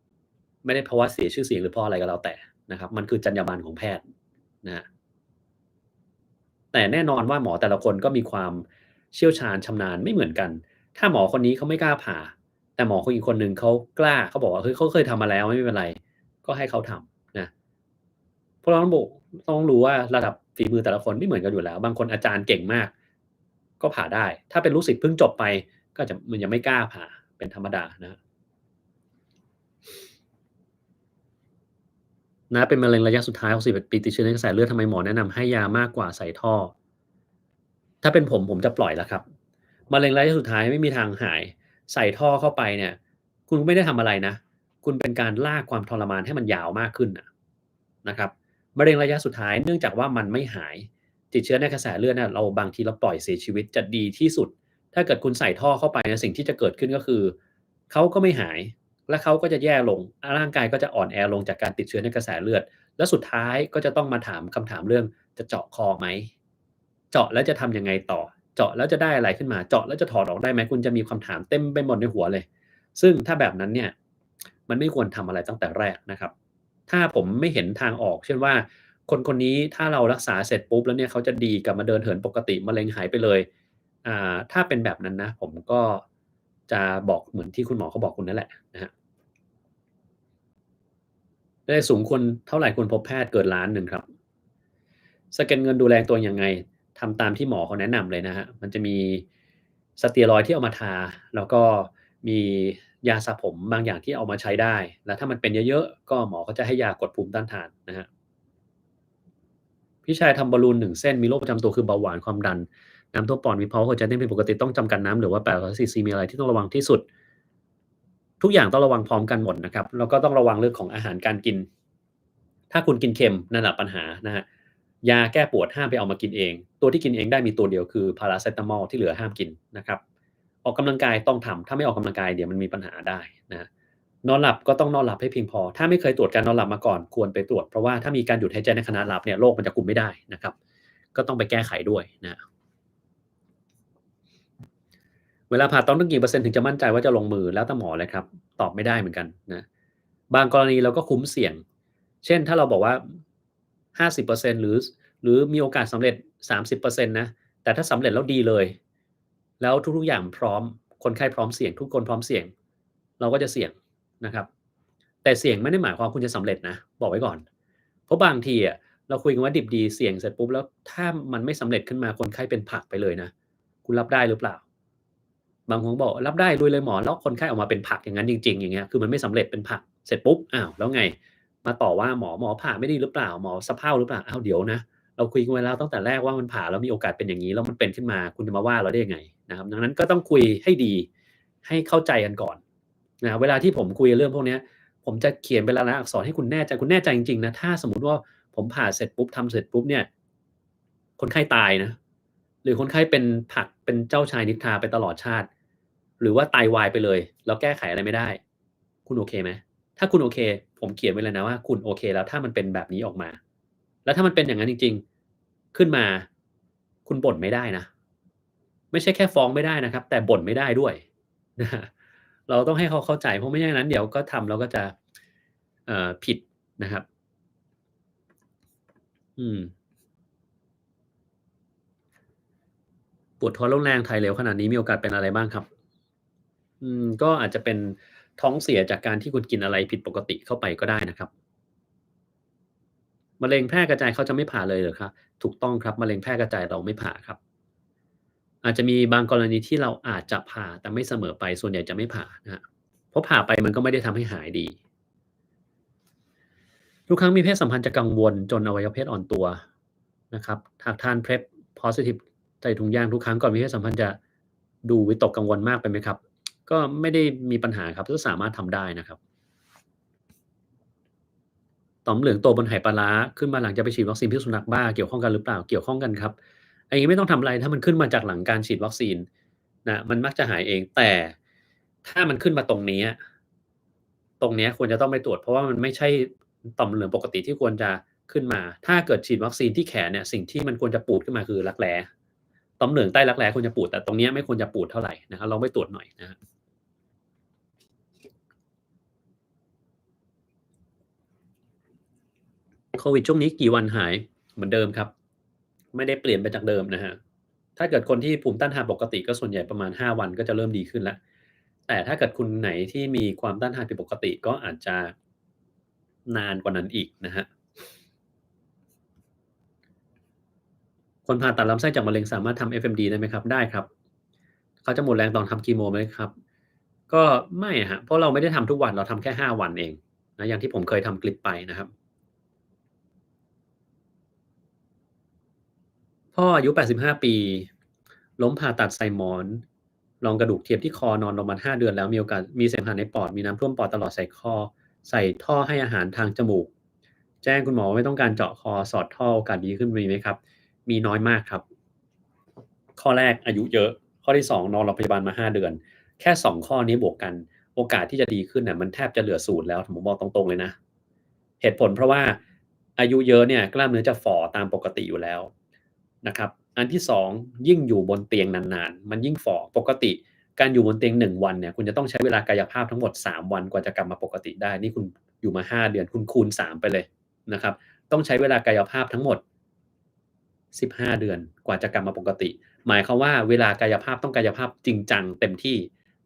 ำไม่ได้เพราะว่าเสียชื่อเสียงหรือเพราะอะไรก็แล้วแต่นะครับมันคือจรรยาบรรณของแพทย์นะแต่แน่นอนว่าหมอแต่ละคนก็มีความเชี่ยวชาญชำนาญไม่เหมือนกันถ้าหมอคนนี้เขาไม่กล้าผ่าแต่หมอคนอีกคนหนึ่งเขากล้าเขาบอกว่าเฮ้ยเขาเคยทำมาแล้วไม่เป็นไรก็ให้เขาทำนะเพราะเราต้องรู้ว่าระดับฝีมือแต่ละคนไม่เหมือนกันอยู่แล้วบางคนอาจารย์เก่งมากก็ผ่าได้ถ้าเป็นลูกศิษย์เพิ่งจบไปก็จะมันยังไม่กล้าผ่าเป็นธรรมดานะเป็นมะเร็งระยะสุดท้าย61ปีติดเชื้อในกระแสเลือดทำไมหมอแนะนำให้ยามากกว่าใส่ท่อถ้าเป็นผมจะปล่อยแล้วครับมะเร็งระยะสุดท้ายไม่มีทางหายใส่ท่อเข้าไปเนี่ยคุณไม่ได้ทำอะไรนะคุณเป็นการลากความทรมานให้มันยาวมากขึ้นนะครับมะเร็งระยะสุดท้ายเนื่องจากว่ามันไม่หายติดเชื้อในกระแสเลือดเนี่ยเราบางทีเราปล่อยเสียชีวิตจะดีที่สุดถ้าเกิดคุณใส่ท่อเข้าไปเนี่ยสิ่งที่จะเกิดขึ้นก็คือเขาก็ไม่หายและเขาก็จะแย่ลงร่างกายก็จะอ่อนแอลงจากการติดเชื้อในกระแสเลือดและสุดท้ายก็จะต้องมาถามคำถามเรื่องจะเจาะคอไหมเจาะแล้วจะทำยังไงต่อเจาะแล้วจะได้อะไรขึ้นมาเจาะแล้วจะถอดออกได้ไหมคุณจะมีคำถามเต็มไปหมดในหัวเลยซึ่งถ้าแบบนั้นเนี่ยมันไม่ควรทำอะไรตั้งแต่แรกนะครับ ถ้าผมไม่เห็นทางออกเช่นว่าคนคนนี้ถ้าเรารักษาเสร็จปุ๊บแล้วเนี่ยเขาจะดีกลับมาเดินเหินปกติมะเร็งหายไปเลยถ้าเป็นแบบนั้นนะผมก็จะบอกเหมือนที่คุณหมอเขาบอกคุณนั่นแหละนะครับได้สูงควรเท่าไรควรพบแพทย์เกินล้านหนึ่งครับสเก็นเงินดูแลตัวเองยังไงทำตามที่หมอเขาแนะนำเลยนะครับมันจะมีสเตียรอยด์ที่เอามาทาแล้วก็มียาสระผมบางอย่างที่เอามาใช้ได้แล้วถ้ามันเป็นเยอะๆก็หมอก็จะให้ยากดภูมิต้านทานนะครับ พี่ชายทำบอลลูน1เส้นมีโรคประจำตัวคือเบาหวานความดันน้ำท่วมปอดมีภาวะหัวใจเต้นผิดปกติต้องจำกัดน้ำหรือว่า800ซีซีมีอะไรที่ต้องระวังที่สุดทุกอย่างต้องระวังพร้อมกันหมดนะครับแล้วก็ต้องระวังเรื่องของอาหารการกินถ้าคุณกินเค็มนั่นแหละปัญหานะครับยาแก้ปวดห้ามไปเอามากินเองตัวที่กินเองได้มีตัวเดียวคือพาราเซตามอลที่เหลือห้ามกินนะครับออกกำลังกายต้องทำถ้าไม่ออกกำลังกายเดี๋ยวมันมีปัญหาได้นะนอนหลับก็ต้องนอนหลับให้เพียงพอถ้าไม่เคยตรวจการนอนหลับมาก่อนควรไปตรวจเพราะว่าถ้ามีการหยุดหายใจในขณะหลับเนี่ยโรคมันจะคุมไม่ได้นะครับ ก็ต้องไปแก้ไขด้วยนะ เวลาผ่าต้องกี่เปอร์เซ็นต์ถึงจะมั่นใจว่าจะลงมือแล้วแต่หมอเลยครับตอบไม่ได้เหมือนกันนะบางกรณีเราก็คุ้มเสี่ยงเช่นถ้าเราบอกว่า50%หรือมีโอกาสสำเร็จ30%นต์นะแต่ถ้าสำเร็จแล้วดีเลยแล้วทุกๆอย่างพร้อมคนไข้พร้อมเสี่ยงทุกคนพร้อมเสี่ยงเราก็จะเสี่ยงนะครับแต่เสี่ยงไม่ได้หมายความว่าคุณจะสำเร็จนะบอกไว้ก่อนเพราะบางทีอะเราคุยกันว่าดิบดีเสี่ยงเสร็จปุ๊บแล้วถ้ามันไม่สำเร็จขึ้นมาคนไข้เป็นผักไปเลยนะคุณรับได้หรือเปล่า บางคนก็บอกรับได้ลุยเลยหมอแล้วคนไข้ออกมาเป็นผักอย่างนั้นจริงๆอย่างเงี้ยคือมันไม่สำเร็จเป็นผักเสร็จปุ๊บอ้าวแล้วไงมาต่อว่าหมอผ่าไม่ดีหรือเปล่าหมอสะเพร่าหรือเปล่าอ้าวเดี๋ยวนะเราคุยกันไว้แล้วตั้งแต่แรกว่ามันผ่าแล้วมีโอกาสเป็นอย่างงี้แล้วมันเป็นขึ้นมาคุณจะมาว่าเราได้ยังไงนะครับดังนั้นก็ต้องคุยให้ดีให้เข้าใจกันก่อนเวลาที่ผมคุยเรื่องพวกเนี้ยผมจะเขียนเป็นลายลักษณ์อักษรให้คุณแน่ใจคุณแน่ใจจริงๆนะถ้าสมมุติว่าผมผ่าเสร็จปุ๊บทำเสร็จปุ๊บเนี่ยคนไข้ตายนะหรือคนไข้เป็นผักเป็นเจ้าชายนิทราไปตลอดชาติ หรือว่าไตวายไปเลยแล้วแก้ไขอะไรไม่ได้คุณโอเคไหมถ้าคุณโอเคผมเขียนไว้เลยนะว่าคุณโอเคแล้วถ้ามันเป็นแบบนี้ออกมาแล้วถ้ามันเป็นอย่างนั้นจริงๆขึ้นมาคุณบ่นไม่ได้นะไม่ใช่แค่ฟ้องไม่ได้นะครับแต่บ่นไม่ได้ด้วยนะครับเราต้องให้เขาเข้าใจเพราะไม่อย่างนั้นเดี๋ยวก็ทำแล้วก็จะผิดนะครับอืมปวดท้องรุนแรงถ่ายเหลวขนาดนี้มีโอกาสเป็นอะไรบ้างครับก็อาจจะเป็นท้องเสียจากการที่คุณกินอะไรผิดปกติเข้าไปก็ได้นะครับ มะเร็งแพร่กระจายเขาจะไม่ผ่าเลยเหรอครับถูกต้องครับมะเร็งแพร่กระจายเราไม่ผ่าครับอาจจะมีบางกรณีที่เราอาจจะผ่าแต่ไม่เสมอไปส่วนใหญ่จะไม่ผ่านะครับเพราะผ่าไปมันก็ไม่ได้ทำให้หายดีทุกครั้งมีเพศสัมพันธ์จะกังวลจนอวัยวะเพศอ่อนตัวนะครับหากทาน PrEP Positive ใส่ถุงยางทุกครั้งก่อนมีเพศสัมพันธ์จะดูวิตกกังวลมากไปไหมครับก็ไม่ได้มีปัญหาครับก็สามารถทำได้นะครับ ต่อมเหลืองโตบนไหปลาร้าขึ้นมาหลังจากไปฉีดวัคซีนพิษสุนัขบ้าเกี่ยวข้องกันหรือเปล่าเกี่ยวข้องกันครับอันนี้ไม่ต้องทำอะไรถ้ามันขึ้นมาจากหลังการฉีดวัคซีนนะมันมักจะหายเองแต่ถ้ามันขึ้นมาตรงเนี้ยควรจะต้องไปตรวจเพราะว่ามันไม่ใช่ต่อมเหลืองปกติที่ควรจะขึ้นมาถ้าเกิดฉีดวัคซีนที่แขนเนี่ยสิ่งที่มันควรจะปูดขึ้นมาคือรักแร้ต่อมเหลืองใต้รักแร้ควรจะปูดแต่ตรงเนี้ยไม่ควรจะปูดเท่าไรนะครับลองไปตรวจหน่อยนะครับโควิดช่วงนี้กี่วันหายเหมือนเดิมครับไม่ได้เปลี่ยนไปจากเดิมนะครับ ถ้าเกิดคนที่ภูมิต้านทานปกติก็ส่วนใหญ่ประมาณ5วันก็จะเริ่มดีขึ้นแล้วแต่ถ้าเกิดคุณไหนที่มีความต้านทานผิดปกติก็อาจจะนานกว่านั้นอีกนะครับคนผ่าตัดลำไส้จากมะเร็งสามารถทำ FMD ได้ไหมครับได้ครับเขาจะหมดแรงตอนทำคีโมไหมครับก็ไม่อะครับเพราะเราไม่ได้ทำทุกวันเราทำแค่5วันเองนะอย่างที่ผมเคยทำคลิปไปนะครับพ่ออายุ85ปีล้มผ่าตัดใส่หมอนรองกระดูกเทียมที่คอนอนโรงพยาบาล5เดือนแล้วมีโอกาสมีเสมหะในปอดมีน้ำท่วมปอดตลอดใส่ท่อให้อาหารทางจมูก แจ้งคุณหมอว่าไม่ต้องการเจาะคอสอดท่อโอกาสดีขึ้นมีไหมครับมีน้อยมากครับข้อแรกอายุเยอะข้อที่2นอนโรงพยาบาลมา5เดือนแค่2ข้อนี้บวกกันโอกาสที่จะดีขึ้นน่ะมันแทบจะเหลือศูนย์แล้วผมบอกตรงๆเลยนะเหตุผลเพราะว่าอายุเยอะเนี่ยกล้ามเนื้อจะฝ่อตามปกติอยู่แล้วนะครับอันที่2ยิ่งอยู่บนเตียงนานๆมันยิ่งฝ่อปกติการอยู่บนเตียง1วันเนี่ยคุณจะต้องใช้เวลากายภาพทั้งหมด3วันกว่าจะกลับมาปกติได้นี่คุณอยู่มา5เดือนคุณคูณ3ไปเลยนะครับ ต้องใช้เวลากายภาพทั้งหมด15เดือนกว่าจะกลับมาปกติหมายความว่าเวลากายภาพต้องกายภาพจริงจังเต็มที่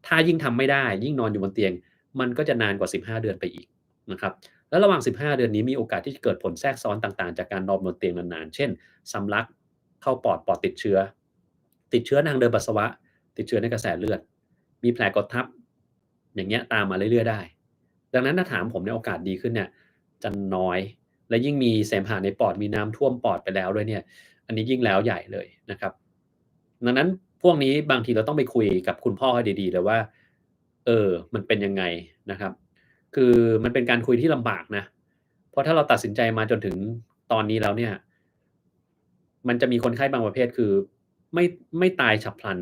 ถ้ายิ่งทำไม่ได้ยิ่งนอนอยู่บนเตียงมันก็จะนานกว่า15เดือนไปอีกนะครับแล้วระหว่าง15เดือนนี้มีโอกาสที่จะเกิดผลแทรกซ้อนต่างๆจากการนอนบนเตียงนานๆเช่นสำลักเข้าปอดติดเชื้อทางเดินปัสสาวะติดเชื้อในกระแสเลือดมีแผลกดทับอย่างเงี้ยตามมาเรื่อยๆได้ดังนั้นถ้าถามผมเนี่ยโอกาสดีขึ้นเนี่ยจะน้อย และยิ่งมีเสมหะในปอดมีน้ำท่วมปอดไปแล้วด้วยเนี่ยอันนี้ยิ่งแล้วใหญ่เลยนะครับดังนั้นพวกนี้บางทีเราต้องไปคุยกับคุณพ่อให้ดีๆเลยว่ามันเป็นยังไงนะครับคือมันเป็นการคุยที่ลำบากนะเพราะถ้าเราตัดสินใจมาจนถึงตอนนี้แล้วเนี่ยมันจะมีคนไข้บางประเภทคือไม่ไม่ตายฉับพลัน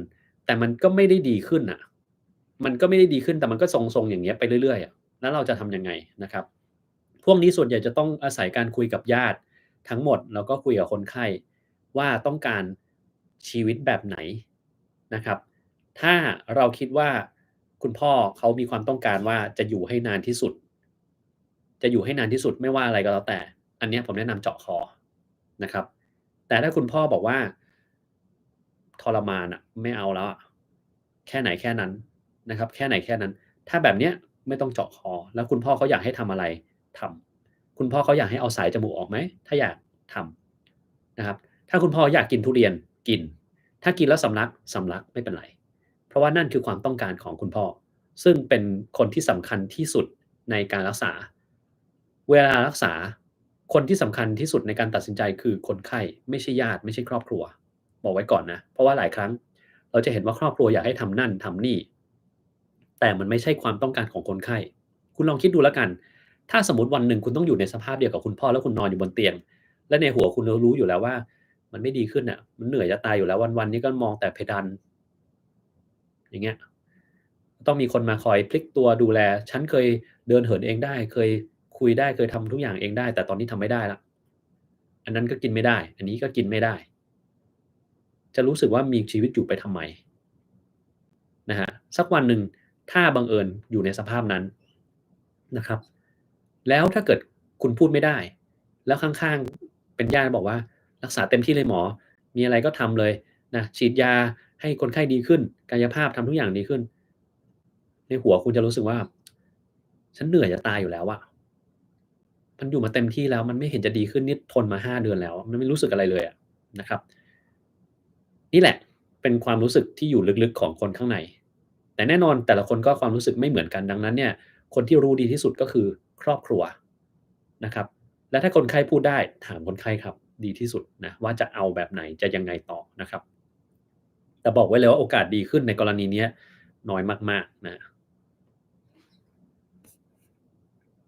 แต่มันก็ไม่ได้ดีขึ้นน่ะมันก็ไม่ได้ดีขึ้นแต่มันก็ทรงๆอย่างเงี้ยไปเรื่อยๆอะแล้วเราจะทำยังไงนะครับ พวกนี้ส่วนใหญ่จะต้องอาศัยการคุยกับญาติทั้งหมดแล้วก็คุยกับคนไข้ว่าต้องการชีวิตแบบไหนนะครับ ถ้าเราคิดว่าคุณพ่อเขามีความต้องการว่าจะอยู่ให้นานที่สุดจะอยู่ให้นานที่สุดไม่ว่าอะไรก็แล้วแต่อันเนี้ยผมแนะนำเจาะคอนะครับแต่ถ้าคุณพ่อบอกว่าทรมานอะไม่เอาแล้วอะแค่ไหนแค่นั้นนะครับแค่ไหนแค่นั้นถ้าแบบเนี้ยไม่ต้องเจาะคอแล้วคุณพ่อเขาอยากให้ทำอะไรทำคุณพ่อเขาอยากให้เอาสายจมูกออกไหมถ้าอยากทำนะครับถ้าคุณพ่ออยากกินทุเรียนกินถ้ากินแล้วสำลักไม่เป็นไรเพราะว่านั่นคือความต้องการของคุณพ่อซึ่งเป็นคนที่สำคัญที่สุดในการรักษาเวลารักษาคนที่สำคัญที่สุดในการตัดสินใจคือคนไข้ไม่ใช่ญาติไม่ใช่ครอบครัว บอกไว้ก่อนนะเพราะว่าหลายครั้งเราจะเห็นว่าครอบครัวอยากให้ทำนั่นทำนี่แต่มันไม่ใช่ความต้องการของคนไข้คุณลองคิดดูแล้วกันถ้าสมมติวันหนึ่งคุณต้องอยู่ในสภาพเดียวกับคุณพ่อแล้วคุณนอนอยู่บนเตียงและในหัวคุณรู้อยู่แล้วว่ามันไม่ดีขึ้นน่ะมันเหนื่อยจะตายอยู่แล้ววันๆนี้ก็มองแต่เพดานอย่างเงี้ยต้องมีคนมาคอยพลิกตัวดูแลฉันเคยเดินเหินเองได้เคยคุยได้เคยทำทุกอย่างเองได้แต่ตอนนี้ทำไม่ได้แล้วอันนั้นก็กินไม่ได้อันนี้ก็กินไม่ได้จะรู้สึกว่ามีชีวิตอยู่ไปทำไม นะฮะสักวันหนึ่งถ้าบังเอิญอยู่ในสภาพนั้นนะครับแล้วถ้าเกิดคุณพูดไม่ได้แล้วข้างๆเป็นญาติบอกว่ารักษาเต็มที่เลยหมอมีอะไรก็ทำเลยนะฉีดยาให้คนไข้ดีขึ้นกายภาพทำทุกอย่างดีขึ้นในหัวคุณจะรู้สึกว่าฉันเหนื่อยจะตายอยู่แล้วอะมันอยู่มาเต็มที่แล้วมันไม่เห็นจะดีขึ้นนี่ทนมา5 เดือนแล้วมันไม่รู้สึกอะไรเลยอะนะครับนี่แหละเป็นความรู้สึกที่อยู่ลึกๆของคนข้างใน แต่แน่นอนแต่ละคนก็ความรู้สึกไม่เหมือนกันดังนั้นเนี่ยคนที่รู้ดีที่สุดก็คือครอบครัวนะครับและถ้าคนไข้พูดได้ถามคนไข้ครับดีที่สุดนะว่าจะเอาแบบไหนจะยังไงต่อนะครับแต่บอกไว้เลยว่าโอกาสดีขึ้นในกรณีเนี้ยน้อยมากๆนะ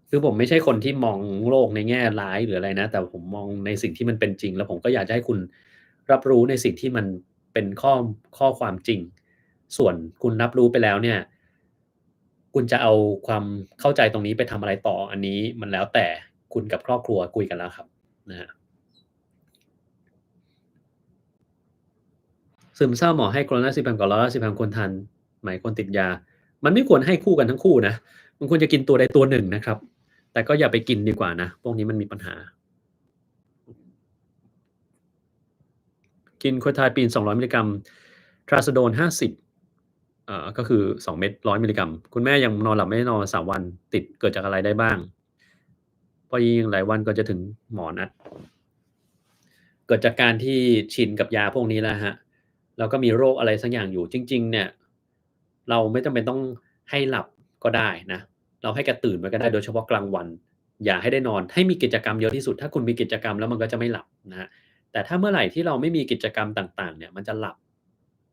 คือผมไม่ใช่คนที่มองโลกในแง่ร้ายหรืออะไรนะแต่ผมมองในสิ่งที่มันเป็นจริงแล้วผมก็อยากจะให้คุณรับรู้ในสิ่งที่มันเป็นข้อความจริงส่วนคุณรับรู้ไปแล้วเนี่ย คุณจะเอาความเข้าใจตรงนี้ไปทำอะไรต่ออันนี้มันแล้วแต่คุณกับครอบครัวคุยกันแล้วครับนะครับซึมเศร้าหมอให้ Clonazepam กับ Lorazepam ควรทานไหมควรติดยามันไม่ควรให้คู่กันทั้งคู่นะมันควรจะกินตัวใดตัวหนึ่งนะครับแต่ก็อย่าไปกินดีกว่านะพวกนี้มันมีปัญหากิน Quetiapine 200มิลลิกรัม Trazodone 50ก็คือ2เม็ด100มิลลิกรัมคุณแม่ยังนอนหลับไม่ได้นอนมา3วันติดเกิดจากอะไรได้บ้างเพราะยิ่งหลายวันก็จะถึงหมอนัด เกิดจากการที่ชินกับยาพวกนี้แล้วครับแล้วก็มีโรคอะไรสักอย่างอยู่จริงๆเนี่ยเราไม่จำเป็นต้องให้หลับก็ได้นะเราให้แกตื่นไว้ก็ได้โดยเฉพาะกลางวันอย่าให้ได้นอนให้มีกิจกรรมเยอะที่สุดถ้าคุณมีกิจกรรมแล้วมันก็จะไม่หลับนะครับแต่ถ้าเมื่อไหร่ที่เราไม่มีกิจกรรมต่างๆเนี่ยมันจะหลับ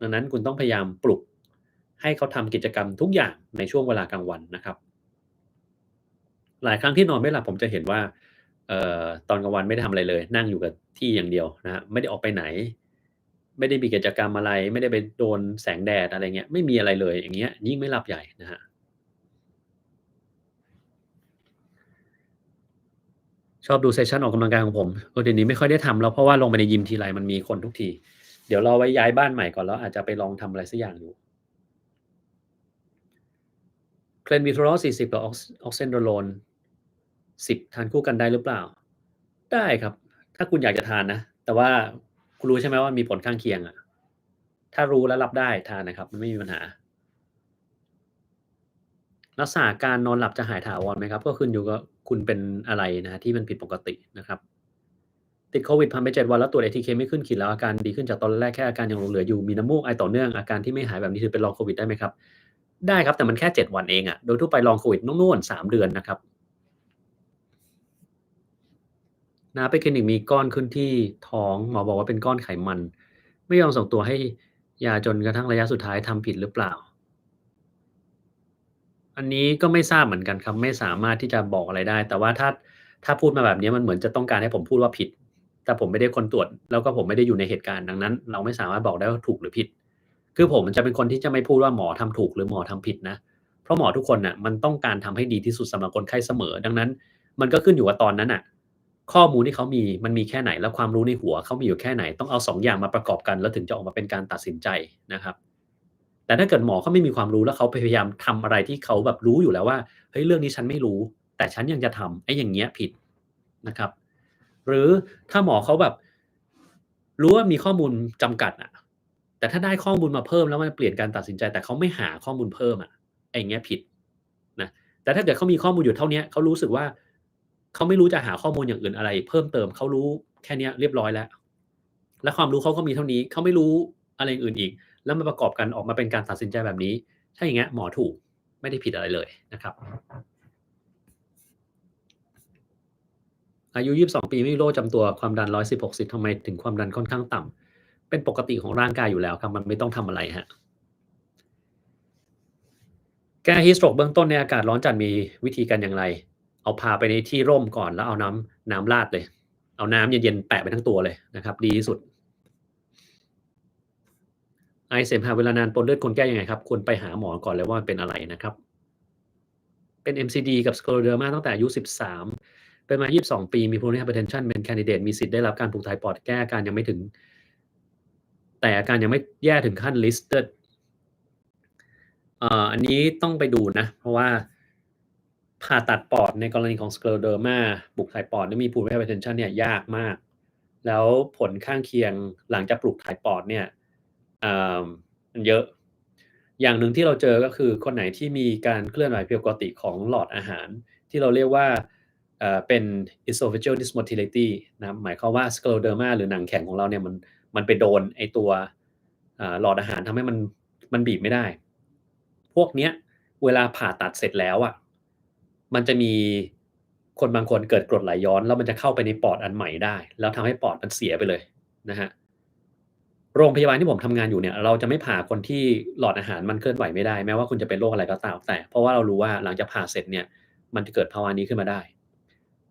ดังนั้นคุณต้องพยายามปลุกให้เขาทำกิจกรรมทุกอย่างในช่วงเวลากลางวันนะครับ หลายครั้งที่นอนไม่หลับผมจะเห็นว่าตอนกลางวันไม่ได้ทำอะไรเลยนั่งอยู่กับที่อย่างเดียวนะครับไม่ได้ออกไปไหนไม่ได้มีกิจกรรมอะไรไม่ได้ไปโดนแสงแดดอะไรเงี้ยไม่มีอะไรเลยอย่างเงี้ยยิ่งไม่หลับใหญ่นะครับชอบดูเซสชันออกกำลังกายของผมเดี๋ยวนี้ไม่ค่อยได้ทำแล้วเพราะว่าลงไปในยิมทีไรมันมีคนทุกทีเดี๋ยวรอไว้ย้ายบ้านใหม่ก่อนแล้วอาจจะไปลองทำอะไรสักอย่างดู Clenbuterol 40กับOxandrolone 10ทานคู่กันได้หรือเปล่าได้ครับถ้าคุณอยากจะทานนะแต่ว่าคุณรู้ใช่ไหมว่ามีผลข้างเคียงอะถ้ารู้และรับได้ทานนะครับมันไม่มีปัญหาลักษณะการนอนหลับจะหายถาวรไหมครับก็ขึ้นอยู่กับคุณเป็นอะไรนะครับที่มันผิดปกตินะครับติดโควิดผ่านไป7 วันแล้วตรวจ ATK ไม่ขึ้นขีดแล้วอาการดีขึ้นจากตอนแรกแค่อาการยังหลงเหลืออยู่มีน้ำมูกไอต่อเนื่องอาการที่ไม่หายแบบนี้ถือเป็น Long โควิดได้ไหมครับได้ครับแต่มันแค่7 วันเองอะโดยทั่วไป Long โควิดนู่นๆ3 เดือนนะครับน้าไปคลินิกมีก้อนขึ้นที่ท้องหมอบอกว่าเป็นก้อนไขมันไม่ยอมส่งตัวให้ยาจนกระทั่งระยะสุดท้ายทำผิดหรือเปล่า อันนี้ก็ไม่ทราบเหมือนกันครับไม่สามารถที่จะบอกอะไรได้แต่ว่าถ้าพูดมาแบบนี้มันเหมือนจะต้องการให้ผมพูดว่าผิดแต่ผมไม่ได้คนตรวจแล้วก็ผมไม่ได้อยู่ในเหตุการณ์ดังนั้นเราไม่สามารถบอกได้ว่าถูกหรือผิดคือผมจะเป็นคนที่จะไม่พูดว่าหมอทำถูกหรือหมอทำผิดนะเพราะหมอทุกคนน่ะมันต้องการทำให้ดีที่สุดสำหรับคนไข้เสมอดังนั้นมันก็ขึ้นอยู่กับตอนนั้นน่ะข้อมูลที่เขามีมันมีแค่ไหนและความรู้ในหัวเขามีอยู่แค่ไหนต้องเอา2 อย่างมาประกอบกันแล้วถึงจะออกมาเป็นการตัดสินใจนะครับ แต่ถ้าเกิดหมอเขาไม่มีความรู้แล้วเขาพยายามทำอะไรที่เขาแบบรู้อยู่แล้วว่าเฮ้ยเรื่องนี้ฉันไม่รู้แต่ฉันยังจะทำไอ้อย่างเงี้ยผิดนะครับหรือถ้าหมอเขาแบบรู้ว่ามีข้อมูลจำกัดอะแต่ถ้าได้ข้อมูลมาเพิ่มแล้วมันเปลี่ยนการตัดสินใจแต่เขาไม่หาข้อมูลเพิ่มอะไอ้อย่างเงี้ยผิดนะแต่ถ้าเกิดเขามีข้อมูลอยู่เท่าเนี้ยเขารู้สึกว่าเขาไม่รู้จะหาข้อมูลอย่างอื่นอะไรเพิ่มเติมเขารู้แค่เนี้ยเรียบร้อยแล้วและความรู้เขาก็มีเท่านี้เขาไม่รู้อะไรอย่างอื่นอีก แล้วมาประกอบกันออกมาเป็นการตัดสินใจแบบนี้ถ้าอย่างเงี้ยหมอถูกไม่ได้ผิดอะไรเลยนะครับอายุ22ปีไม่มีโรคประจำตัวความดัน110/60ทำไมถึงความดันค่อนข้างต่ำเป็นปกติของร่างกายอยู่แล้วครับมันไม่ต้องทำอะไรครับแก้ heat stroke เบื้องต้นในอากาศร้อนจัดมีวิธีการอย่างไรเอาพาไปในที่ร่มก่อนแล้วเอาน้ำราดเลยเอาน้ำเย็นๆแปะไปทั้งตัวเลยนะครับดีที่สุดไอเสมหะเวลานานปนเลือดควรแก้ยังไงครับควรไปหาหมอก่อนเลยว่ามันเป็นอะไรนะครับ เป็น MCD กับ Scleroderma ตั้งแต่อายุ13เป็นมา22ปีมี pulmonary hypertension เป็นแคนดิเดตมีสิทธิ์ได้รับการปลูกถ่ายปอดแก้อาการยังไม่ถึงแต่อาการยังไม่แย่ถึงขั้น listed อันนี้ต้องไปดูนะเพราะว่าผ่าตัดปอดในกรณีของ Scleroderma ปลูกถ่ายปอดแล้วมี pulmonary hypertension เนี่ยยากมากแล้วผลข้างเคียงหลังจากปลูกถ่ายปอดเนี่ยอ่ามันเยอะอย่างหนึ่งที่เราเจอก็คือคนไหนที่มีการเคลื่อนไหวผิดปกติของหลอดอาหารที่เราเรียกว่าเป็น esophageal dysmotility นะครับหมายความว่า Scleroderma หรือหนังแข็งของเราเนี่ยมันไปโดนไอ้ตัวหลอดอาหารทำให้มันบีบไม่ได้พวกเนี้ยเวลาผ่าตัดเสร็จแล้วอะมันจะมีคนบางคนเกิดกรดไหลย้อนแล้วมันจะเข้าไปในปอดอันใหม่ได้แล้วทำให้ปอดมันเสียไปเลยนะครับ โรงพยาบาลที่ผมทำงานอยู่เนี่ยเราจะไม่ผ่าคนที่หลอดอาหารมันเคลื่อนไหวไม่ได้แม้ว่าคุณจะเป็นโรคอะไรก็ตามแต่เพราะว่าเรารู้ว่าหลังจากผ่าเสร็จเนี่ยมันจะเกิดภาวะนี้ขึ้นมาได้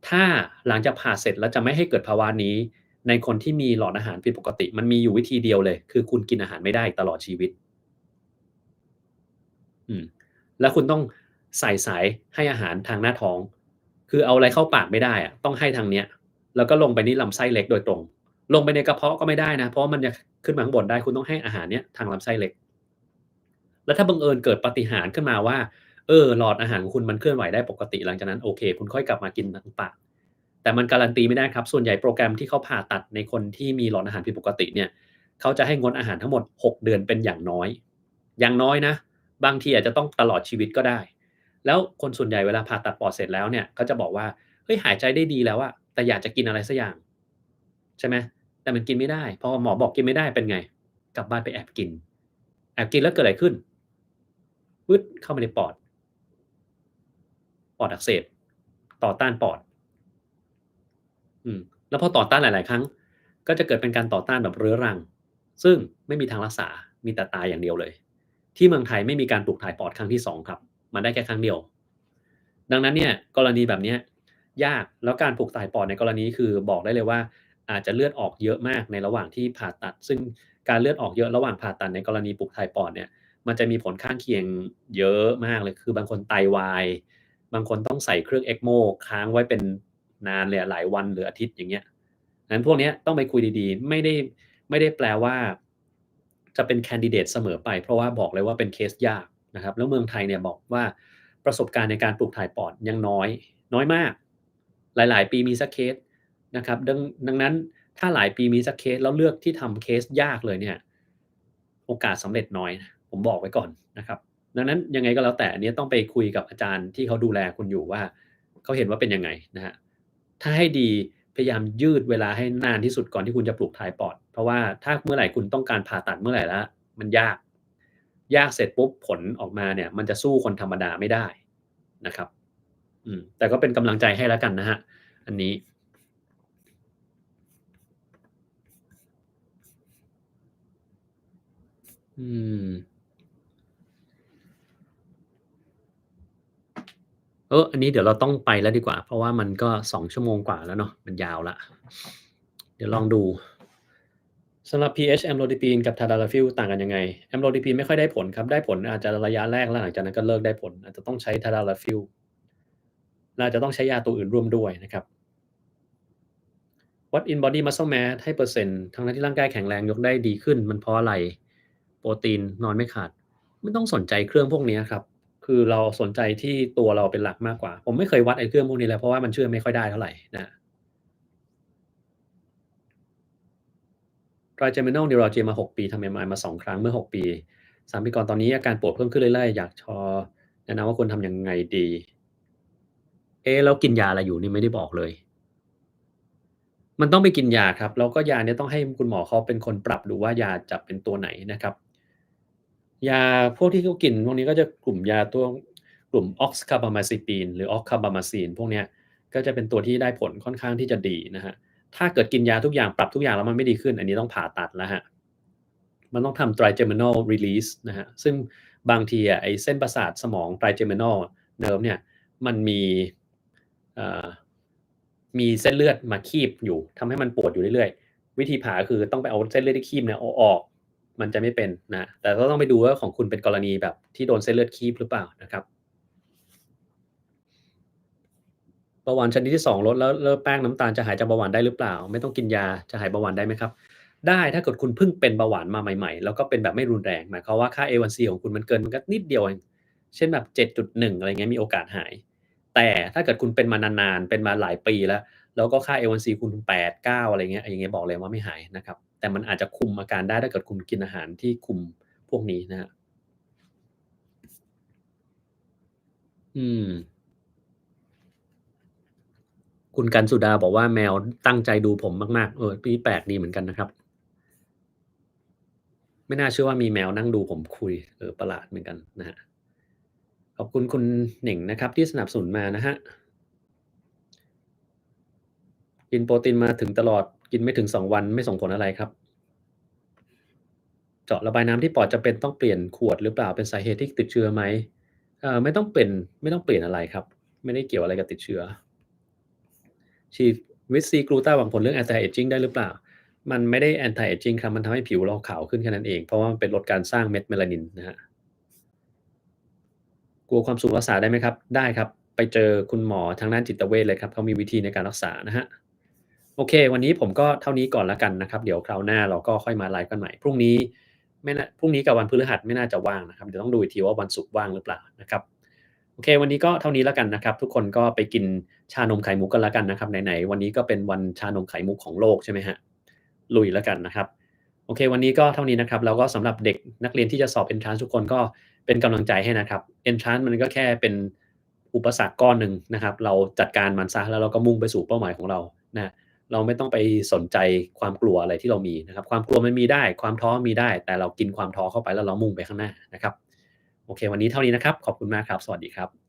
ถ้าหลังจากผ่าเสร็จแล้วจะไม่ให้เกิดภาวะนี้ในคนที่มีหลอดอาหารผิดปกติมันมีอยู่วิธีเดียวเลยคือคุณกินอาหารไม่ได้ตลอดชีวิตอืมแล้วคุณต้องใส่สายให้อาหารทางหน้าท้องคือเอาอะไรเข้าปากไม่ได้อะต้องให้ทางเนี้ยแล้วก็ลงไปที่ลำไส้เล็กโดยตรงลงไปในกระเพาะก็ไม่ได้นะเพราะว่ามันจะขึ้นมาข้างบนได้คุณต้องให้อาหารเนี้ยทางลำไส้เล็ก แล้วถ้าบังเอิญเกิดปาฏิหาริย์ขึ้นมาว่าหลอดอาหารของคุณมันเคลื่อนไหวได้ปกติหลังจากนั้นโอเคคุณค่อยกลับมากินทางปากแต่มันการันตีไม่ได้ครับส่วนใหญ่โปรแกรมที่เขาผ่าตัดในคนที่มีหลอดอาหารผิดปกติเนี่ยเขาจะให้งดอาหารทั้งหมด6เดือนเป็นอย่างน้อยอย่างน้อยนะบางทีอาจจะต้องตลอดชีวิตก็ได้แล้วคนส่วนใหญ่เวลาผ่าตัดปอดเสร็จแล้วเนี่ยเขาจะบอกว่าเฮ้ยหายใจได้ดีแล้วอะแต่อยากจะกินอะไรสักอย่างใช่ไหมแต่มันกินไม่ได้พอหมอบอกกินไม่ได้เป็นไงกลับบ้านไปแอบกินแอบกินแล้วเกิดอะไรขึ้น วืดเข้ามาในปอดอักเสบต่อต้านปอดอืมแล้วพอต่อต้านหลายๆครั้งก็จะเกิดเป็นการต่อต้านแบบเรื้อรังซึ่งไม่มีทางรักษามีแต่ตายอย่างเดียวเลยที่เมืองไทยไม่มีการปลูกถ่ายปอดครั้งที่2ครับมันได้แค่ครั้งเดียวดังนั้นเนี่ยกรณีแบบเนี้ยยากแล้วการปลูกถ่ายปอดในกรณีคือบอกได้เลยว่าอาจจะเลือดออกเยอะมากในระหว่างที่ผ่าตัดซึ่งการเลือดออกเยอะระหว่างผ่าตัดในกรณีปลูกถ่ายปอดเนี่ย มันจะมีผลข้างเคียงเยอะมากเลยคือบางคนไตวายบางคนต้องใส่เครื่อง ECMO ค้างไว้เป็นนานเลยอะหลายวันหรืออาทิตย์อย่างเงี้ยงั้นพวกเนี้ยต้องไปคุยดีๆไม่ได้แปลว่าจะเป็นแคนดิเดตเสมอไปเพราะว่าบอกเลยว่าเป็นเคสยากนะครับแล้วเมืองไทยเนี่ยบอกว่าประสบการณ์ในการปลูกถ่ายปอดยังน้อยมากหลายๆปีมีสักเคสนะครับดังนั้นถ้าหลายปีมีสักเคสแล้วเลือกที่ทำเคสยากเลยเนี่ยโอกาสสำเร็จน้อยนะผมบอกไว้ก่อนนะครับ ดังนั้นยังไงก็แล้วแต่อันนี้ต้องไปคุยกับอาจารย์ที่เขาดูแลคุณอยู่ว่าเขาเห็นว่าเป็นยังไงนะครับถ้าให้ดีพยายามยืดเวลาให้นานที่สุดก่อนที่คุณจะปลูกถ่ายปอดเพราะว่าถ้าเมื่อไหร่คุณต้องการผ่าตัดเมื่อไหร่แล้วมันยากเสร็จปุ๊บผลออกมาเนี่ยมันจะสู้คนธรรมดาไม่ได้นะครับแต่ก็เป็นกำลังใจให้แล้วกันนะฮะอันนี้อืม อันนี้เดี๋ยวเราต้องไปแล้วดีกว่าเพราะว่ามันก็2ชั่วโมงกว่าแล้วเนาะมันยาวแล้วเดี๋ยวลองดูสำหรับ pH Amlodipine กับ Tadalafil ต่างกันยังไง Amlodipine ไม่ค่อยได้ผลครับได้ผลอาจจะระยะแรกแล้วหลังจากนั้นก็เลิกได้ผลอาจจะต้องใช้ Tadalafil และอาจจะต้องใช้ยาตัวอื่นร่วมด้วยนะครับ What in body muscle mass ให้เปอร์เซ็นต์ทั้งๆที่ร่างกายแข็งแรงยกได้ดีขึ้นมันเพราะอะไรโปรตีนนอนไม่ขาด ไม่ต้องสนใจเครื่องพวกเนี้ยครับคือเราสนใจที่ตัวเราเป็นหลักมากกว่าผมไม่เคยวัดไอ้เครื่องพวกนี้เลยเพราะว่ามันเชื่อไม่ค่อยได้เท่าไรนะ Trigeminal neuralgia มา6ปีทำ MRI มา2ครั้งเมื่อ6ปี3ปีก่อนตอนนี้อาการปวดเพิ่มขึ้นเรื่อยๆอยากแนะนำว่าควรทำยังไงดีเอ๊ะแล้วกินยาอะไรอยู่นี่ไม่ได้บอกเลยมันต้องไปกินยาครับแล้วก็ยาเนี่ยต้องให้คุณหมอเขาเป็นคนปรับดูว่ายาจะเป็นตัวไหนนะครับ ยาพวกที่เขากินพวกนี้ก็จะกลุ่มยาตัวกลุ่ม Oxcarbazepine หรือ Oxcarbazepine พวกเนี้ยก็จะเป็นตัวที่ได้ผลค่อนข้างที่จะดีนะครับถ้าเกิดกินยาทุกอย่างปรับทุกอย่างแล้วมันไม่ดีขึ้นอันนี้ต้องผ่าตัดแล้วครับมันต้องทำ trigeminal release นะครับซึ่งบางทีอะไอ้เส้นประสาทสมอง trigeminal nerve เนี่ยมันเอ่อมีเส้นเลือดมาคีบอยู่ทำให้มันปวดอยู่เรื่อยๆวิธีผ่าก็คือต้องไปเอาเส้นเลือดที่คีบเนี่ยเอาออก มันจะไม่เป็นนะแต่ก็ต้องไปดูว่าของคุณเป็นกรณีแบบที่โดนเส้นเลือดคีบหรือเปล่านะครับเบาหวานชนิดที่2ลดแล้วแป้งน้ำตาลจะหายจากเบาหวานได้หรือเปล่าไม่ต้องกินยาจะหายเบาหวานได้ไหมครับได้ถ้าเกิดคุณเพิ่งเป็นเบาหวานมาใหม่ๆแล้วก็เป็นแบบไม่รุนแรงหมายความว่าค่า A1C ของคุณมันเกินมันก็นิดเดียวเองเช่นแบบ7.1อะไรเงี้ยมีโอกาสหายแต่ถ้าเกิดคุณเป็นมานานๆเป็นมาหลายปีแล้วก็ค่า A1C คุณ8-9อะไรเงี้ยอย่างเงี้ยบอกเลยว่าไม่หายนะครับแต่มันอาจจะคุมอาการได้ถ้าเกิดคุณกินอาหารที่คุมพวกนี้นะครับ อืมคุณกันสุดาบอกว่าแมวตั้งใจดูผมมากๆนี่แปลกดีเหมือนกันนะครับไม่น่าเชื่อว่ามีแมวนั่งดูผมคุยประหลาดเหมือนกันนะครับขอบคุณคุณหนิงนะครับที่สนับสนุนมานะครับกินโปรตีนมาถึงตลอดกินไม่ถึง2วันไม่ส่งผลอะไรครับเจาะระบายน้ำที่ปอดจำเป็นต้องเปลี่ยนขวดหรือเปล่าเป็นสาเหตุที่ติดเชื้อไหมไม่ต้องเปลี่ยนอะไรครับไม่ได้เกี่ยวอะไรกับติดเชื้อ ฉีดวิตซีกลูต้าหวังผลเรื่อง anti aging ได้หรือเปล่า มันไม่ได้ anti aging ครับมันทำให้ผิวเราขาวขึ้นแค่นั้นเองเพราะว่ามันเป็นลดการสร้างเม็ดเมลานินนะครับกลัวความสูงรักษาได้ไหมครับได้ครับไปเจอคุณหมอทางด้านจิตเวชเลยครับเขามีวิธีในการรักษานะครับโอเควันนี้ผมก็เท่านี้ก่อนแล้วกันนะครับเดี๋ยวคราวหน้าเราก็ค่อยมาไลฟ์กันใหม่พรุ่งนี้กับวันพฤหัสไม่น่าจะว่างนะครับเดี๋ยวต้องดูอีกทีว่าวันศุกร์ว่างหรือเปล่านะครับโอเควันนี้ก็เท่านี้แล้วกันนะครับทุกคนก็ไปกินชานมไข่มุกกันแล้วกันนะครับไหนๆวันนี้ก็เป็นวันชานมไข่มุกของโลกใช่ไหมครับลุยแล้วกันนะครับโอเควันนี้ก็เท่านี้นะครับแล้วก็สำหรับเด็กนักเรียนที่จะสอบ Entrance ทุกคนก็เป็นกำลังใจให้นะครับ Entrance มันก็แค่เป็นอุปสรรคก้อนหนึ่งนะครับเราจัดการมันเสียแล้วเราก็มุ่งไปสู่เป้าหมายของเรานะเราไม่ต้องไปสนใจความกลัวอะไรที่เรามีนะครับความกลัวมันมีได้ความท้อมีได้แต่เรากินความท้อเข้าไปแล้วเรามุ่งไปข้างหน้านะครับโอเควันนี้เท่านี้นะครับขอบคุณมากครับสวัสดีครับ